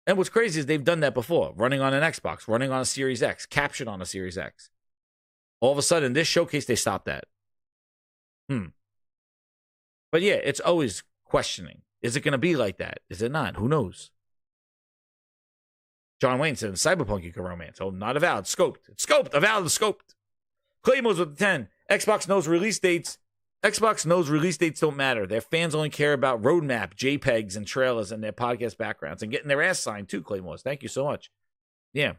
And what's crazy is they've done that before. Running on an Xbox, running on a Series X, captured on a Series X. All of a sudden, this showcase, they stopped that. But yeah, it's always questioning. Is it going to be like that? Is it not? Who knows? John Wayne said, Cyberpunk you can romance. Oh, not Avowed. Scoped. It's scoped. Avowed is scoped. Claymores with the 10. Xbox knows release dates. Xbox knows release dates don't matter. Their fans only care about roadmap, JPEGs, and trailers and their podcast backgrounds and getting their ass signed too, Claymores. Thank you so much. Yeah.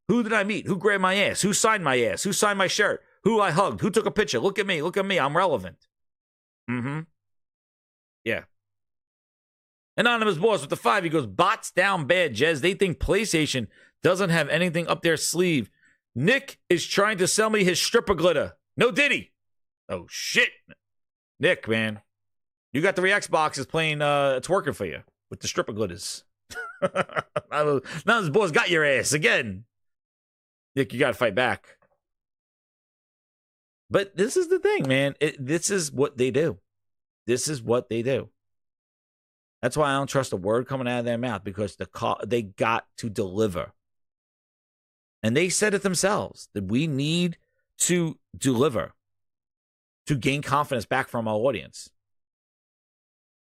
Who did I meet? Who grabbed my ass? Who signed my ass? Who signed my shirt? Who I hugged? Who took a picture? Look at me. Look at me. I'm relevant. Mm-hmm. Yeah. Anonymous Boss with the 5. He goes, bots down bad, Jez. They think PlayStation doesn't have anything up their sleeve. Nick is trying to sell me his stripper glitter. No Diddy. Oh, shit. Nick, man. You got the Xboxes playing, it's working for you with the stripper glitters. Now this boss got your ass again. Nick, you got to fight back. But this is the thing, man. This is what they do. This is what they do. That's why I don't trust a word coming out of their mouth, because they got to deliver. And they said it themselves, that we need to deliver to gain confidence back from our audience.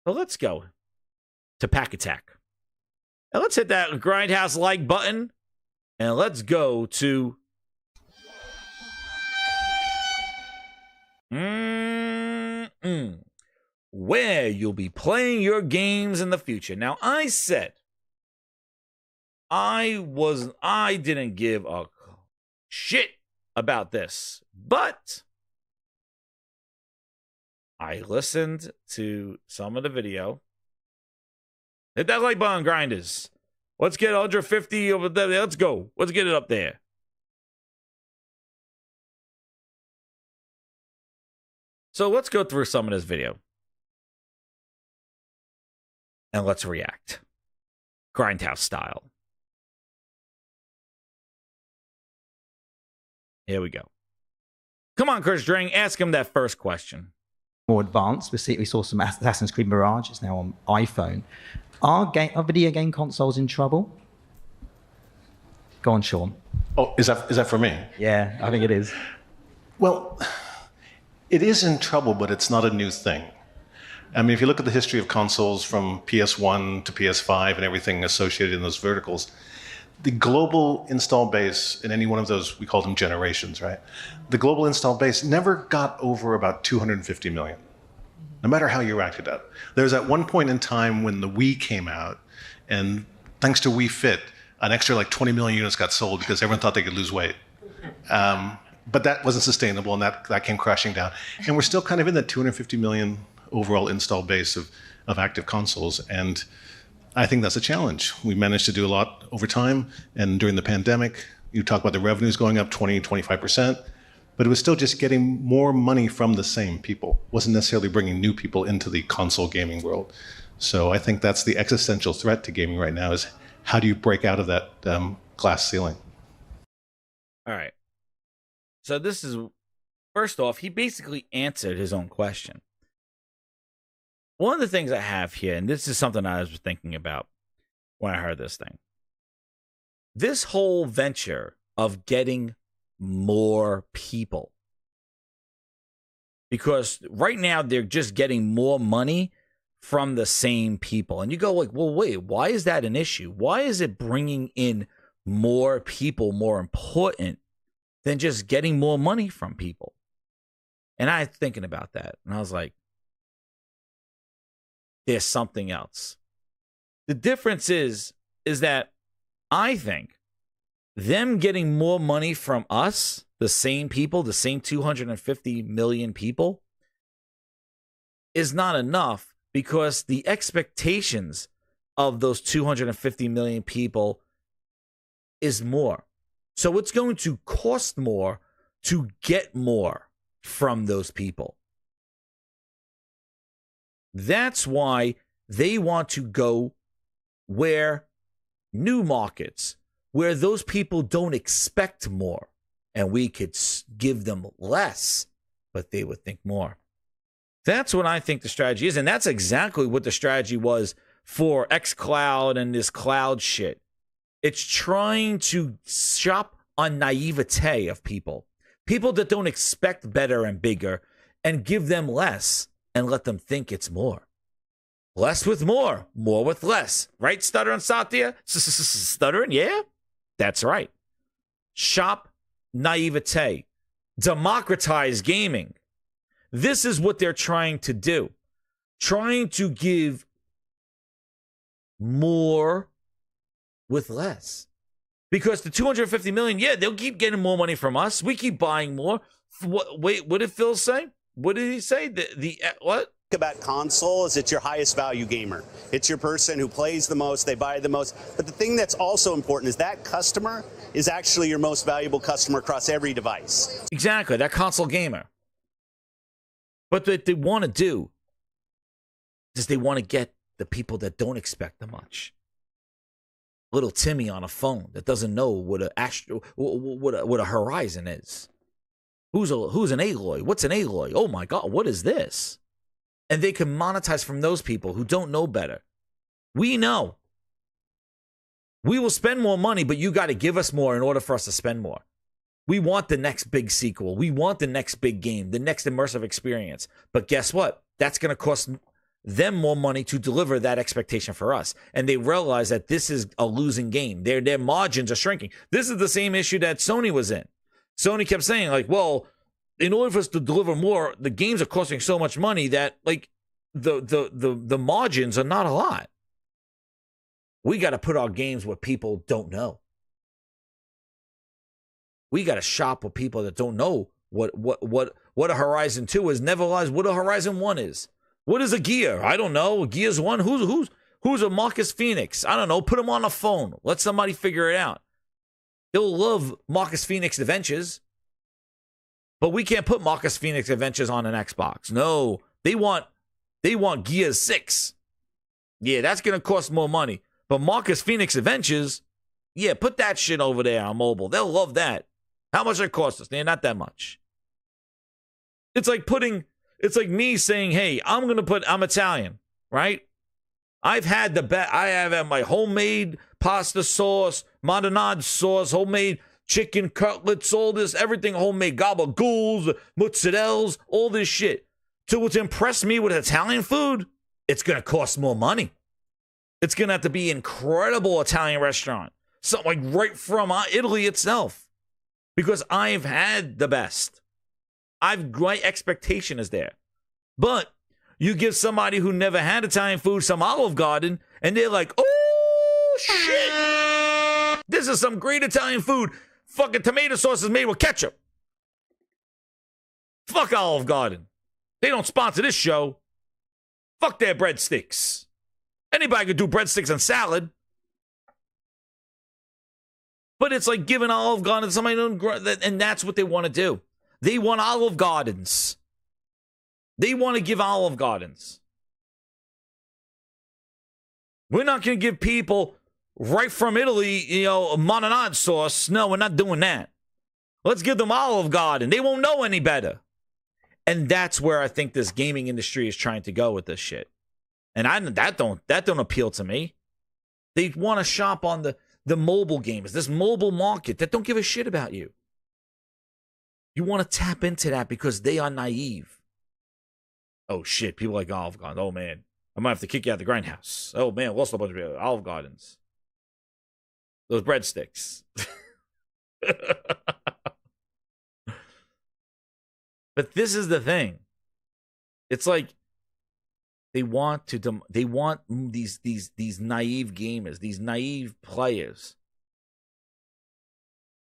So let's go to Pack Attack. And let's hit that Grindhouse like button. And let's go to where you'll be playing your games in the future. Now, I said I didn't give a shit about this, but I listened to some of the video. Hit that like button, grinders. Let's get 150 over there. Let's go. Let's get it up there. So let's go through some of this video. And let's react. Grindhouse style. Here we go. Come on, Chris Dring. Ask him that first question. More advanced. We saw some Assassin's Creed Mirage. It's now on iPhone. Are video game consoles in trouble? Go on, Sean. Oh, is that for me? Yeah, I think it is. Well, it is in trouble, but it's not a new thing. I mean, if you look at the history of consoles from PS1 to PS5 and everything associated in those verticals, the global install base in any one of those, we call them generations, right? The global install base never got over about 250 million, no matter how you racked it up. There's at one point in time when the Wii came out, and thanks to Wii Fit, an extra like 20 million units got sold because everyone thought they could lose weight. But that wasn't sustainable, and that came crashing down. And we're still kind of in that 250 million overall install base of active consoles. And I think that's a challenge. We managed to do a lot over time. And during the pandemic, you talk about the revenues going up 20, 25%, but it was still just getting more money from the same people. It wasn't necessarily bringing new people into the console gaming world. So I think that's the existential threat to gaming right now, is how do you break out of that glass ceiling? All right. So this is, first off, he basically answered his own question. One of the things I have here, and this is something I was thinking about when I heard this thing. This whole venture of getting more people. Because right now they're just getting more money from the same people. And you go like, well, wait, why is that an issue? Why is it bringing in more people more important than just getting more money from people? And I was thinking about that. And I was like, there's something else. The difference is that I think them getting more money from us, the same people, the same 250 million people, is not enough, because the expectations of those 250 million people is more. So it's going to cost more to get more from those people. That's why they want to go where new markets, where those people don't expect more, and we could give them less, but they would think more. That's what I think the strategy is, and that's exactly what the strategy was for xCloud and this cloud shit. It's trying to shop on naivete of people that don't expect better and bigger, and give them less and let them think it's more. Less with more with less. Right, Stuttering Satya? Stuttering, yeah? That's right. Shop naivete. Democratize gaming. This is what they're trying to do. Trying to give more with less. Because the 250 million, yeah, they'll keep getting more money from us. We keep buying more. Wait, what did Phil say? What did he say? What? About console is it's your highest value gamer. It's your person who plays the most, they buy the most. But the thing that's also important is that customer is actually your most valuable customer across every device. Exactly, that console gamer. But what they want to do is they want to get the people that don't expect them much. Little Timmy on a phone that doesn't know what a Horizon is. Who's an Aloy? What's an Aloy? Oh my God, what is this? And they can monetize from those people who don't know better. We know. We will spend more money, but you got to give us more in order for us to spend more. We want the next big sequel. We want the next big game, the next immersive experience. But guess what? That's going to cost them more money to deliver that expectation for us. And they realize that this is a losing game. Their margins are shrinking. This is the same issue that Sony was in. Sony kept saying, like, well, in order for us to deliver more, the games are costing so much money that, like, the margins are not a lot. We got to put our games where people don't know. We got to shop with people that don't know what a Horizon 2 is, never realized what a Horizon 1 is. What is a Gear? I don't know. Gears 1? Who's a Marcus Phoenix? I don't know. Put him on a phone. Let somebody figure it out. They'll love Marcus Phoenix Adventures. But we can't put Marcus Phoenix Adventures on an Xbox. No. They want Gears 6. Yeah, that's going to cost more money. But Marcus Phoenix Adventures, yeah, put that shit over there on mobile. They'll love that. How much it cost us? Yeah, not that much. It's like me saying, hey, I'm Italian, right? I have my homemade pasta sauce, marinade sauce, homemade chicken cutlets, all this, everything homemade, gabagools, mozzarellas, all this shit. To impress me with Italian food, it's going to cost more money. It's going to have to be an incredible Italian restaurant. Something like right from Italy itself. Because I've had the best. My expectation is there. But you give somebody who never had Italian food some Olive Garden, and they're like, oh, shit. This is some great Italian food. Fucking tomato sauce is made with ketchup. Fuck Olive Garden. They don't sponsor this show. Fuck their breadsticks. Anybody could do breadsticks and salad. But it's like giving Olive Garden to somebody, and that's what they want to do. They want Olive Gardens. They want to give Olive Gardens. We're not going to give people right from Italy, marinade sauce. No, we're not doing that. Let's give them Olive Garden. They won't know any better. And that's where I think this gaming industry is trying to go with this shit. And that don't appeal to me. They want to shop on the mobile games, this mobile market that don't give a shit about you. You want to tap into that because they are naive. Oh shit, people like Olive Garden. Oh man, I might have to kick you out of the grindhouse. Oh man, lost a bunch of Olive Gardens. Those breadsticks. But this is the thing. It's like they want these naive gamers, these naive players,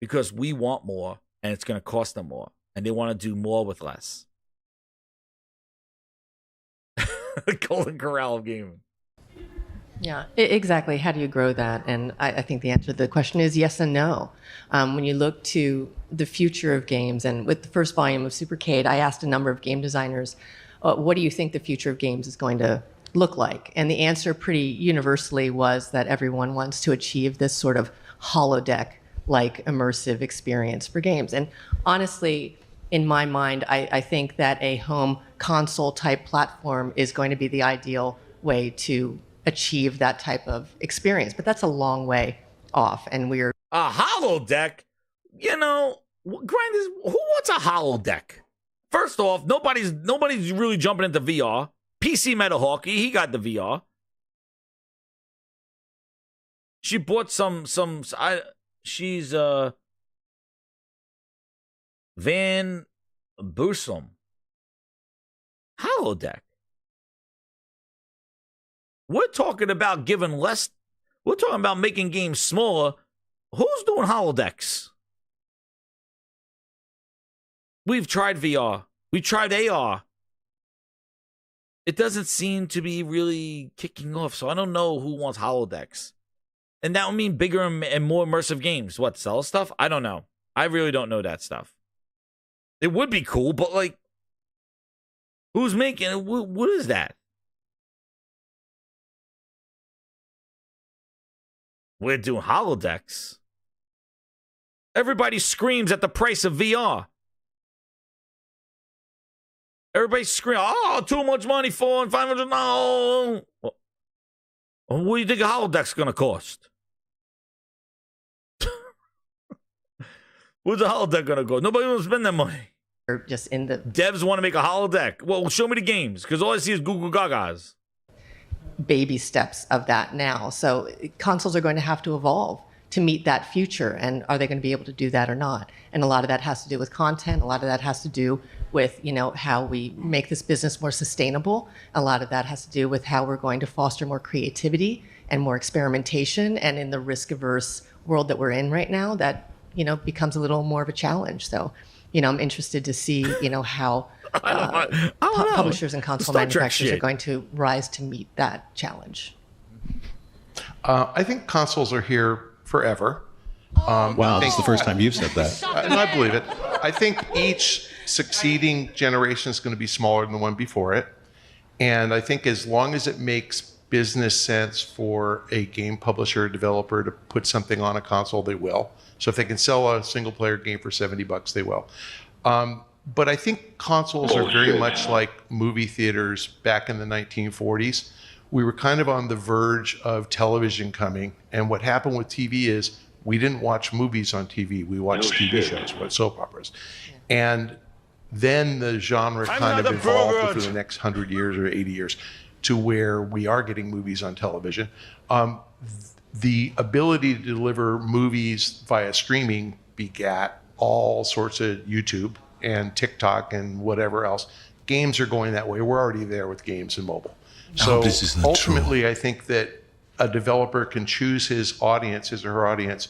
because we want more and it's going to cost them more, and they want to do more with less. The Golden Corral of gaming. Yeah, exactly. How do you grow that? And I think the answer to the question is yes and no. When you look to the future of games, and with the first volume of Supercade, I asked a number of game designers, what do you think the future of games is going to look like? And the answer pretty universally was that everyone wants to achieve this sort of holodeck-like immersive experience for games. And honestly, in my mind, I think that a home console-type platform is going to be the ideal way to achieve that type of experience. But that's a long way off, and we're... A holodeck? Grinders, who wants a holodeck? First off, nobody's really jumping into VR. PC Metal Hockey, he got the VR. She bought she's Van Bursum. Holodeck. We're talking about giving less. We're talking about making games smaller. Who's doing holodecks? We've tried VR. We've tried AR. It doesn't seem to be really kicking off, so I don't know who wants holodecks. And that would mean bigger and more immersive games. What, sell stuff? I don't know. I really don't know that stuff. It would be cool, but like, who's making it? What is that? We're doing holodecks. Everybody screams at the price of VR. Everybody screams, oh, too much money for $500. No. Well, what do you think a holodeck's going to cost? What's a holodeck going to cost? Nobody wants to spend that money. Or just in the devs want to make a holodeck. Well, show me the games, because all I see is Google Gagas. baby steps of that now. So consoles are going to have to evolve to meet that future. And are they going to be able to do that or not? And a lot of that has to do with content. A lot of that has to do with, how we make this business more sustainable. A lot of that has to do with how we're going to foster more creativity and more experimentation. And in the risk-averse world that we're in right now, that, becomes a little more of a challenge. So, I'm interested to see, how publishers and console manufacturers are going to rise to meet that challenge. I think consoles are here forever. Wow, that's the first time you've said that. And I believe it. I think each succeeding generation is going to be smaller than the one before it. And I think as long as it makes business sense for a game publisher or developer to put something on a console, they will. So if they can sell a single player game for $70, they will. But I think consoles are very much like movie theaters back in the 1940s. We were kind of on the verge of television coming. And what happened with TV is we didn't watch movies on TV. We watched TV shows, soap operas. And then the genre kind of evolved over the next 100 years or 80 years to where we are getting movies on television. The ability to deliver movies via streaming begat all sorts of YouTube and TikTok and whatever else. Games are going that way. We're already there with games and mobile. So ultimately, I think that a developer can choose his audience, his or her audience,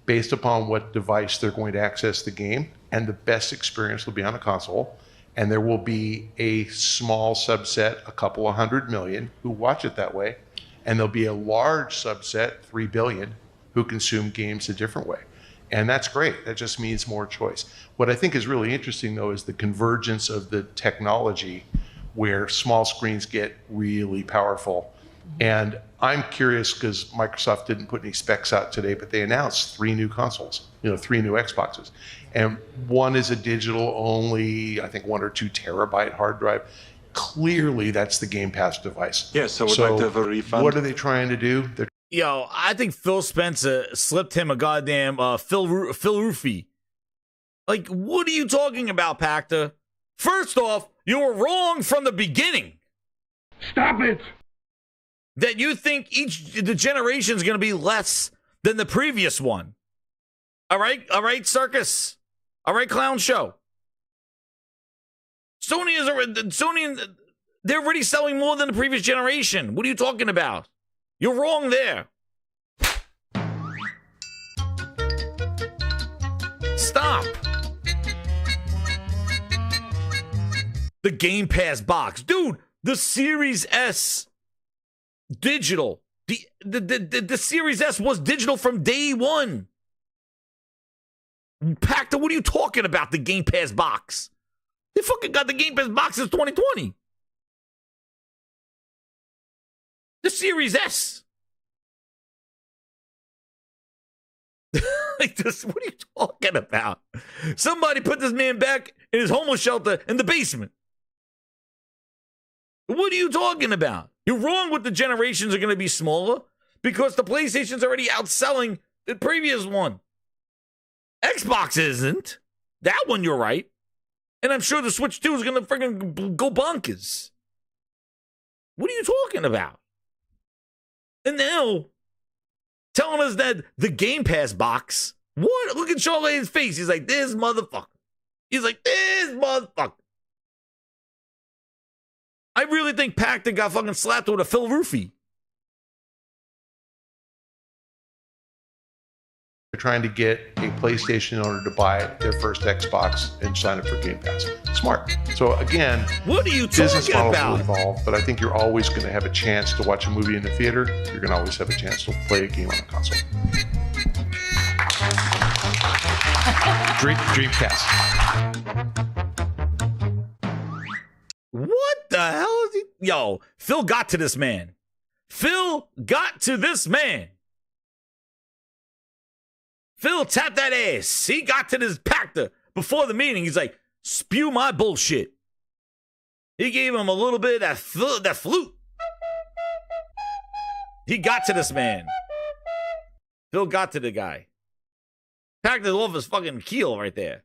based upon what device they're going to access the game, and the best experience will be on a console. And there will be a small subset, a couple of 100 million, who watch it that way. And there'll be a large subset, 3 billion, who consume games a different way. And that's great. That just means more choice. What I think is really interesting, though, is the convergence of the technology where small screens get really powerful. And I'm curious because Microsoft didn't put any specs out today, but they announced 3 new consoles, 3 new Xboxes. And one is a digital only, I think 1 or 2 terabyte hard drive. Clearly, that's the Game Pass device. Yes, I would like to have a refund. What are they trying to do? Yo, I think Phil Spencer slipped him a goddamn Phil Roofy. Like, what are you talking about, Pachter? First off, you were wrong from the beginning. Stop it! That you think the generation is going to be less than the previous one. All right, circus. All right, clown show. Sony, they're already selling more than the previous generation. What are you talking about? You're wrong there. Stop. The Game Pass box. Dude, the Series S digital. The Series S was digital from day one. Pachter, what are you talking about? The Game Pass box. They fucking got the Game Pass box since 2020. The Series S. Like this, what are you talking about? Somebody put this man back in his homeless shelter in the basement. What are you talking about? You're wrong with the generations are going to be smaller because the PlayStation's already outselling the previous one. Xbox isn't. That one you're right. And I'm sure the Switch 2 is going to freaking go bonkers. What are you talking about? And now, telling us that the Game Pass box, what? Look at Charlaine's face. He's like, this motherfucker. He's like, this motherfucker. I really think Pachter got fucking slapped with a Phil Roofy. They're trying to get a PlayStation in order to buy their first Xbox and sign up for Game Pass. Smart. So again, what are you business talking models about? will evolve, but I think you're always going to have a chance to watch a movie in the theater. You're going to always have a chance to play a game on a console. Dreamcast. What the hell is he? Yo, Phil got to this man. Phil got to this man. Phil tapped that ass. He got to this Pachter before the meeting. He's like, spew my bullshit. He gave him a little bit of that flute. He got to this man. Phil got to the guy. Pachter's off his fucking keel right there.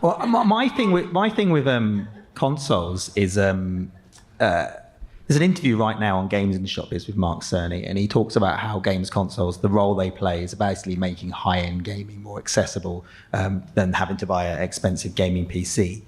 Well, my thing with consoles is there's an interview right now on Games in the Shop with Mark Cerny, and he talks about how games consoles, the role they play is basically making high-end gaming more accessible than having to buy an expensive gaming PC.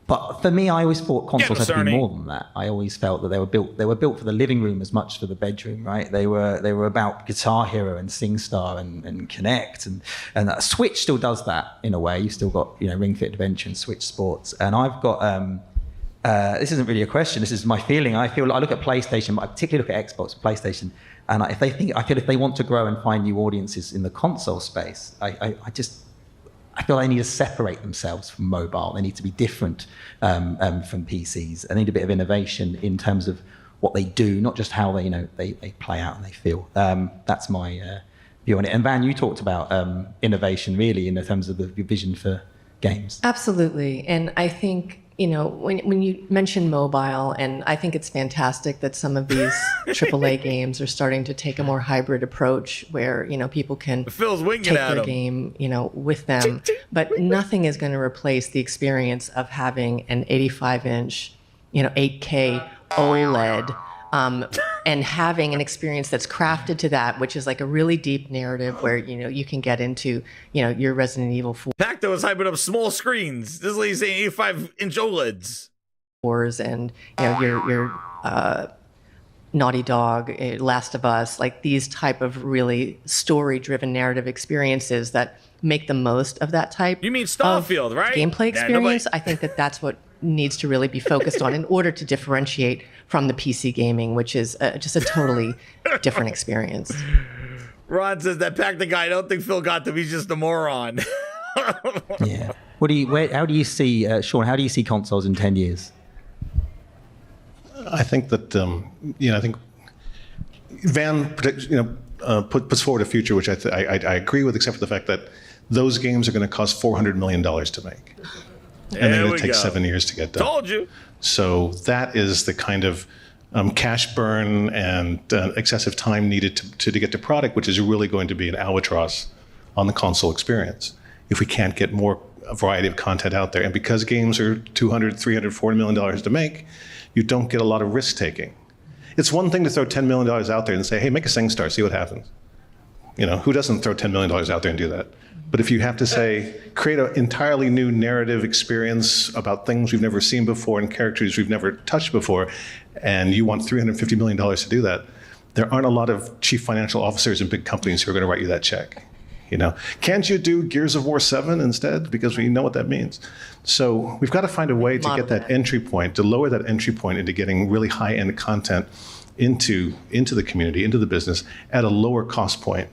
But for me, I always thought consoles had to be more than that. I always felt that they were built for the living room as much as for the bedroom, right? They were about Guitar Hero and SingStar and Kinect, and Switch still does that in a way. You've still got Ring Fit Adventure and Switch Sports, and I've got. This isn't really a question. This is my feeling. I look at PlayStation, but I particularly look at Xbox, PlayStation, and I feel if they want to grow and find new audiences in the console space, I feel they need to separate themselves from mobile. They need to be different from PCs. They need a bit of innovation in terms of what they do, not just how they play out and they feel. That's my view on it. And Van, you talked about innovation really in terms of the vision for games. Absolutely, and I think. When you mention mobile, and I think it's fantastic that some of these AAA games are starting to take a more hybrid approach where, people can Phil's winging take at their him. game, with them. But nothing is going to replace the experience of having an 85-inch, 8K OLED, and having an experience that's crafted to that, which is like a really deep narrative where, you can get into, your Resident Evil 4. Pachter was hyping up small screens. This lady's saying 85-inch OLEDs. And, your Naughty Dog, Last of Us, like these type of really story-driven narrative experiences that make the most of that type. You mean Starfield, of right? Gameplay Yeah, experience. I think that's what needs to really be focused on in order to differentiate from the PC gaming, which is just a totally different experience. Ron says that Pachter guy, I don't think Phil got to. He's just a moron. Yeah. How do you see, Sean? How do you see consoles in 10 years? I think that I think Van puts forward a future which I agree with, except for the fact that those games are going to cost $400 million to make, and they're going to take 7 years to get done. Told you. So that is the kind of cash burn and excessive time needed to get to product, which is really going to be an albatross on the console experience if we can't get more variety of content out there. And because games are $200, $300, $400 million to make, you don't get a lot of risk taking. It's one thing to throw $10 million out there and say, hey, make a SingStar, see what happens. Who doesn't throw $10 million out there and do that? But if you have to say, create an entirely new narrative experience about things we've never seen before and characters we've never touched before, and you want $350 million to do that, there aren't a lot of chief financial officers in big companies who are going to write you that check. Can't you do Gears of War 7 instead? Because we know what that means. So we've got to find a way to get that entry point, to lower that entry point into getting really high-end content into the community, into the business at a lower cost point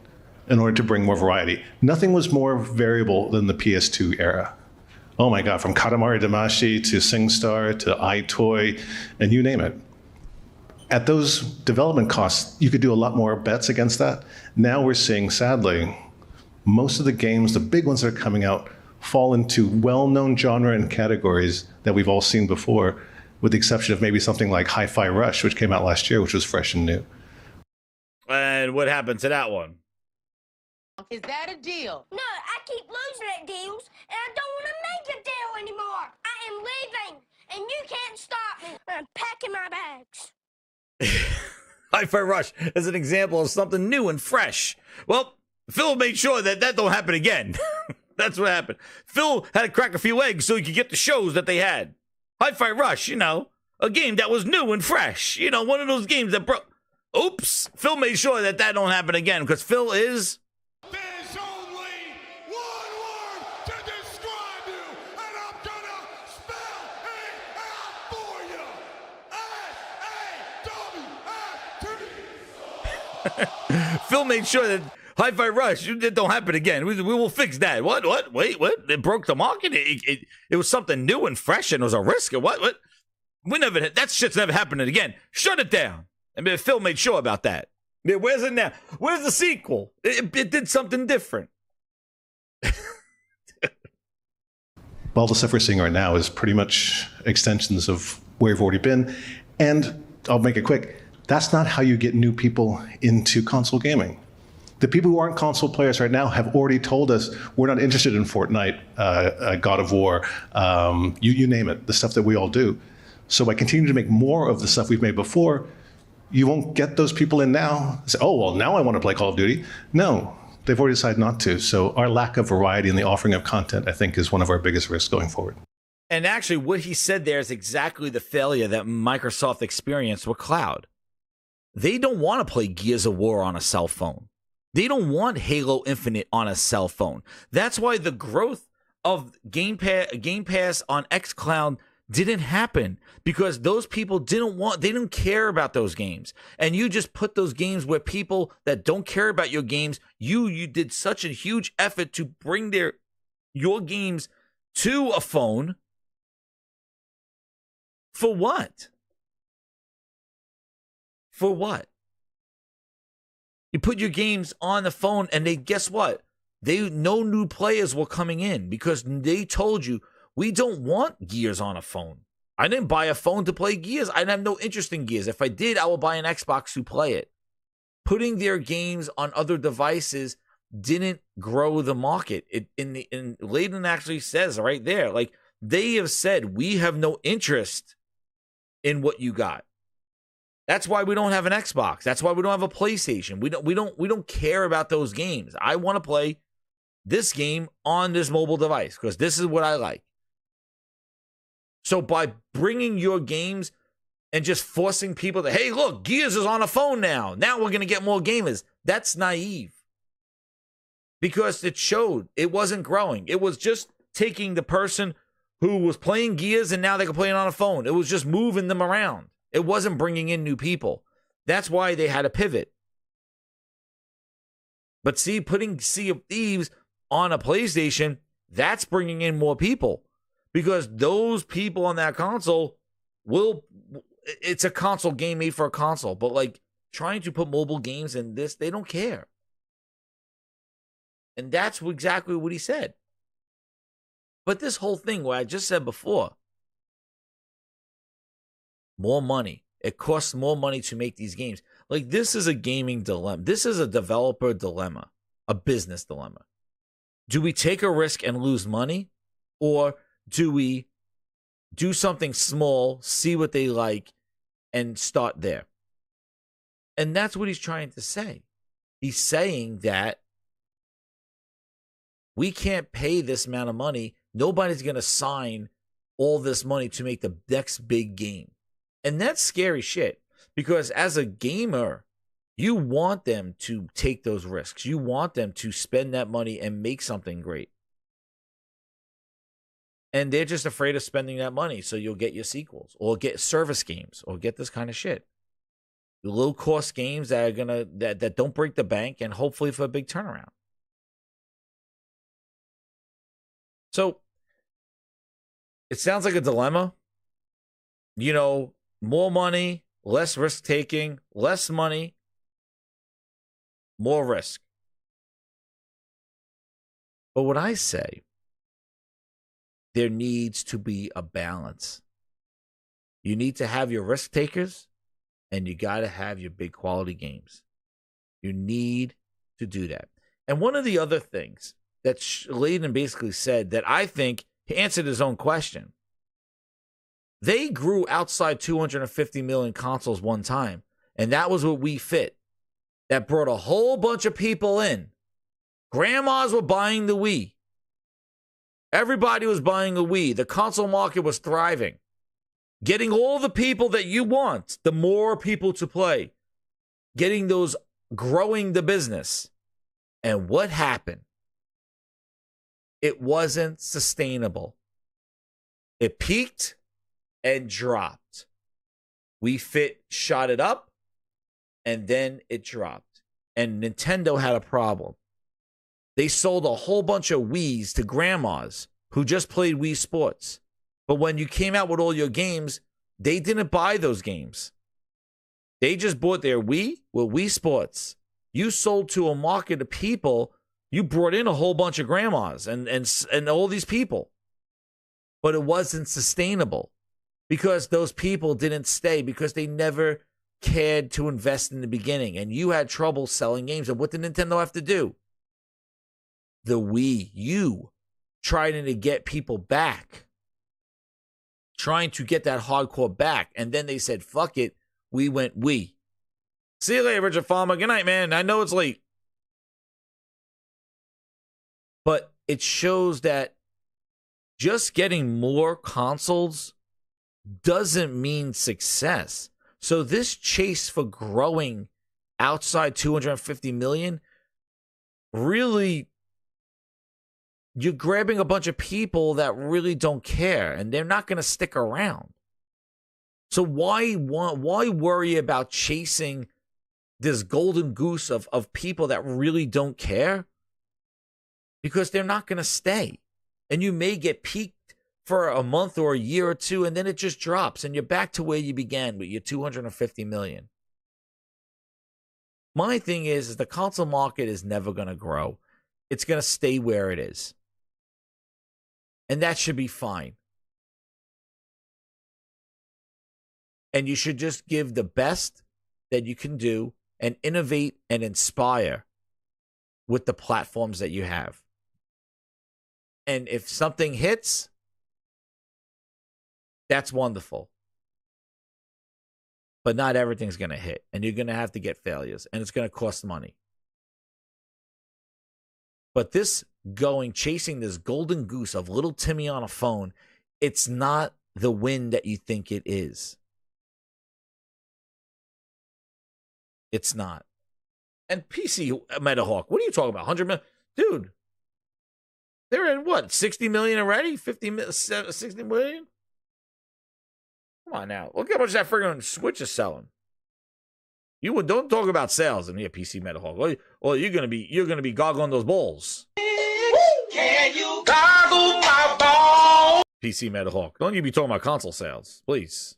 in order to bring more variety. Nothing was more variable than the PS2 era. Oh my God, from Katamari Damacy to SingStar to iToy, and you name it. At those development costs, you could do a lot more bets against that. Now we're seeing, sadly, most of the games, the big ones that are coming out, fall into well-known genre and categories that we've all seen before, with the exception of maybe something like Hi-Fi Rush, which came out last year, which was fresh and new. And what happened to that one? Is that a deal? No, I keep losing at deals, and I don't want to make a deal anymore. I am leaving, and you can't stop me. I'm packing my bags. Hi-Fi Rush is an example of something new and fresh. Well, Phil made sure that don't happen again. That's what happened. Phil had to crack a few eggs so he could get the shows that they had. Hi-Fi Rush, a game that was new and fresh. One of those games that broke. Oops. Phil made sure that don't happen again because Phil is... There's only one word to describe you, and I'm gonna spell it out for you. S-A-W-F-T. Phil made sure that Hi-Fi Rush, it don't happen again. We will fix that. What? Wait, what? It broke the market? It was something new and fresh and it was a risk. What? That shit's never happening again. Shut it down. I mean, Phil made sure about that. Where's it now? Where's the sequel? It did something different. All the stuff we're seeing right now is pretty much extensions of where we've already been. And I'll make it quick. That's not how you get new people into console gaming. The people who aren't console players right now have already told us we're not interested in Fortnite, God of War, you name it, the stuff that we all do. So by continuing to make more of the stuff we've made before, you won't get those people in now. Say, oh, well, now I want to play Call of Duty. No, they've already decided not to. So our lack of variety in the offering of content, I think, is one of our biggest risks going forward. And actually, what he said there is exactly the failure that Microsoft experienced with cloud. They don't want to play Gears of War on a cell phone. They don't want Halo Infinite on a cell phone. That's why the growth of Game Pass on xCloud didn't happen, because those people they didn't care about those games. And you just put those games where people that don't care about your games, you did such a huge effort to bring your games to a phone. For what? For what? You put your games on the phone and guess what? No new players were coming in because they told you, we don't want Gears on a phone. I didn't buy a phone to play Gears. I have no interest in Gears. If I did, I will buy an Xbox to play it. Putting their games on other devices didn't grow the market. Layden actually says right there, like, they have said, we have no interest in what you got. That's why we don't have an Xbox. That's why we don't have a PlayStation. We don't care about those games. I want to play this game on this mobile device because this is what I like. So by bringing your games and just forcing people to, hey, look, Gears is on a phone now. Now we're going to get more gamers. That's naive. Because it showed it wasn't growing. It was just taking the person who was playing Gears and now they can play it on a phone. It was just moving them around. It wasn't bringing in new people. That's why they had to pivot. But see, putting Sea of Thieves on a PlayStation, that's bringing in more people. Because those people on that console it's a console game made for a console. But like trying to put mobile games in this, they don't care. And that's exactly what he said. But this whole thing, where I just said before, more money. It costs more money to make these games. Like, this is a gaming dilemma. This is a developer dilemma, a business dilemma. Do we take a risk and lose money? Or do we do something small, see what they like, and start there? And that's what he's trying to say. He's saying that we can't pay this amount of money. Nobody's going to sign all this money to make the next big game. And that's scary shit, because as a gamer, you want them to take those risks. You want them to spend that money and make something great. And they're just afraid of spending that money, so you'll get your sequels or get service games or get this kind of shit. Low cost games that are gonna that don't break the bank, and hopefully for a big turnaround. So it sounds like a dilemma. You know, more money, less risk taking, less money, more risk. But what I say, there needs to be a balance. You need to have your risk takers, and you got to have your big quality games. You need to do that. And one of the other things that Layden basically said that I think he answered his own question. They grew outside 250 million consoles one time, and that was what Wii Fit. That brought a whole bunch of people in. Grandmas were buying the Wii. Everybody was buying a Wii. The console market was thriving. Getting all the people that you want, the more people to play. getting those, growing the business. And what happened? It wasn't sustainable. It peaked and dropped. Wii Fit shot it up, and then it dropped. And Nintendo had a problem. They sold a whole bunch of Wiis to grandmas who just played Wii Sports. But when you came out with all your games, they didn't buy those games. They just bought their Wii with Wii Sports. You sold to a market of people. You brought in a whole bunch of grandmas and all these people. But it wasn't sustainable because those people didn't stay because they never cared to invest in the beginning. And you had trouble selling games. And what did Nintendo have to do? The Wii U, trying to get people back. Trying to get that hardcore back. And then they said, fuck it. We went Wii. See you later, Richard Farmer. Good night, man. I know it's late. But it shows that just getting more consoles doesn't mean success. So this chase for growing outside 250 million, really, you're grabbing a bunch of people that really don't care, and they're not going to stick around. So why worry about chasing this golden goose of people that really don't care? Because they're not going to stay. And you may get peaked for a month or a year or two, and then it just drops, and you're back to where you began with your 250 million. My thing is the console market is never going to grow. It's going to stay where it is. And that should be fine. And you should just give the best that you can do and innovate and inspire with the platforms that you have. And if something hits, that's wonderful. But not everything's going to hit. And you're going to have to get failures. And it's going to cost money. But this chasing this golden goose of little Timmy on a phone, it's not the win that you think it is. It's not. And PC Metahawk, what are you talking about? 100 million? Dude, they're in what? 60 million already? 60 million? Come on now. Look how much that friggin' Switch is selling. You don't talk about sales in here, PC Metahawk. Or you're gonna be goggling those balls. Can you goggle my ball? PC Metahawk. Don't you be talking about console sales, please.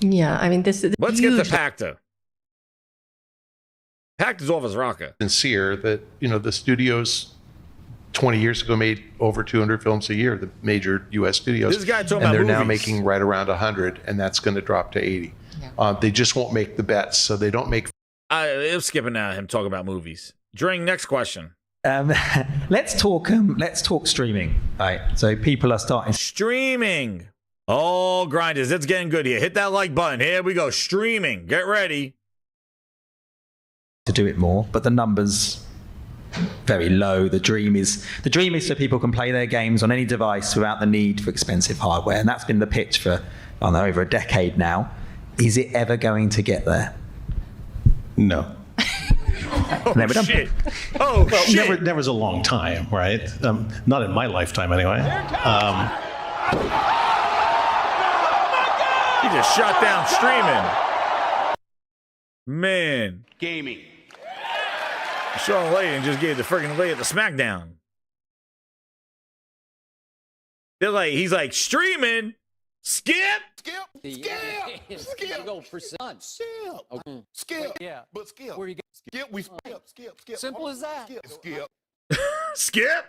Yeah, I mean, this is Let's get to Pachter. Pachter's off his rocker. Sincere that, the studios 20 years ago made over 200 films a year, the major U.S. studios. This guy talking and about they're now movies. making right around 100, and that's going to drop to 80. Yeah. They just won't make the bets, so they don't make. I'm skipping out him talking about movies. Dring, next question. Let's talk streaming. Right. So people are starting streaming. Oh, grinders, it's getting good here. Hit that like button. Here we go. Streaming. Get ready to do it more, but the numbers very low. The dream is so people can play their games on any device without the need for expensive hardware, and that's been the pitch for over a decade now. Is it ever going to get there? No. Oh, shit. Oh, well, shit. Never's a long time, right? Not in my lifetime, anyway. He just shot down streaming. Man. Gaming. Sean Layden just gave the freaking lay at the SmackDown. He's like, streaming? Skip? Skip. Go for son. Skip. Yeah. But skip. Where you go? Skip. We skip. Simple as that. Skip. Skip.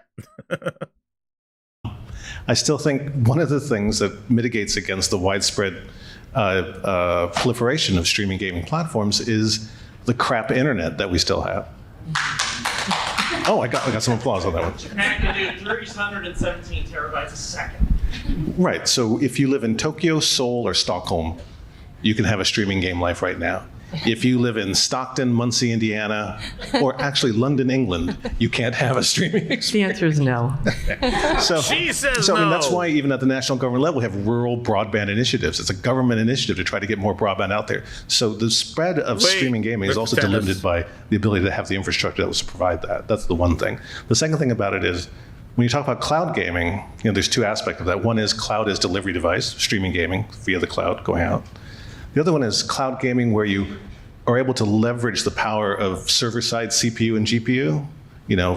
I still think one of the things that mitigates against the widespread proliferation of streaming gaming platforms is the crap internet that we still have. Oh, I got some applause on that one. Japan can do 317 terabytes a second. Right. So if you live in Tokyo, Seoul, or Stockholm, you can have a streaming game life right now. If you live in Stockton, Muncie, Indiana, or actually London, England, you can't have a streaming experience. The answer is no. She says I mean, no. that's why even at the national government level, we have rural broadband initiatives. It's a government initiative to try to get more broadband out there. So the spread of streaming gaming is also limited by the ability to have the infrastructure that was to provide that. That's the one thing. The second thing about it is, when you talk about cloud gaming, there's two aspects of that. One is cloud as delivery device, streaming gaming via the cloud going out. The other one is cloud gaming, where you are able to leverage the power of server-side CPU and GPU,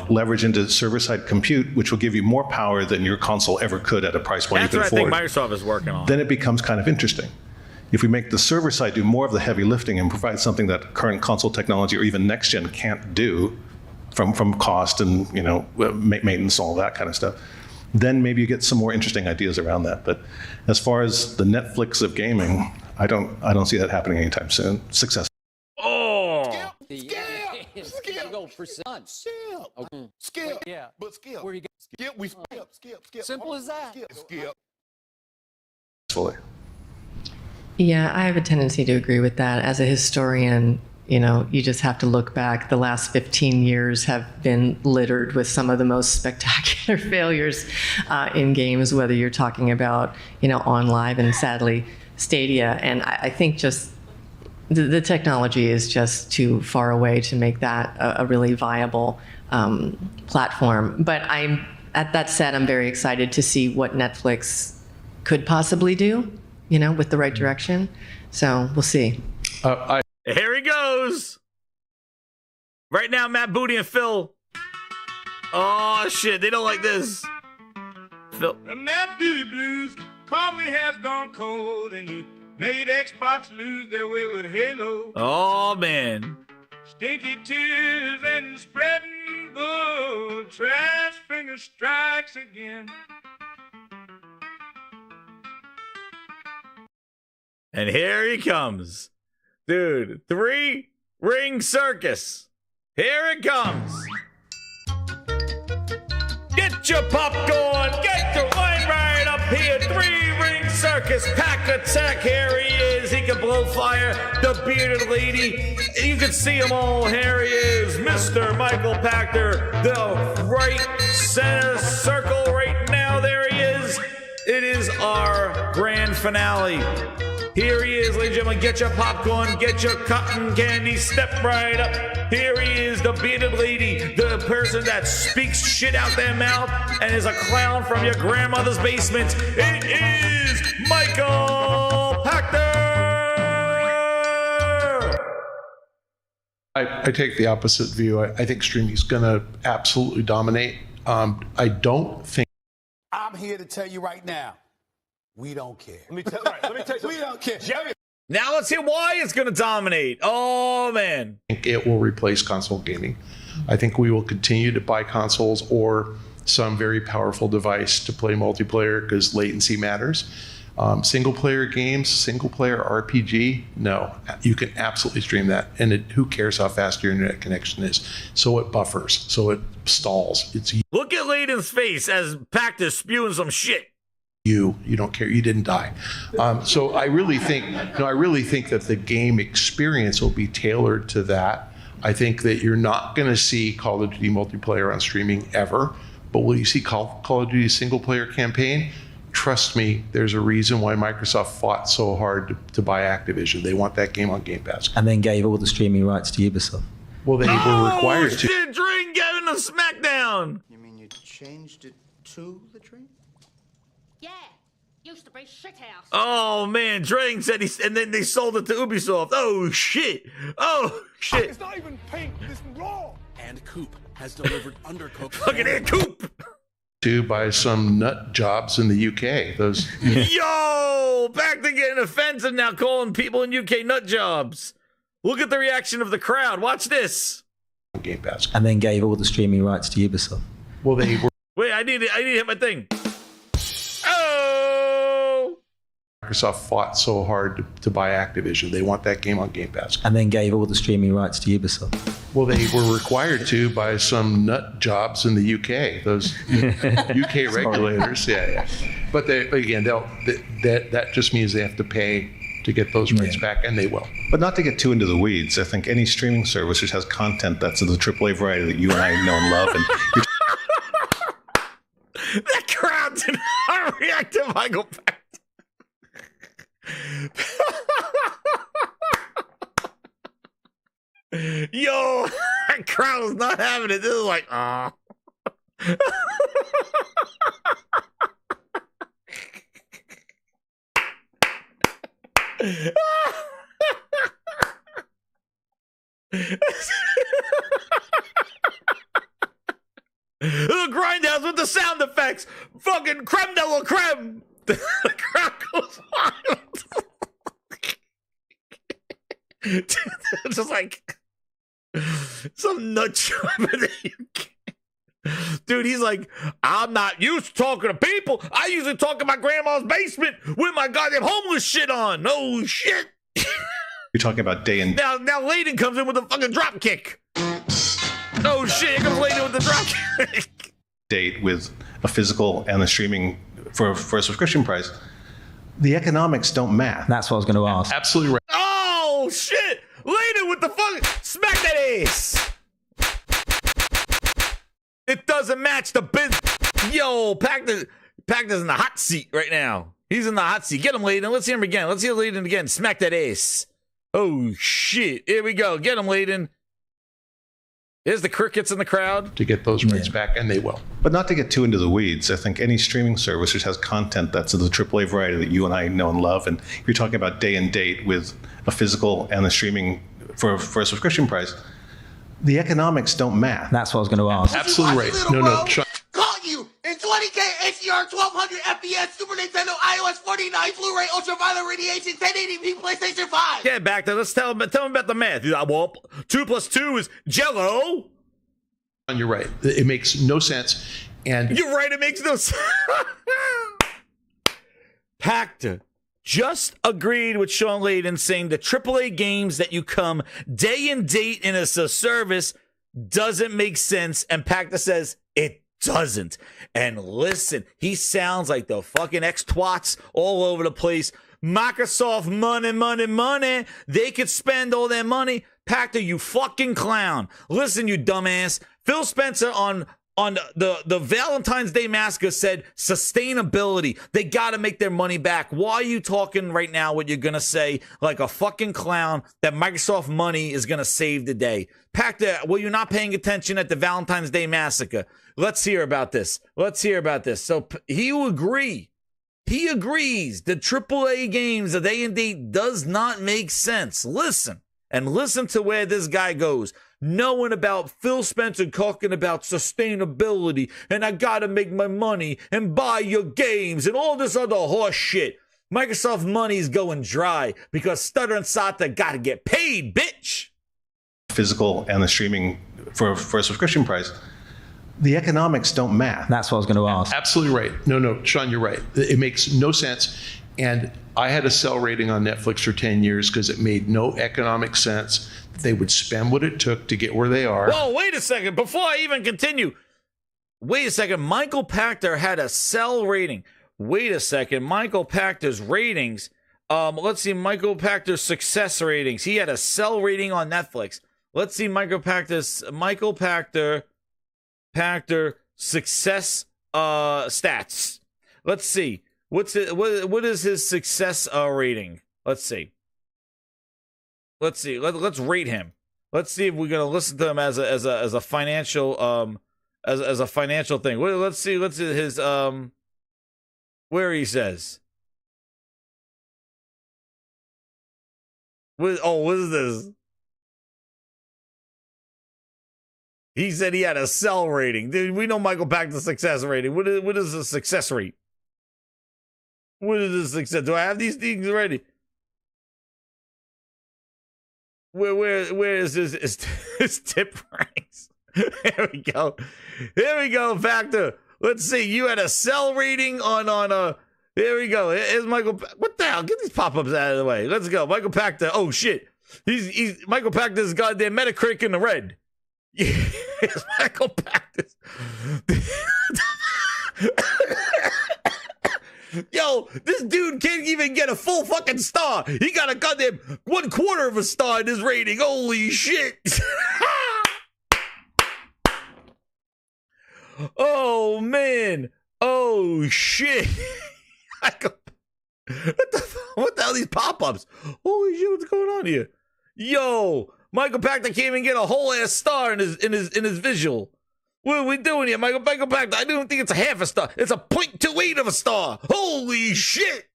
leverage into server-side compute, which will give you more power than your console ever could at a price point you can afford. That's what I think Microsoft is working on. Then it becomes kind of interesting. If we make the server side do more of the heavy lifting and provide something that current console technology or even next gen can't do from cost and maintenance, all that kind of stuff, then maybe you get some more interesting ideas around that. But as far as the Netflix of gaming, I don't see that happening anytime soon. Successful. Oh. Skip. Go for son. Skip. Yeah. But skip. Where you go? Skip. We skip. Simple as that. Skip. Fully. Yeah, I have a tendency to agree with that. As a historian, you just have to look back. The last 15 years have been littered with some of the most spectacular failures in games, whether you're talking about, on live and sadly Stadia. And I think just the technology is just too far away to make that a really viable platform. But at that said, I'm very excited to see what Netflix could possibly do, with the right direction. So we'll see. Here he goes. Right now, Matt Booty and Phil. Oh, shit. They don't like this. Phil. The Matt Booty Blues probably has gone cold, and you made Xbox lose their way with Halo. Oh, man. Stinky tears and spreading blood. Trash finger strikes again. And here he comes. Dude, 3-ring circus. Here it comes. Get your popcorn, get your wine right up here. 3-ring circus, Pachter Tech. Here he is. He can blow fire. The bearded lady. You can see him all. Here he is, Mr. Michael Pachter. The right center circle right now. There he is. It is our grand finale. Here he is, ladies and gentlemen. Get your popcorn, get your cotton candy, step right up. Here he is, the bearded lady, the person that speaks shit out their mouth and is a clown from your grandmother's basement. It is Michael Pachter! I take the opposite view. I think streaming is going to absolutely dominate. I don't think. I'm here to tell you right now. We don't care. Let me tell you. We don't care. Now let's hear why it's going to dominate. Oh, man. I think it will replace console gaming. I think we will continue to buy consoles or some very powerful device to play multiplayer because latency matters. Single player games, single player RPG, no. You can absolutely stream that. And who cares how fast your internet connection is? So it buffers. So it stalls. Look at Layden's face as Pachter spewing some shit. You don't care. You didn't die. So I really think that the game experience will be tailored to that. I think that you're not going to see Call of Duty multiplayer on streaming ever, but will you see Call of Duty single player campaign? Trust me, there's a reason why Microsoft fought so hard to buy Activision. They want that game on Game Pass. And then gave all the streaming rights to Ubisoft. Well, they were required to. Shit, Drink gave him a smackdown. You mean you changed it to the drink? Yeah, used to be shithouse. Oh, man, Drake said and then they sold it to Ubisoft. Oh, shit. Oh, shit. It's not even pink, it's raw. And Coop has delivered undercooked. Fucking at Coop. To by some nut jobs in the UK. Those. Yo, back to getting offensive now, calling people in UK nut jobs. Look at the reaction of the crowd. Watch this. Game Pass. And then gave all the streaming rights to Ubisoft. Well, they were. Wait, I need to hit my thing. Microsoft fought so hard to buy Activision. They want that game on Game Pass. And then gave all the streaming rights to Ubisoft. Well, they were required to by some nut jobs in the UK. Those UK regulators. Yeah. But again, that just means they have to pay to get those rights back, and they will. But not to get too into the weeds, I think any streaming service which has content that's of the AAA variety that you and I know and love, and That crowd did not react to Michael Pachter. Yo, that crowd is not having it. This is like, ah. The grindhouse with the sound effects. Fucking creme de la creme. The crowd goes wild. Just like some nut job in the UK. Dude, he's like, I'm not used to talking to people. I usually talk in my grandma's basement with my goddamn homeless shit on. No shit. you're talking about day and Now Layden comes in with a fucking drop kick. Oh shit, here comes Layden with the drop kick. date with a physical and a streaming for a subscription price. The economics don't math. That's what I was going to ask. Absolutely right. Oh shit! Layden with the fucking smack that ace. It doesn't match the biz. Yo, Pachter's in the hot seat right now. He's in the hot seat. Get him, Layden. Let's hear him again. Let's hear Layden again. Smack that ace. Oh shit! Here we go. Get him, Layden. There's the crickets in the crowd. To get those rights back, and they will. But not to get too into the weeds, I think any streaming service which has content that's of the AAA variety that you and I know and love, and you're talking about day and date with a physical and a streaming for a subscription price, the economics don't math. That's what I was going to ask. Absolutely right. No. Caught you in 20K HDR 1200 FPS Super Nintendo iOS 49 Blu-ray Ultraviolet Radiation 1080p PlayStation 5. Get back there. Let's tell him about the math. Well, 2 plus 2 is Jello. And you're right. It makes no sense. And you're right. It makes no sense. Pachter just agreed with Sean Layden saying the AAA games that you come day and date in as a service doesn't make sense. And Pachter says it doesn't. And listen, he sounds like the fucking ex-twats all over the place. Microsoft money. They could spend all their money. Pachter, you fucking clown. Listen, you dumbass. Phil Spencer on the Valentine's Day Massacre said sustainability. They got to make their money back. Why are you talking right now what you're going to say like a fucking clown that Microsoft money is going to save the day? Pachter, were you not paying attention at the Valentine's Day Massacre? Let's hear about this. So he will agree. He agrees the AAA games, the day and date does not make sense. Listen to where this guy goes. Knowing about Phil Spencer talking about sustainability and I gotta make my money and buy your games and all this other horse shit. Microsoft money's going dry because Stutter and Sata gotta get paid, bitch. Physical and the streaming for a subscription price. The economics don't math. That's what I was going to ask. Absolutely right. No, Sean, you're right. It makes no sense. And I had a sell rating on Netflix for 10 years because it made no economic sense that they would spend what it took to get where they are. Whoa, wait a second. Before I even continue, Michael Pachter had a sell rating. Michael Pachter's ratings. Let's see Michael Pachter's success ratings. He had a sell rating on Netflix. Let's see Michael Pachter success stats. Let's see. What is his success rating? Let's see. Let's rate him. Let's see if we're gonna listen to him as a financial as a financial thing. Let's see his where he says. What is this? He said he had a sell rating. Dude, we know Michael Pachter's success rating. What is the success rate? What is the success? Do I have these things ready? Where is his tip ranks? Here we go, Pachter. Let's see. You had a sell rating on here we go. Here's Michael. What the hell? Get these pop-ups out of the way. Let's go. Michael Pachter. Oh shit. He's Michael Pachter's goddamn Metacritic in the red. It's Michael Pachter. Yo, this dude can't even get a full fucking star. He got a goddamn 1/4 of a star in his rating. Holy shit. Oh, man. Oh, shit. What the hell are these pop-ups? Holy shit, what's going on here? Yo, Michael Pachter can't even get a whole ass star in his visual. What are we doing here, Michael Pachter? I don't think it's a half a star. It's a 0.28 of a star. Holy shit.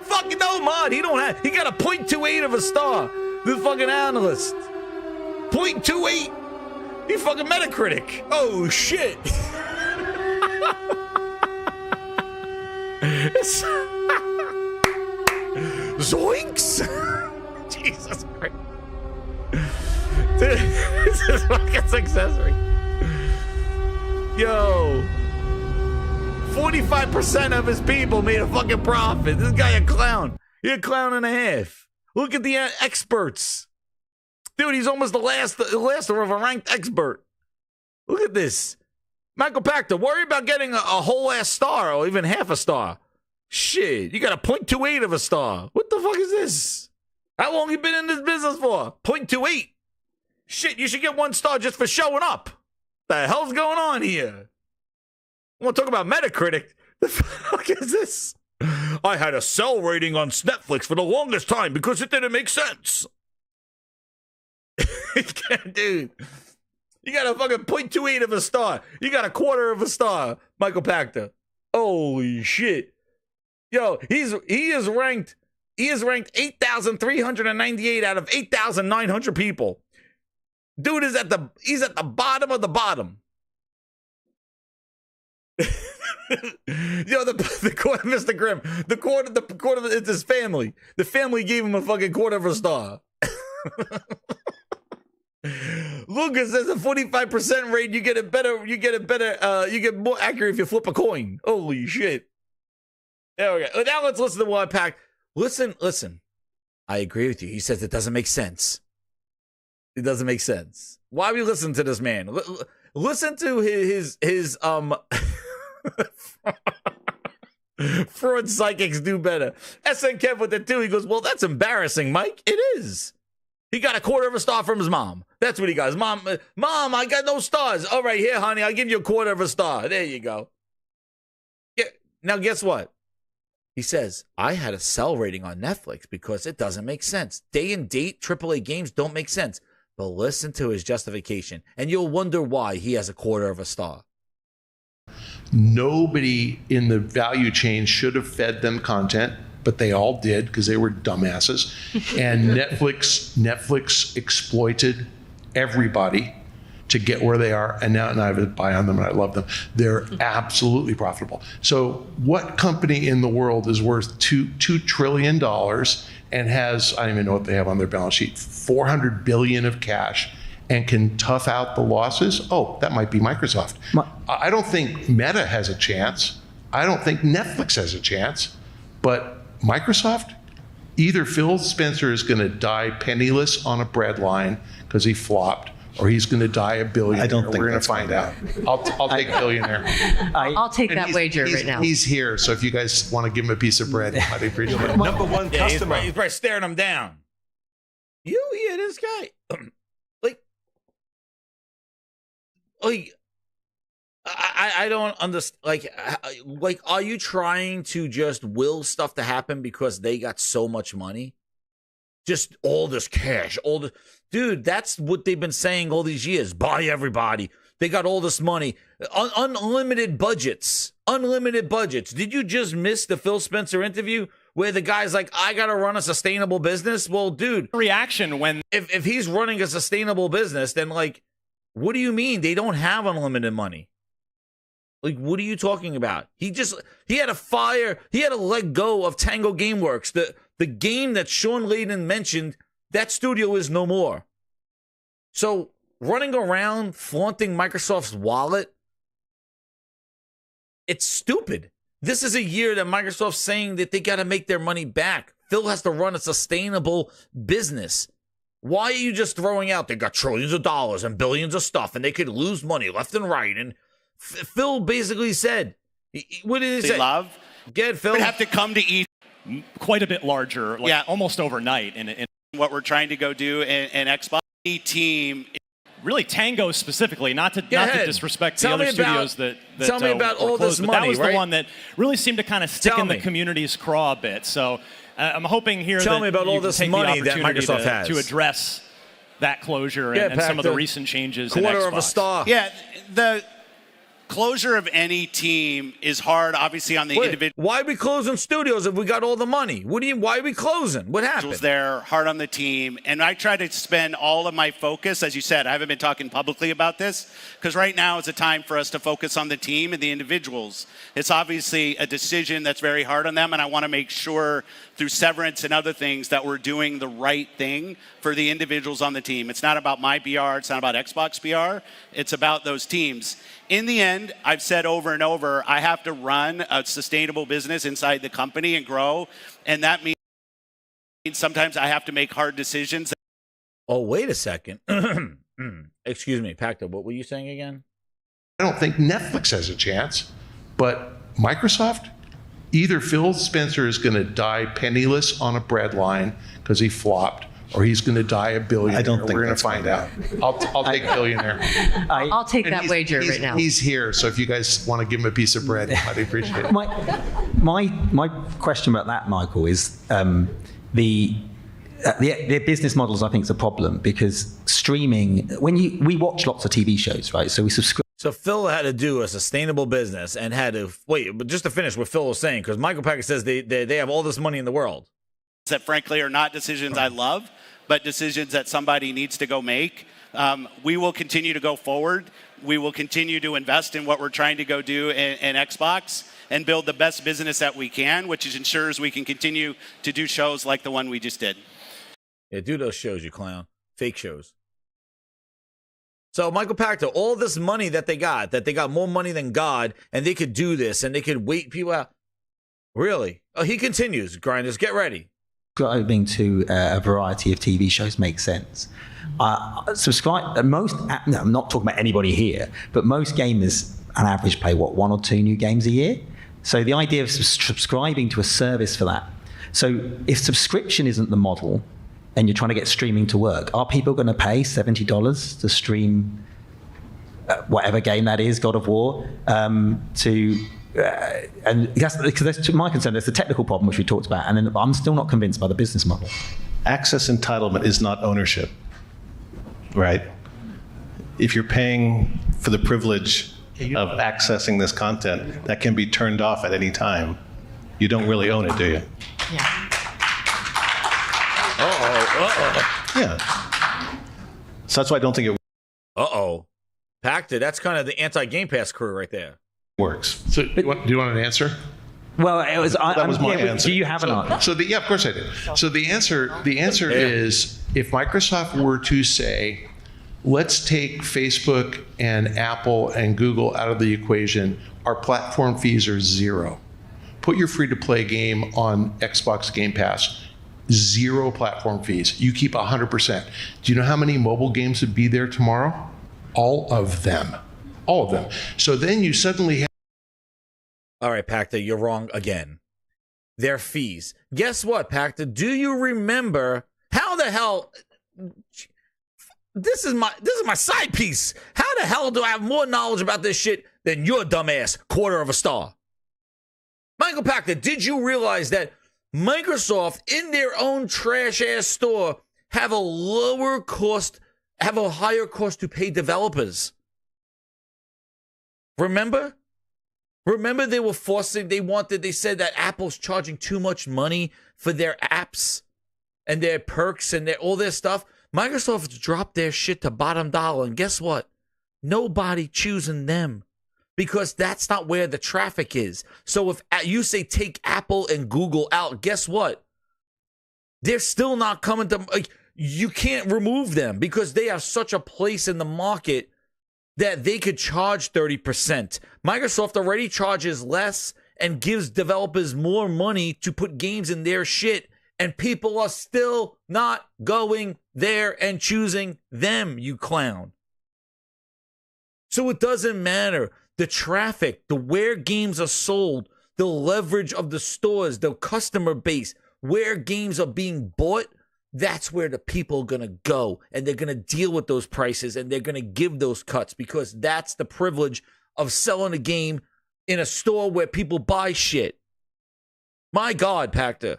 Fucking no, mod. He got a 0.28 of a star. The fucking analyst. 0.28. He fucking Metacritic. Oh shit. Zoinks! Jesus Christ. Dude, this is fucking success rate. Yo. 45% of his people made a fucking profit. This guy a clown. He's a clown and a half. Look at the experts. Dude, he's almost the last of a ranked expert. Look at this. Michael Pachter, worry about getting a whole ass star or even half a star. Shit, you got a 0.28 of a star. What the fuck is this? How long you been in this business for? 0.28. Shit, you should get 1 star just for showing up. The hell's going on here? I want to talk about Metacritic. The fuck is this? I had a sell rating on Netflix for the longest time because it didn't make sense. Dude, you got a fucking 0.28 of a star. You got a 1/4 of a star, Michael Pachter. Holy shit. Yo, he is ranked 8,398 out of 8,900 people. Dude is he's at the bottom of the bottom. Yo, the quarter, Mr. Grimm, the quarter, it's his family. The family gave him a fucking 1/4 of a star. Lucas says a 45% rate. You get more accurate if you flip a coin. Holy shit. There we go. Now let's listen to what I packed. Listen. I agree with you. He says it doesn't make sense. It doesn't make sense. Why we listen to this man? Listen to his fraud psychics do better. SN Kev with it too. He goes, well, that's embarrassing, Mike. It is. He got a 1/4 of a star from his mom. That's what he got. His mom, I got no stars. All right, here, honey, I'll give you a 1/4 of a star. There you go. Yeah. Now, guess what? He says, I had a sell rating on Netflix because it doesn't make sense. Day and date AAA games don't make sense. But listen to his justification, and you'll wonder why he has a 1/4 of a star. Nobody in the value chain should have fed them content, but they all did because they were dumbasses. And Netflix exploited everybody to get where they are, and now I buy on them and I love them. They're absolutely profitable. So what company in the world is worth $2 trillion and has, I don't even know what they have on their balance sheet, $400 billion of cash and can tough out the losses? Oh, that might be Microsoft. I don't think Meta has a chance. I don't think Netflix has a chance. But Microsoft, either Phil Spencer is going to die penniless on a bread line because he flopped, or he's going to die a billionaire. I don't think we're going to find out. I'll take billionaire. I'll take that wager right now. He's here, so if you guys want to give him a piece of bread, I'd appreciate it. Number one customer. He's probably staring him down. You hear this guy? I don't understand. Like, are you trying to just will stuff to happen because they got so much money? Just all this cash, dude. That's what they've been saying all these years. Buy everybody. They got all this money, unlimited budgets, Did you just miss the Phil Spencer interview where the guy's like, "I gotta run a sustainable business"? Well, dude, reaction when if he's running a sustainable business, then like, what do you mean they don't have unlimited money? Like, what are you talking about? He had to let go of Tango Gameworks. The game that Sean Layden mentioned, that studio is no more. So running around flaunting Microsoft's wallet, it's stupid. This is a year that Microsoft's saying that they got to make their money back. Phil has to run a sustainable business. Why are you just throwing out they got trillions of dollars and billions of stuff and they could lose money left and right? And Phil basically said, What did he say? Love. Get Phil. Would have to come to E quite a bit larger, almost overnight. In what we're trying to go do in Xbox team. Really, Tango specifically, not to disrespect the other studios that tell me about all closed, this but money. that was right? the one that really seemed to kind of stick in the community's craw a bit. So I'm hoping here Tell that me about you all can this take money the that opportunity Microsoft has to address that closure and some of the recent changes. Quarter in of a star. Yeah, the closure of any team is hard, obviously, on the individual. Why are we closing studios if we got all the money? Why are we closing? What happened? There, hard on the team, and I try to spend all of my focus, as you said, I haven't been talking publicly about this, because right now is a time for us to focus on the team and the individuals. It's obviously a decision that's very hard on them, and I want to make sure through severance and other things that we're doing the right thing for the individuals on the team. It's not about my PR, it's not about Xbox PR, it's about those teams. In the end, I've said over and over, I have to run a sustainable business inside the company and grow, and that means sometimes I have to make hard decisions. Oh, wait a second. Excuse me, Pachter, what were you saying again? I don't think Netflix has a chance, but Microsoft, either Phil Spencer is going to die penniless on a bread line because he flopped, or he's going to die a billionaire. I don't think we're going to that's find gonna out. I'll take billionaire. I'll take And that he's- wager he's- right now. He's here, so if you guys want to give him a piece of bread, I'd appreciate it. My question about that, Michael, is the business models. I think is a problem because streaming. We watch lots of TV shows, right? So we subscribe. So Phil had to do a sustainable business and had to wait. But just to finish what Phil was saying, because Michael Pachter says they have all this money in the world. That frankly are not decisions I love, but decisions that somebody needs to go make. We will continue to go forward. We will continue to invest in what we're trying to go do in Xbox and build the best business that we can, which ensures we can continue to do shows like the one we just did. Yeah, do those shows, you clown. Fake shows. So Michael Pachter, all this money that they got more money than God, and they could do this, and they could wait people out. Really? Oh, he continues. Grinders, get ready. Subscribing to a variety of TV shows makes sense. I'm not talking about anybody here, but most gamers on average play 1 or 2 new games a year. So the idea of subscribing to a service for that. So if subscription isn't the model and you're trying to get streaming to work, are people going to pay $70 to stream whatever game that is, God of War, and that's because to my concern, there's the technical problem which we talked about, and then I'm still not convinced by the business model. Access entitlement is not ownership, right? If you're paying for the privilege of accessing this content, that can be turned off at any time. You don't really own it, do you? Yeah. So that's why I don't think it Pachter, that's kind of the anti-Game Pass crew right there. Works. So do you want an answer? Well, it was. That was my answer. Do you have an answer? Yeah, of course I do. So the answer is, if Microsoft were to say, let's take Facebook and Apple and Google out of the equation, our platform fees are $0. Put your free-to-play game on Xbox Game Pass. 0 platform fees. You keep 100%. Do you know how many mobile games would be there tomorrow? All of them. All of them. So then you suddenly have. All right, Pachter, you're wrong again. Their fees. Guess what, Pachter? Do you remember how the hell? This is my side piece. How the hell do I have more knowledge about this shit than your dumbass quarter of a star? Michael Pachter, did you realize that Microsoft in their own trash ass store have a higher cost to pay developers? Remember they said that Apple's charging too much money for their apps and their perks and all their stuff. Microsoft dropped their shit to bottom dollar, and guess what? Nobody choosing them because that's not where the traffic is. So if you say take Apple and Google out, guess what? They're still not coming to. You can't remove them because they have such a place in the market that they could charge 30%. Microsoft already charges less and gives developers more money to put games in their shit, and people are still not going there and choosing them, you clown. So it doesn't matter. The traffic, the where games are sold, the leverage of the stores, the customer base, where games are being bought, that's where the people are going to go. And they're going to deal with those prices and they're going to give those cuts because that's the privilege of selling a game in a store where people buy shit. My God, Pachter.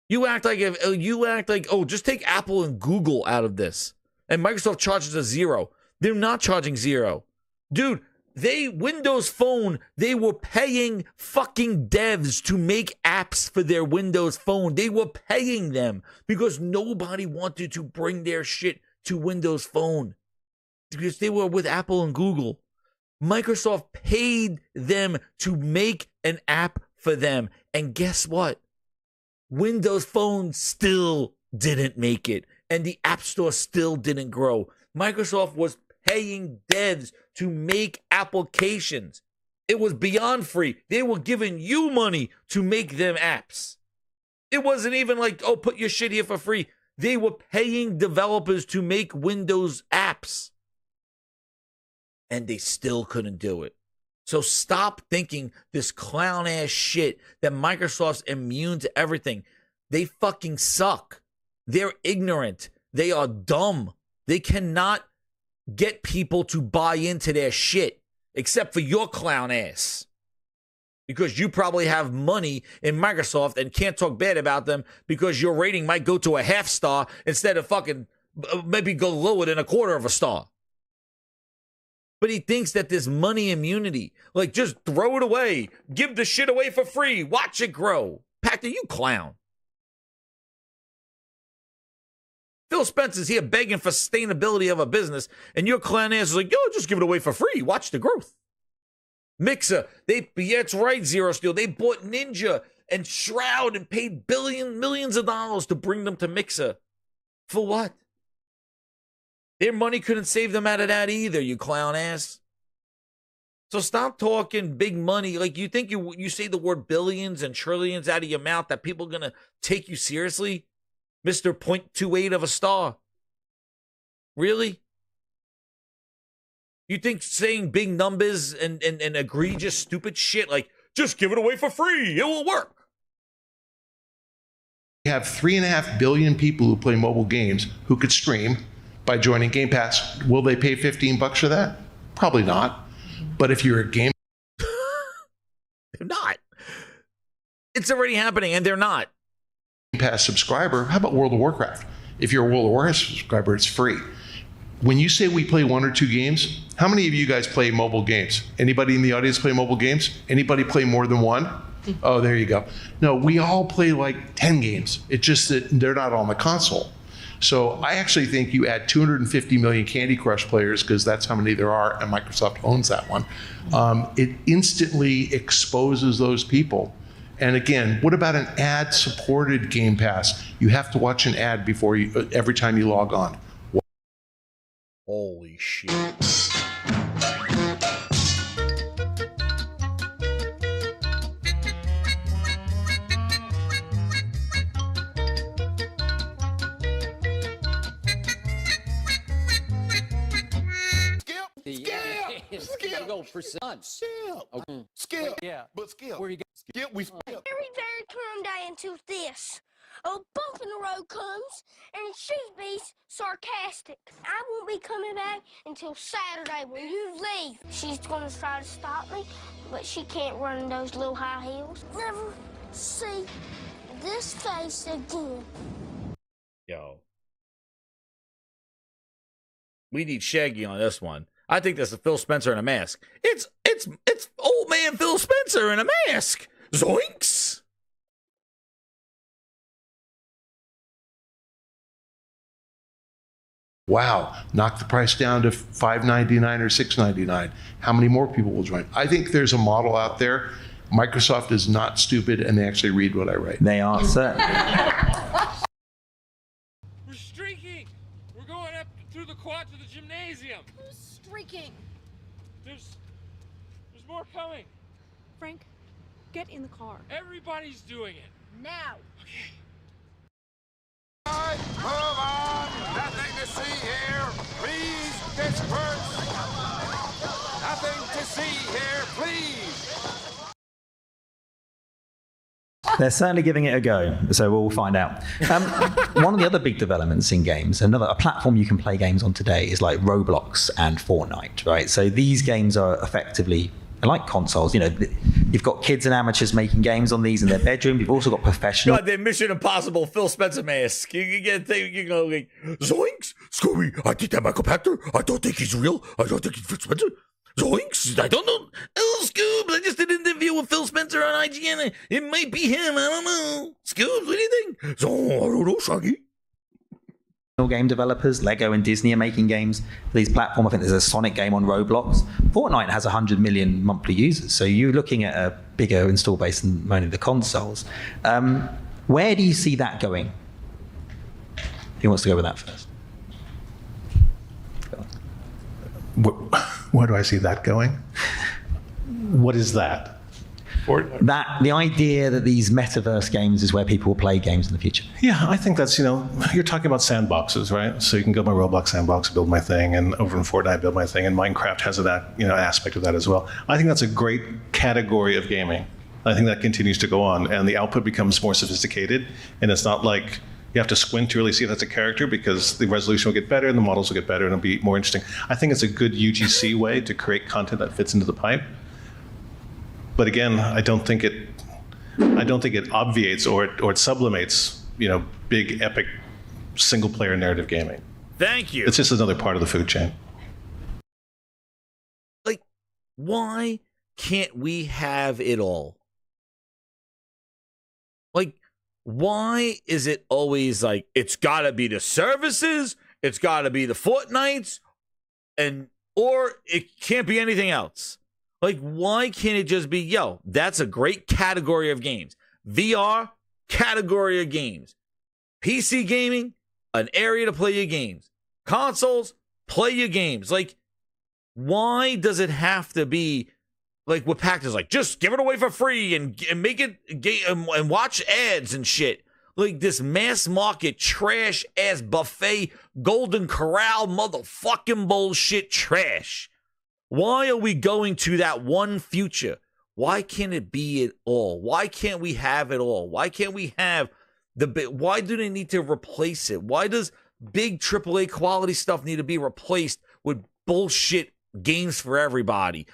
You act like, oh, just take Apple and Google out of this. And Microsoft charges a zero. They're not charging zero. Dude, Windows Phone, they were paying fucking devs to make apps for their Windows Phone. They were paying them because nobody wanted to bring their shit to Windows Phone because they were with Apple and Google. Microsoft paid them to make an app for them. And guess what? Windows Phone still didn't make it. And the App Store still didn't grow. Microsoft was paying devs to make applications. It was beyond free. They were giving you money to make them apps. It wasn't even like, oh, put your shit here for free. They were paying developers to make Windows apps. And they still couldn't do it. So stop thinking this clown ass shit that Microsoft's immune to everything. They fucking suck. They're ignorant. They are dumb. They cannot get people to buy into their shit, except for your clown ass. Because you probably have money in Microsoft and can't talk bad about them because your rating might go to a half star instead of fucking maybe go lower than a quarter of a star. But he thinks that this money immunity, like just throw it away, give the shit away for free, watch it grow. Pachter, you clown. Phil Spencer's here begging for sustainability of a business, and your clown ass is like, yo, just give it away for free. Watch the growth. Mixer, yeah, it's right, Zero Steel. They bought Ninja and Shroud and paid millions of dollars to bring them to Mixer. For what? Their money couldn't save them out of that either, you clown ass. So stop talking big money. Like, you think you say the word billions and trillions out of your mouth that people are going to take you seriously? Mr. 0.28 of a star. Really? You think saying big numbers and egregious stupid shit like, just give it away for free, it will work. We have 3.5 billion people who play mobile games who could stream by joining Game Pass. Will they pay $15 for that? Probably not. But if you're a game... They're not. It's already happening and they're not. Game Pass subscriber, how about World of Warcraft? If you're a World of Warcraft subscriber, it's free. When you say we play 1 or 2 games, how many of you guys play mobile games? Anybody in the audience play mobile games? Anybody play more than 1? Oh, there you go. No, we all play like 10 games. It's just that they're not on the console. So I actually think you add 250 million Candy Crush players, because that's how many there are, and Microsoft owns that one. It instantly exposes those people. And again, what about an ad-supported Game Pass? You have to watch an ad before every time you log on. Holy shit. Skip. Go for son. Skip. Yeah. But Skip. Where you go? Skip, we skip. Very calm down to this. A bump in the road comes, and she be sarcastic. I won't be coming back until Saturday when you leave. She's gonna try to stop me, but she can't run in those little high heels. Never see this face again. Yo. We need Shaggy on this one. I think that's a Phil Spencer in a mask. It's old man Phil Spencer in a mask. Zoinks! Wow, knock the price down to $5.99 or $6.99. How many more people will join? I think there's a model out there. Microsoft is not stupid, and they actually read what I write. They are, sir. We're streaking. We're going up through the quad to the gymnasium. Who's streaking? There's more coming. Frank, get in the car. Everybody's doing it. Now. Okay. Move on. Nothing to see here. Please disperse. Nothing Nothing to see here, please. They're certainly giving it a go, so we'll find out. One of the other big developments in games, a platform you can play games on today is like Roblox and Fortnite, right? So these games are effectively like consoles. You know, you've got kids and amateurs making games on these in their bedroom. You've also got professional. God, they're Mission Impossible Phil Spencer mask. You get thing, you go like, Zoinks, Scooby. I think that Michael Pachter. I don't think he's real. I don't think he's Phil Spencer. Zoinks, I don't know. Oh, Scoobs, I just did an interview with Phil Spencer on IGN. It might be him. I don't know. Scoobs, what do you think? So, I don't know, Shaggy. Game developers, Lego and Disney are making games for these platforms. I think there's a Sonic game on Roblox. Fortnite has 100 million monthly users, so you're looking at a bigger install base than only the consoles. Where do you see that going? Who wants to go with that first? Where do I see that going? What is that? The idea that these metaverse games is where people will play games in the future. Yeah, I think that's, you're talking about sandboxes, right? So you can go to my Roblox sandbox, build my thing, and over in Fortnite, build my thing, and Minecraft has that, aspect of that as well. I think that's a great category of gaming. I think that continues to go on, and the output becomes more sophisticated, and it's not like you have to squint to really see if that's a character, because the resolution will get better, and the models will get better, and it'll be more interesting. I think it's a good UGC way to create content that fits into the pipe. But again, I don't think it obviates or it sublimates, big epic single player narrative gaming. Thank you. It's just another part of the food chain. Like, why can't we have it all? Like, why is it always like it's got to be the services, it's got to be the Fortnites, or it can't be anything else? Like, why can't it just be, that's a great category of games. VR, category of games. PC gaming, an area to play your games. Consoles, play your games. Like, why does it have to be like what Pachter's like, just give it away for free and make it and watch ads and shit. Like this mass market trash ass buffet, Golden Corral motherfucking bullshit trash. Why are we going to that one future? Why can't it be it all? Why can't we have it all? Why can't we have why do they need to replace it? Why does big AAA quality stuff need to be replaced with bullshit games for everybody?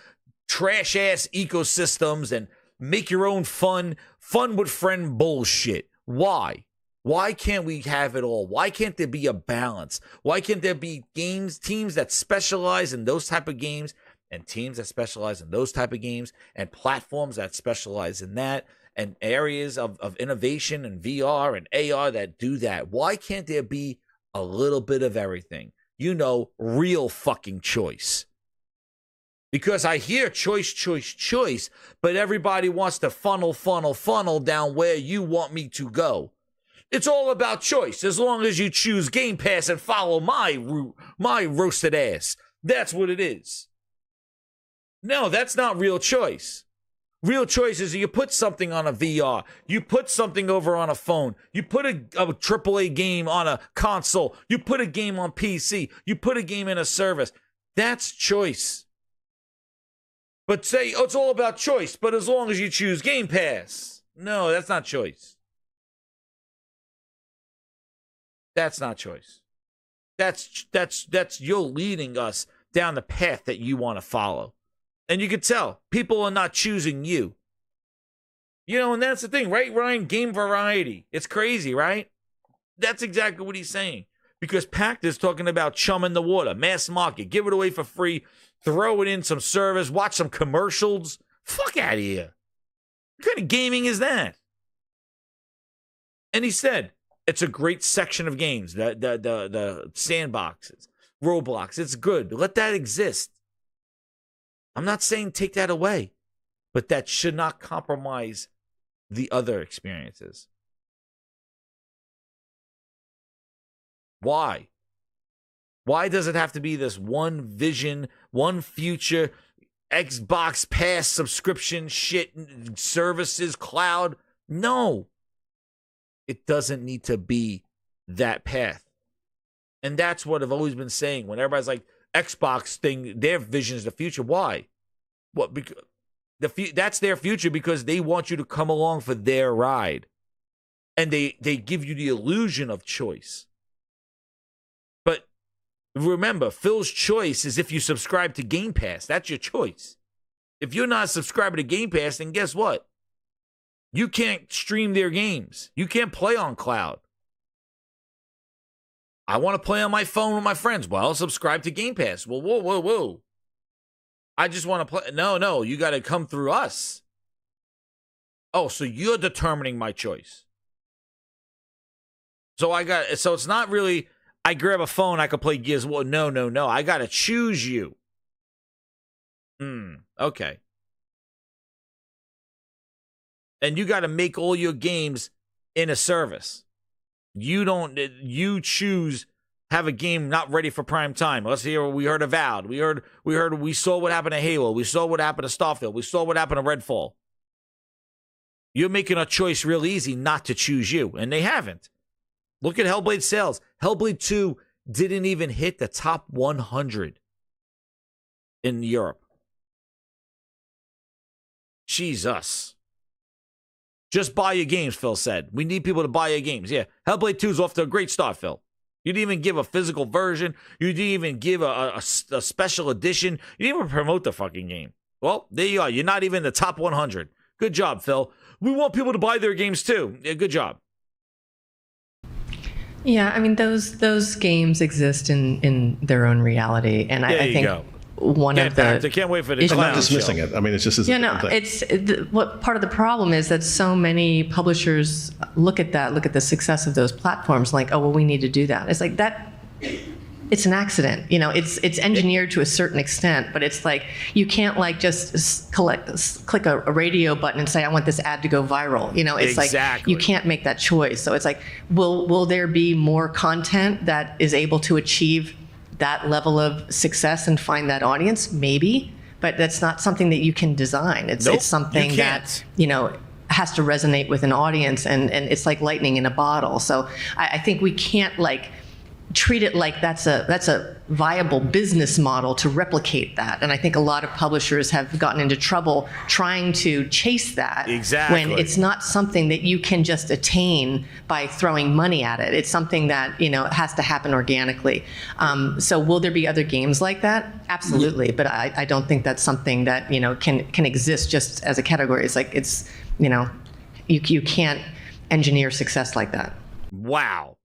Trash ass ecosystems and make your own fun with friend bullshit. Why? Why can't we have it all? Why can't there be a balance? Why can't there be teams that specialize in those type of games, and teams that specialize in those type of games, and platforms that specialize in that, and areas of innovation and VR and AR that do that? Why can't there be a little bit of everything? Real fucking choice. Because I hear choice, but everybody wants to funnel down where you want me to go. It's all about choice, as long as you choose Game Pass and follow my roasted ass. That's what it is. No, that's not real choice. Real choice is you put something on a VR. You put something over on a phone. You put a AAA game on a console. You put a game on PC. You put a game in a service. That's choice. But say, it's all about choice, but as long as you choose Game Pass. No, that's not choice. That's not choice. That's you're leading us down the path that you want to follow. And you can tell people are not choosing you. And that's the thing, right, Ryan? Game variety. It's crazy, right? That's exactly what he's saying. Because Pachter's talking about chum in the water, mass market, give it away for free, throw it in some service, watch some commercials. Fuck out of here. What kind of gaming is that? And he said, it's a great section of games, the sandboxes, Roblox. It's good. Let that exist. I'm not saying take that away, but that should not compromise the other experiences. Why? Why does it have to be this one vision, one future, Xbox Pass subscription shit, services, cloud? No. It doesn't need to be that path. And that's what I've always been saying. When everybody's like, Xbox thing, their vision is the future. Why? What? Because that's their future because they want you to come along for their ride. And they give you the illusion of choice. But remember, Phil's choice is if you subscribe to Game Pass. That's your choice. If you're not subscribing to Game Pass, then guess what? You can't stream their games. You can't play on cloud. I want to play on my phone with my friends. Well, subscribe to Game Pass. Well, whoa. I just want to play. No, you got to come through us. Oh, so you're determining my choice. So it's not really, I grab a phone, I can play Gears. Well, no. I got to choose you. Okay. And you got to make all your games in a service. You choose, have a game not ready for prime time. Let's hear, we heard Avowed. We saw what happened to Halo. We saw what happened to Starfield. We saw what happened to Redfall. You're making a choice real easy not to choose you. And they haven't. Look at Hellblade sales. Hellblade 2 didn't even hit the top 100 in Europe. Jesus. Just buy your games, Phil said. We need people to buy your games. Yeah, Hellblade 2 is off to a great start, Phil. You didn't even give a physical version. You didn't even give a special edition. You didn't even promote the fucking game. Well, there you are. You're not even in the top 100. Good job, Phil. We want people to buy their games too. Yeah, good job. Yeah, I mean, those games exist in their own reality. And I think one of the... I can't wait for the I'm not dismissing it. I mean, it's just... what part of the problem is that so many publishers look at the success of those platforms like, oh, well, we need to do that. It's like that... It's an accident, it's engineered to a certain extent, but it's like, you can't like just click a radio button and say, I want this ad to go viral. It's like, you can't make that choice. So it's like, will there be more content that is able to achieve that level of success and find that audience? Maybe, but that's not something that you can design. It's something that, has to resonate with an audience, and it's like lightning in a bottle. So I think we can't treat it like that's a viable business model to replicate that. And I think a lot of publishers have gotten into trouble trying to chase that when it's not something that you can just attain by throwing money at it. It's something that has to happen organically. So will there be other games like that? Absolutely, but I don't think that's something that can exist just as a category. It's like you can't engineer success like that. Wow.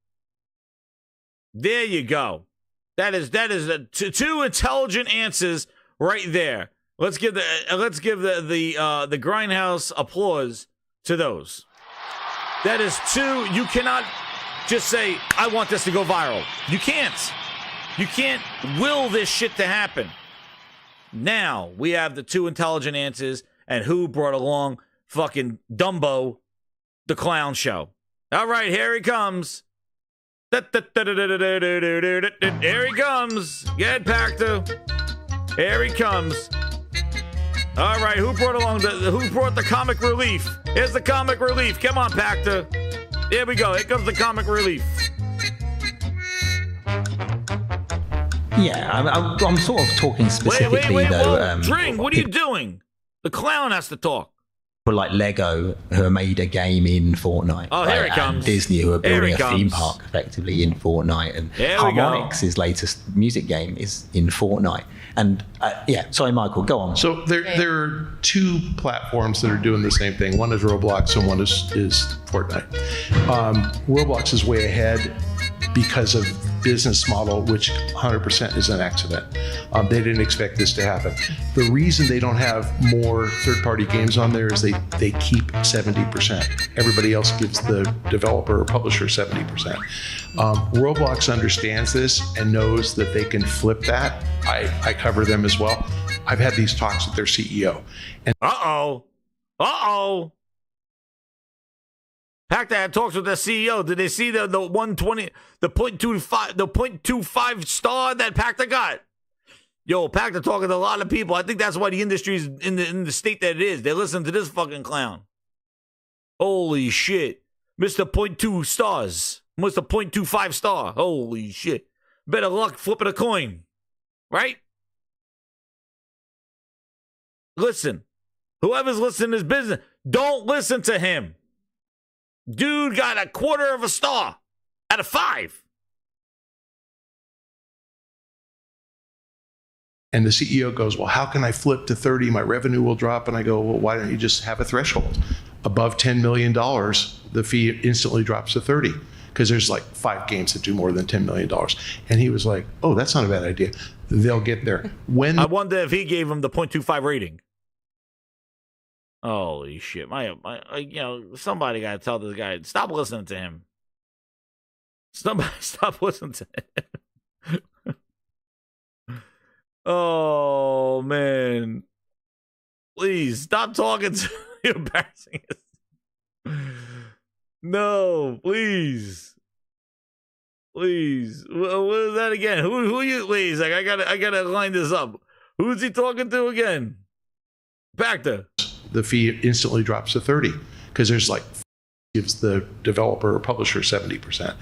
There you go. That is two intelligent answers right there. Let's give the Grindhouse applause to those. That is two. You cannot just say, I want this to go viral. You can't. You can't will this shit to happen. Now we have the two intelligent answers, and who brought along fucking Dumbo, the clown show. All right, here he comes. Here he comes. Get Pachter. Here he comes. All right, who brought the comic relief? Here's the comic relief. Come on, Pachter. Here we go. Here comes the comic relief. Yeah, I'm sort of talking specifically though. Dring, what are you doing? The clown has to talk. For like Lego, who have made a game in Fortnite. Oh, here he comes. And Disney, who are building a theme park effectively in Fortnite. And Harmonix's latest music game is in Fortnite. And sorry, Michael, go on. So there are two platforms that are doing the same thing. One is Roblox and one is Fortnite. Roblox is way ahead because of business model, which 100% is an accident. They didn't expect this to happen. The reason they don't have more third-party games on there is they keep 70%. Everybody else gives the developer or publisher 70%. Roblox understands this and knows that they can flip that. I cover them as well. I've had these talks with their CEO. And Pachter had talks with their CEO. Did they see the 120, the 0.25 star that Pachter got? Yo, Pachter talking to a lot of people. I think that's why the industry is in the state that it is. They listen to this fucking clown. Holy shit. Mr. 0.2 stars. Mr. 0.25 star. Holy shit. Better luck flipping a coin. Right? Listen. Whoever's listening to this business, don't listen to him. Dude got a 1/4 star out of 5. And the CEO goes, well, how can I flip to 30? My revenue will drop. And I go, well, why don't you just have a threshold? Above $10 million, the fee instantly drops to 30 because there's like 5 games that do more than $10 million. And he was like, oh, that's not a bad idea. They'll get there. I wonder if he gave him the 0.25 rating. Holy shit. Somebody got to tell this guy, stop listening to him. Somebody stop listening to him. Oh, man. Please, stop talking to me. You're embarrassing us. No, please. Please. What is that again? Who you, please? Like, I gotta line this up. Who's he talking to again? Pachter. The fee instantly drops to 30 because there's like gives the developer or publisher 70%.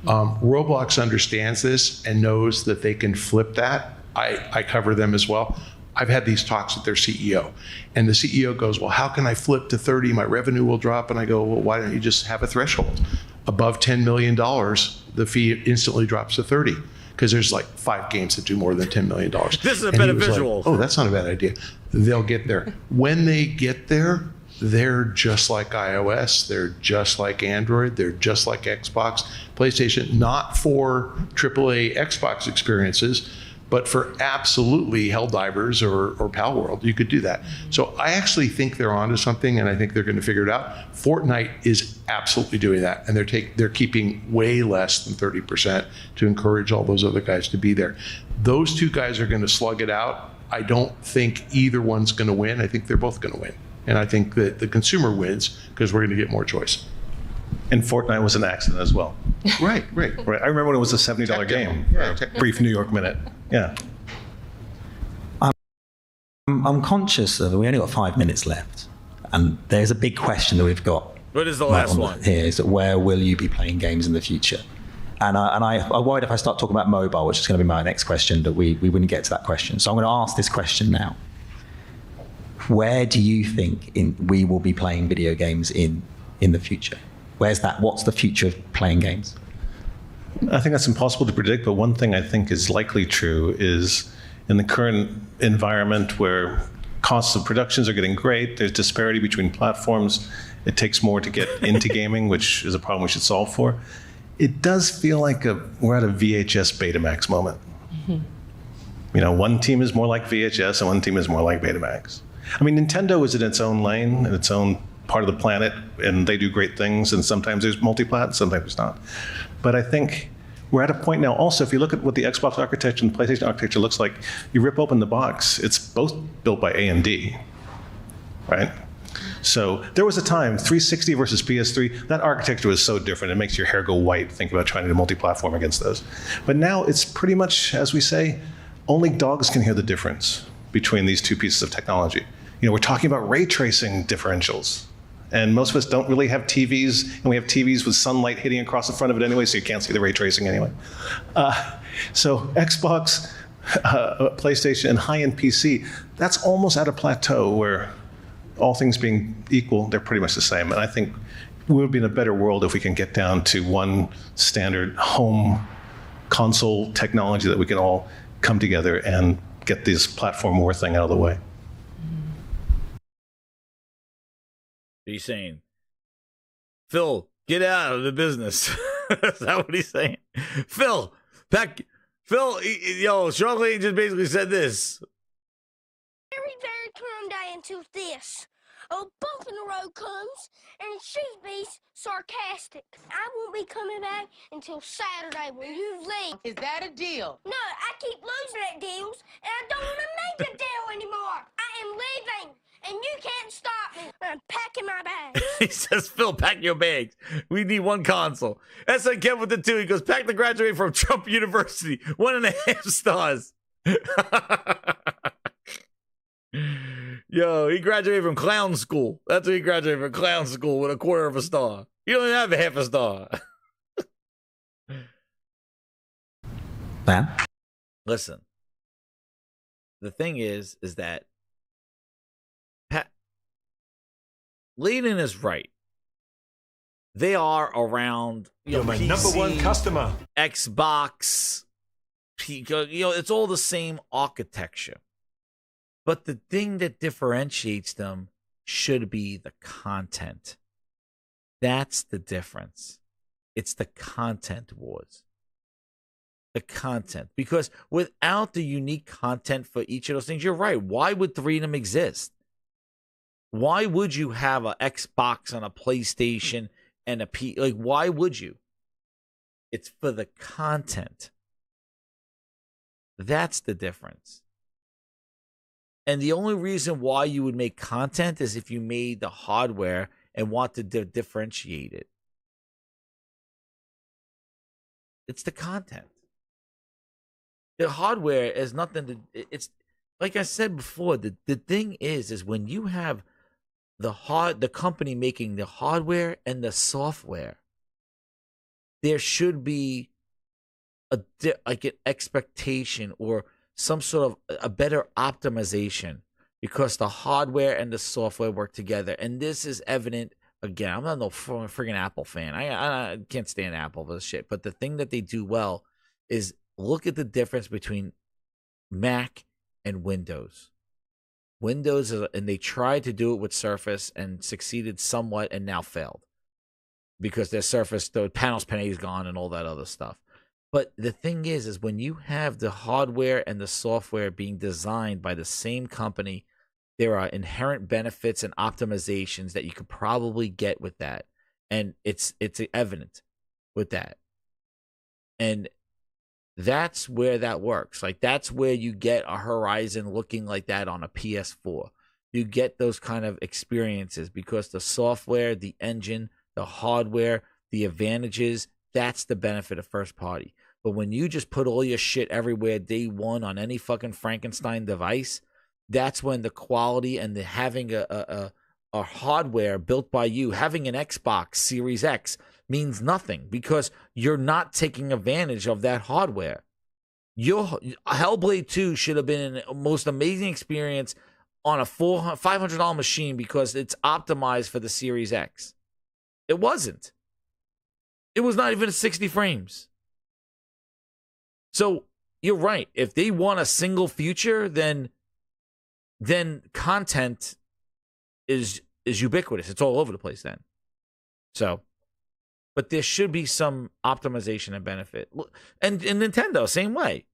Roblox understands this and knows that they can flip that. I cover them as well. I've had these talks with their CEO, and the CEO goes, well, how can I flip to 30? My revenue will drop. And I go, well, why don't you just have a threshold? Above $10 million, the fee instantly drops to 30 because there's like 5 games that do more than $10 million. This is a better visual. Like, oh, that's not a bad idea. They'll get there. When they get there, they're just like iOS. They're just like Android. They're just like Xbox, PlayStation, not for AAA Xbox experiences, but for absolutely Helldivers or Palworld, you could do that. So I actually think they're onto something, and I think they're going to figure it out. Fortnite is absolutely doing that, and they're keeping way less than 30% to encourage all those other guys to be there. Those 2 guys are going to slug it out. I don't think either one's going to win. I think they're both going to win, and I think that the consumer wins because we're going to get more choice. And Fortnite was an accident as well. Right. I remember when it was a $70 game. Brief New York minute. Yeah. I'm conscious that we only got 5 minutes left, and there's a big question that we've got. What is the last one? Here is that where will you be playing games in the future? And I worried if I start talking about mobile, which is going to be my next question, that we wouldn't get to that question. So I'm going to ask this question now. Where do you think we will be playing video games in the future? Where's that? What's the future of playing games? I think that's impossible to predict, but one thing I think is likely true is in the current environment where costs of productions are getting great, there's disparity between platforms, it takes more to get into gaming, which is a problem we should solve for. It does feel like we're at a VHS Betamax moment. Mm-hmm. One team is more like VHS and one team is more like Betamax. I mean, Nintendo is in its own lane, in its own part of the planet, and they do great things, and sometimes there's multi-plat, sometimes there's not. But I think we're at a point now also, if you look at what the Xbox architecture and the PlayStation architecture looks like, you rip open the box, it's both built by AMD, right? So there was a time, 360 versus PS3, that architecture was so different, it makes your hair go white thinking about trying to do multi-platform against those. But now it's pretty much, as we say, only dogs can hear the difference between these 2 pieces of technology. We're talking about ray tracing differentials. And most of us don't really have TVs, and we have TVs with sunlight hitting across the front of it anyway, so you can't see the ray tracing anyway. So Xbox, PlayStation, and high-end PC, that's almost at a plateau where all things being equal, they're pretty much the same. And I think we'll be in a better world if we can get down to one standard home console technology that we can all come together and get this platform war thing out of the way. He's saying, Phil, get out of the business. Is that what he's saying? Phil, Charlotte just basically said this. Very, very come down to this. A bump in the road comes, and she be sarcastic. I won't be coming back until Saturday when you leave. Is that a deal? No, I keep losing at deals, and I don't want to make a deal anymore. I am leaving. And you can't stop me. I'm packing my bags. He says, Phil, pack your bags. We need 1 console. SN Kev with the 2. He goes, Pack the graduate from Trump University. 1.5 stars. Yo, he graduated from clown school. That's what he graduated from, clown school, with a 1/4 star. You don't even have a 1/2 star. Man. Listen. The thing is that Layden is right. They are around You're my PC, number one customer. Xbox. It's all the same architecture. But the thing that differentiates them should be the content. That's the difference. It's the content wars. The content. Because without the unique content for each of those things, you're right. Why would three of them exist? Why would you have an Xbox and a PlayStation and a P? Like, why would you? It's for the content. That's the difference. And the only reason why you would make content is if you made the hardware and want to differentiate it. It's the content. The hardware is nothing to. It's like I said before. The thing is when you have the company making the hardware and the software, there should be like an expectation or some sort of a better optimization, because the hardware and the software work together. And this is evident. Again, I'm not no friggin' Apple fan. I can't stand Apple for this shit. But the thing that they do well is look at the difference between Mac and Windows. Windows, and they tried to do it with Surface and succeeded somewhat and now failed. Because their Surface, the panels pane is gone and all that other stuff. But the thing is when you have the hardware and the software being designed by the same company, there are inherent benefits and optimizations that you could probably get with that. And it's evident with that. And that's where that works. Like, that's where you get a Horizon looking like that on a PS4. You get those kind of experiences because the software, the engine, the hardware, the advantages, that's the benefit of first party. But when you just put all your shit everywhere day one on any fucking Frankenstein device, that's when the quality and the having a hardware built by you, having an Xbox Series X means nothing because you're not taking advantage of that hardware. Your Hellblade 2 should have been a most amazing experience on a $500 machine because it's optimized for the Series X. It wasn't. It was not even 60 frames. So you're right. If they want a single future, then content is ubiquitous. It's all over the place then. So, but there should be some optimization and benefit. And Nintendo, same way.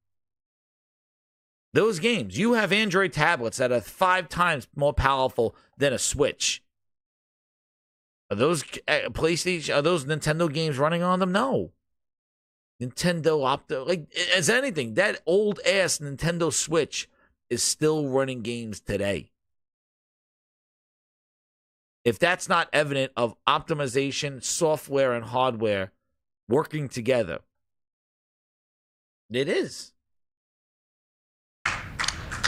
Those games, you have Android tablets that are 5 times more powerful than a Switch. Are those PlayStation? Are those Nintendo games running on them? No. Nintendo like as anything, that old ass Nintendo Switch is still running games today. If that's not evident of optimization, software and hardware working together, it is.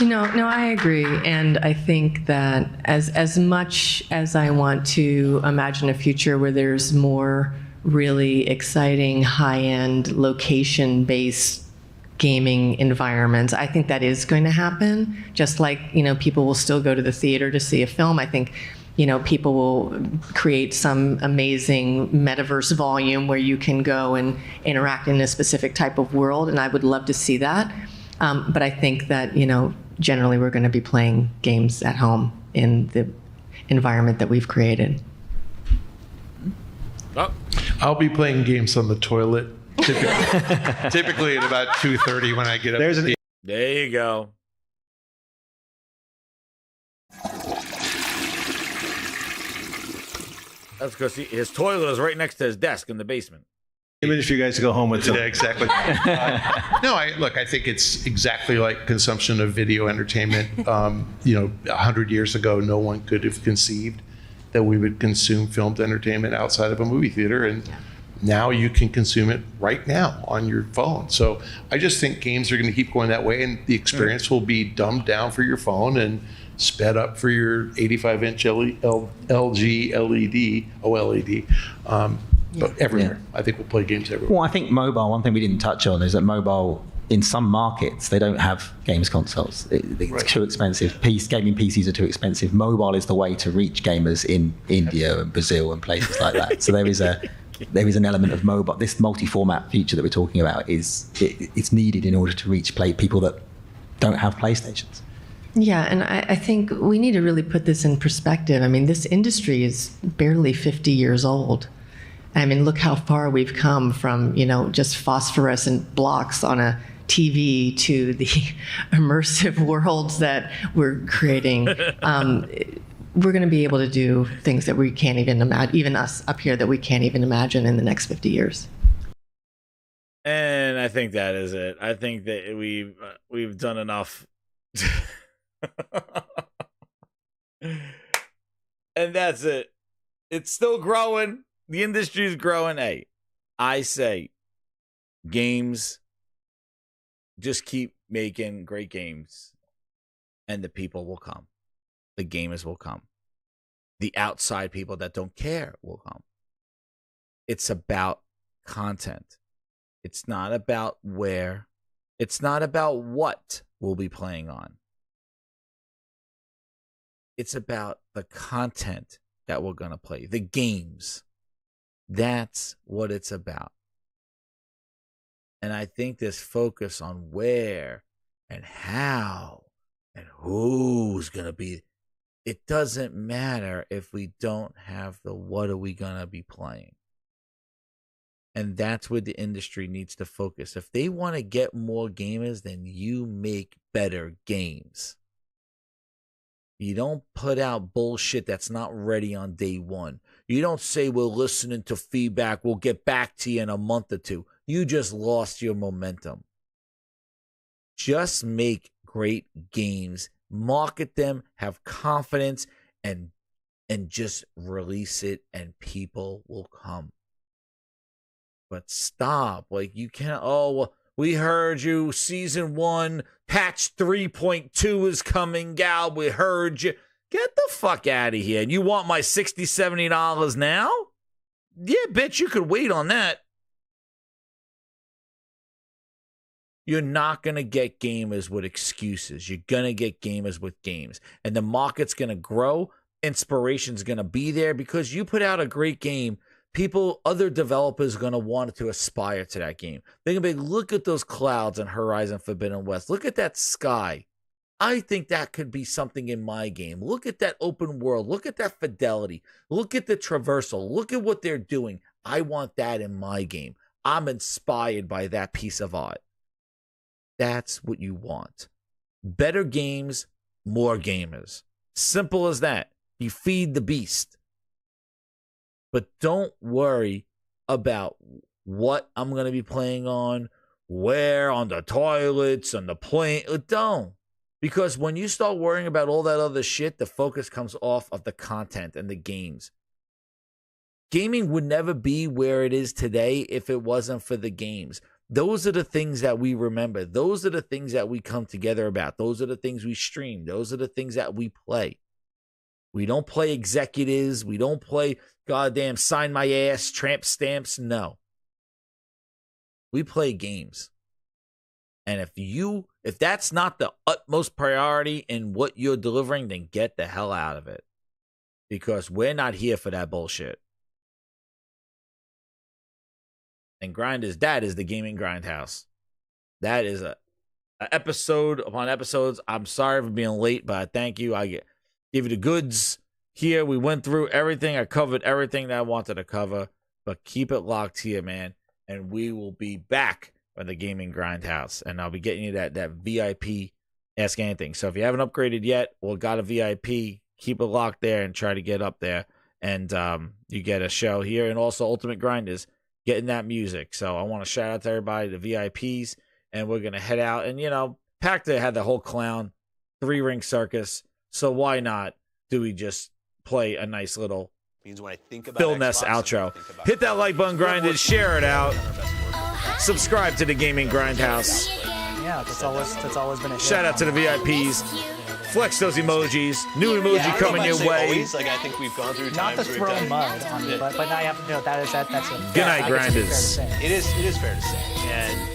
No, I agree. And I think that as much as I want to imagine a future where there's more really exciting, high-end, location-based gaming environments, I think that is going to happen. Just like, people will still go to the theater to see a film. I think, people will create some amazing metaverse volume where you can go and interact in a specific type of world. And I would love to see that. But I think that, generally we're going to be playing games at home in the environment that we've created. Oh. I'll be playing games on the toilet, typically at about 2:30 when I get up. There you go. That's because his toilet is right next to his desk in the basement. Even if you guys go home with Yeah, exactly. I think it's exactly like consumption of video entertainment. 100 years ago, no one could have conceived that we would consume filmed entertainment outside of a movie theater. And now you can consume it right now on your phone. So I just think games are going to keep going that way, and the experience will be dumbed down for your phone and sped up for your 85-inch LG LED, OLED. But everywhere. I think we'll play games everywhere. Well, I think mobile, one thing we didn't touch on is that mobile in some markets, they don't have games consoles. It's too expensive. Gaming PCs are too expensive. Mobile is the way to reach gamers in India and Brazil and places like that. So there is an element of mobile. This multi-format feature that we're talking about it's needed in order to reach people that don't have PlayStations. Yeah, and I think we need to really put this in perspective. I mean, this industry is barely 50 years old. I mean, look how far we've come from, just phosphorescent blocks on a TV to the immersive worlds that we're creating. We're going to be able to do things that we can't even imagine, even us up here, that we can't even imagine in the next 50 years. And I think that is it. I think that we've done enough. And that's it. It's still growing. The industry is growing. Hey, I say games, just keep making great games and the people will come. The gamers will come. The outside people that don't care will come. It's about content. It's not about where. It's not about what we'll be playing on. It's about the content that we're going to play. The games. That's what it's about. And I think this focus on where and how and who's going to be, it doesn't matter if we don't have the what are we going to be playing. And that's where the industry needs to focus. If they want to get more gamers, then you make better games. You don't put out bullshit that's not ready on day one. You don't say, we're listening to feedback, we'll get back to you in a month or two. You just lost your momentum. Just make great games, market them, have confidence, and just release it, and people will come. But stop. Like, you can't, we heard you, season 1, patch 3.2 is coming, gal, we heard you. Get the fuck out of here. And you want my $60, $70 now? Yeah, bitch, you could wait on that. You're not going to get gamers with excuses. You're going to get gamers with games. And the market's going to grow. Inspiration's going to be there because you put out a great game. Other developers are going to want to aspire to that game. They're going to be, look at those clouds in Horizon Forbidden West. Look at that sky. I think that could be something in my game. Look at that open world. Look at that fidelity. Look at the traversal. Look at what they're doing. I want that in my game. I'm inspired by that piece of art. That's what you want. Better games, more gamers. Simple as that. You feed the beast. But don't worry about what I'm going to be playing on, where, on the toilets, on the plane. Don't. Because when you start worrying about all that other shit, the focus comes off of the content and the games. Gaming would never be where it is today if it wasn't for the games. Those are the things that we remember. Those are the things that we come together about. Those are the things we stream. Those are the things that we play. We don't play executives. We don't play goddamn sign my ass, tramp stamps. No. We play games. And if that's not the utmost priority in what you're delivering, then get the hell out of it. Because we're not here for that bullshit. And that is the Gaming Grindhouse. That is a episode upon episodes. I'm sorry for being late, but I thank you. I give you the goods here. We went through everything. I covered everything that I wanted to cover. But keep it locked here, man. And we will be back on the Gaming Grindhouse. And I'll be getting you that VIP Ask Anything. So if you haven't upgraded yet or got a VIP, keep it locked there and try to get up there. And you get a show here. And also Ultimate Grinders getting that music. So I want to shout out to everybody, the VIPs. And we're going to head out. And, Pachter had the whole clown 3-ring circus. So why not do we just play a nice little Phil Ness outro? Hit that like button, Grinders, share it out. Subscribe to the Gaming Grindhouse. Yeah, that's always been a hit. Shout out to the VIPs. Flex those emojis. New emoji coming your way. Always, I think we've gone through times. Not to throw mud on you, but now you have to know that's it. Good night, Grinders. It is fair to say. And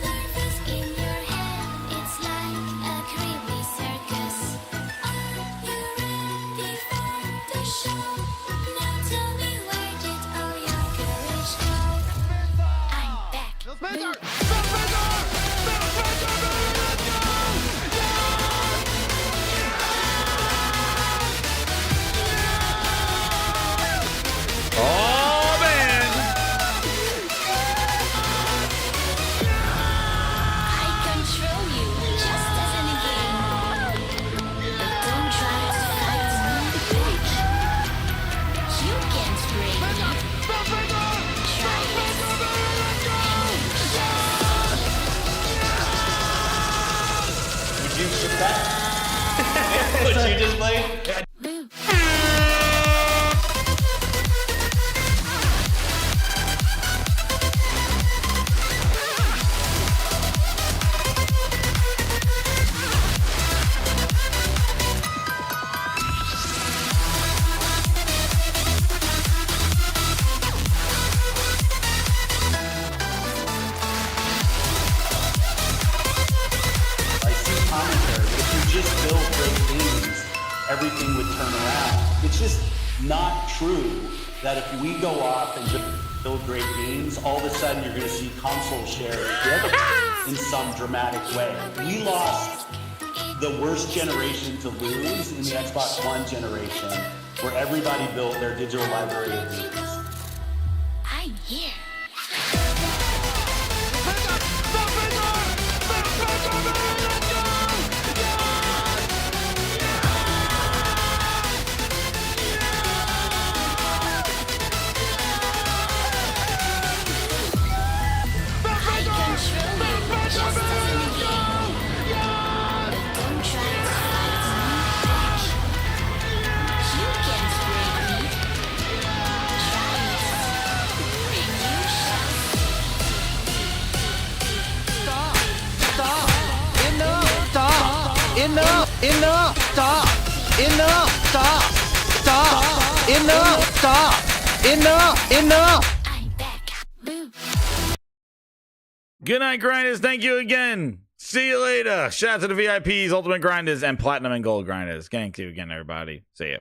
what you just played? I see commentary. If you just build great games, everything would turn around. It's just not true that if we go off and just build great games, all of a sudden you're going to see console share dip in some dramatic way. We lost the worst generation to lose in the Xbox One generation, where everybody built their digital library of games. I'm here. Enough! Good night, grinders. Thank you again. See you later. Shout out to the VIPs, Ultimate Grinders, and Platinum and Gold Grinders. Thank you again, everybody. See ya.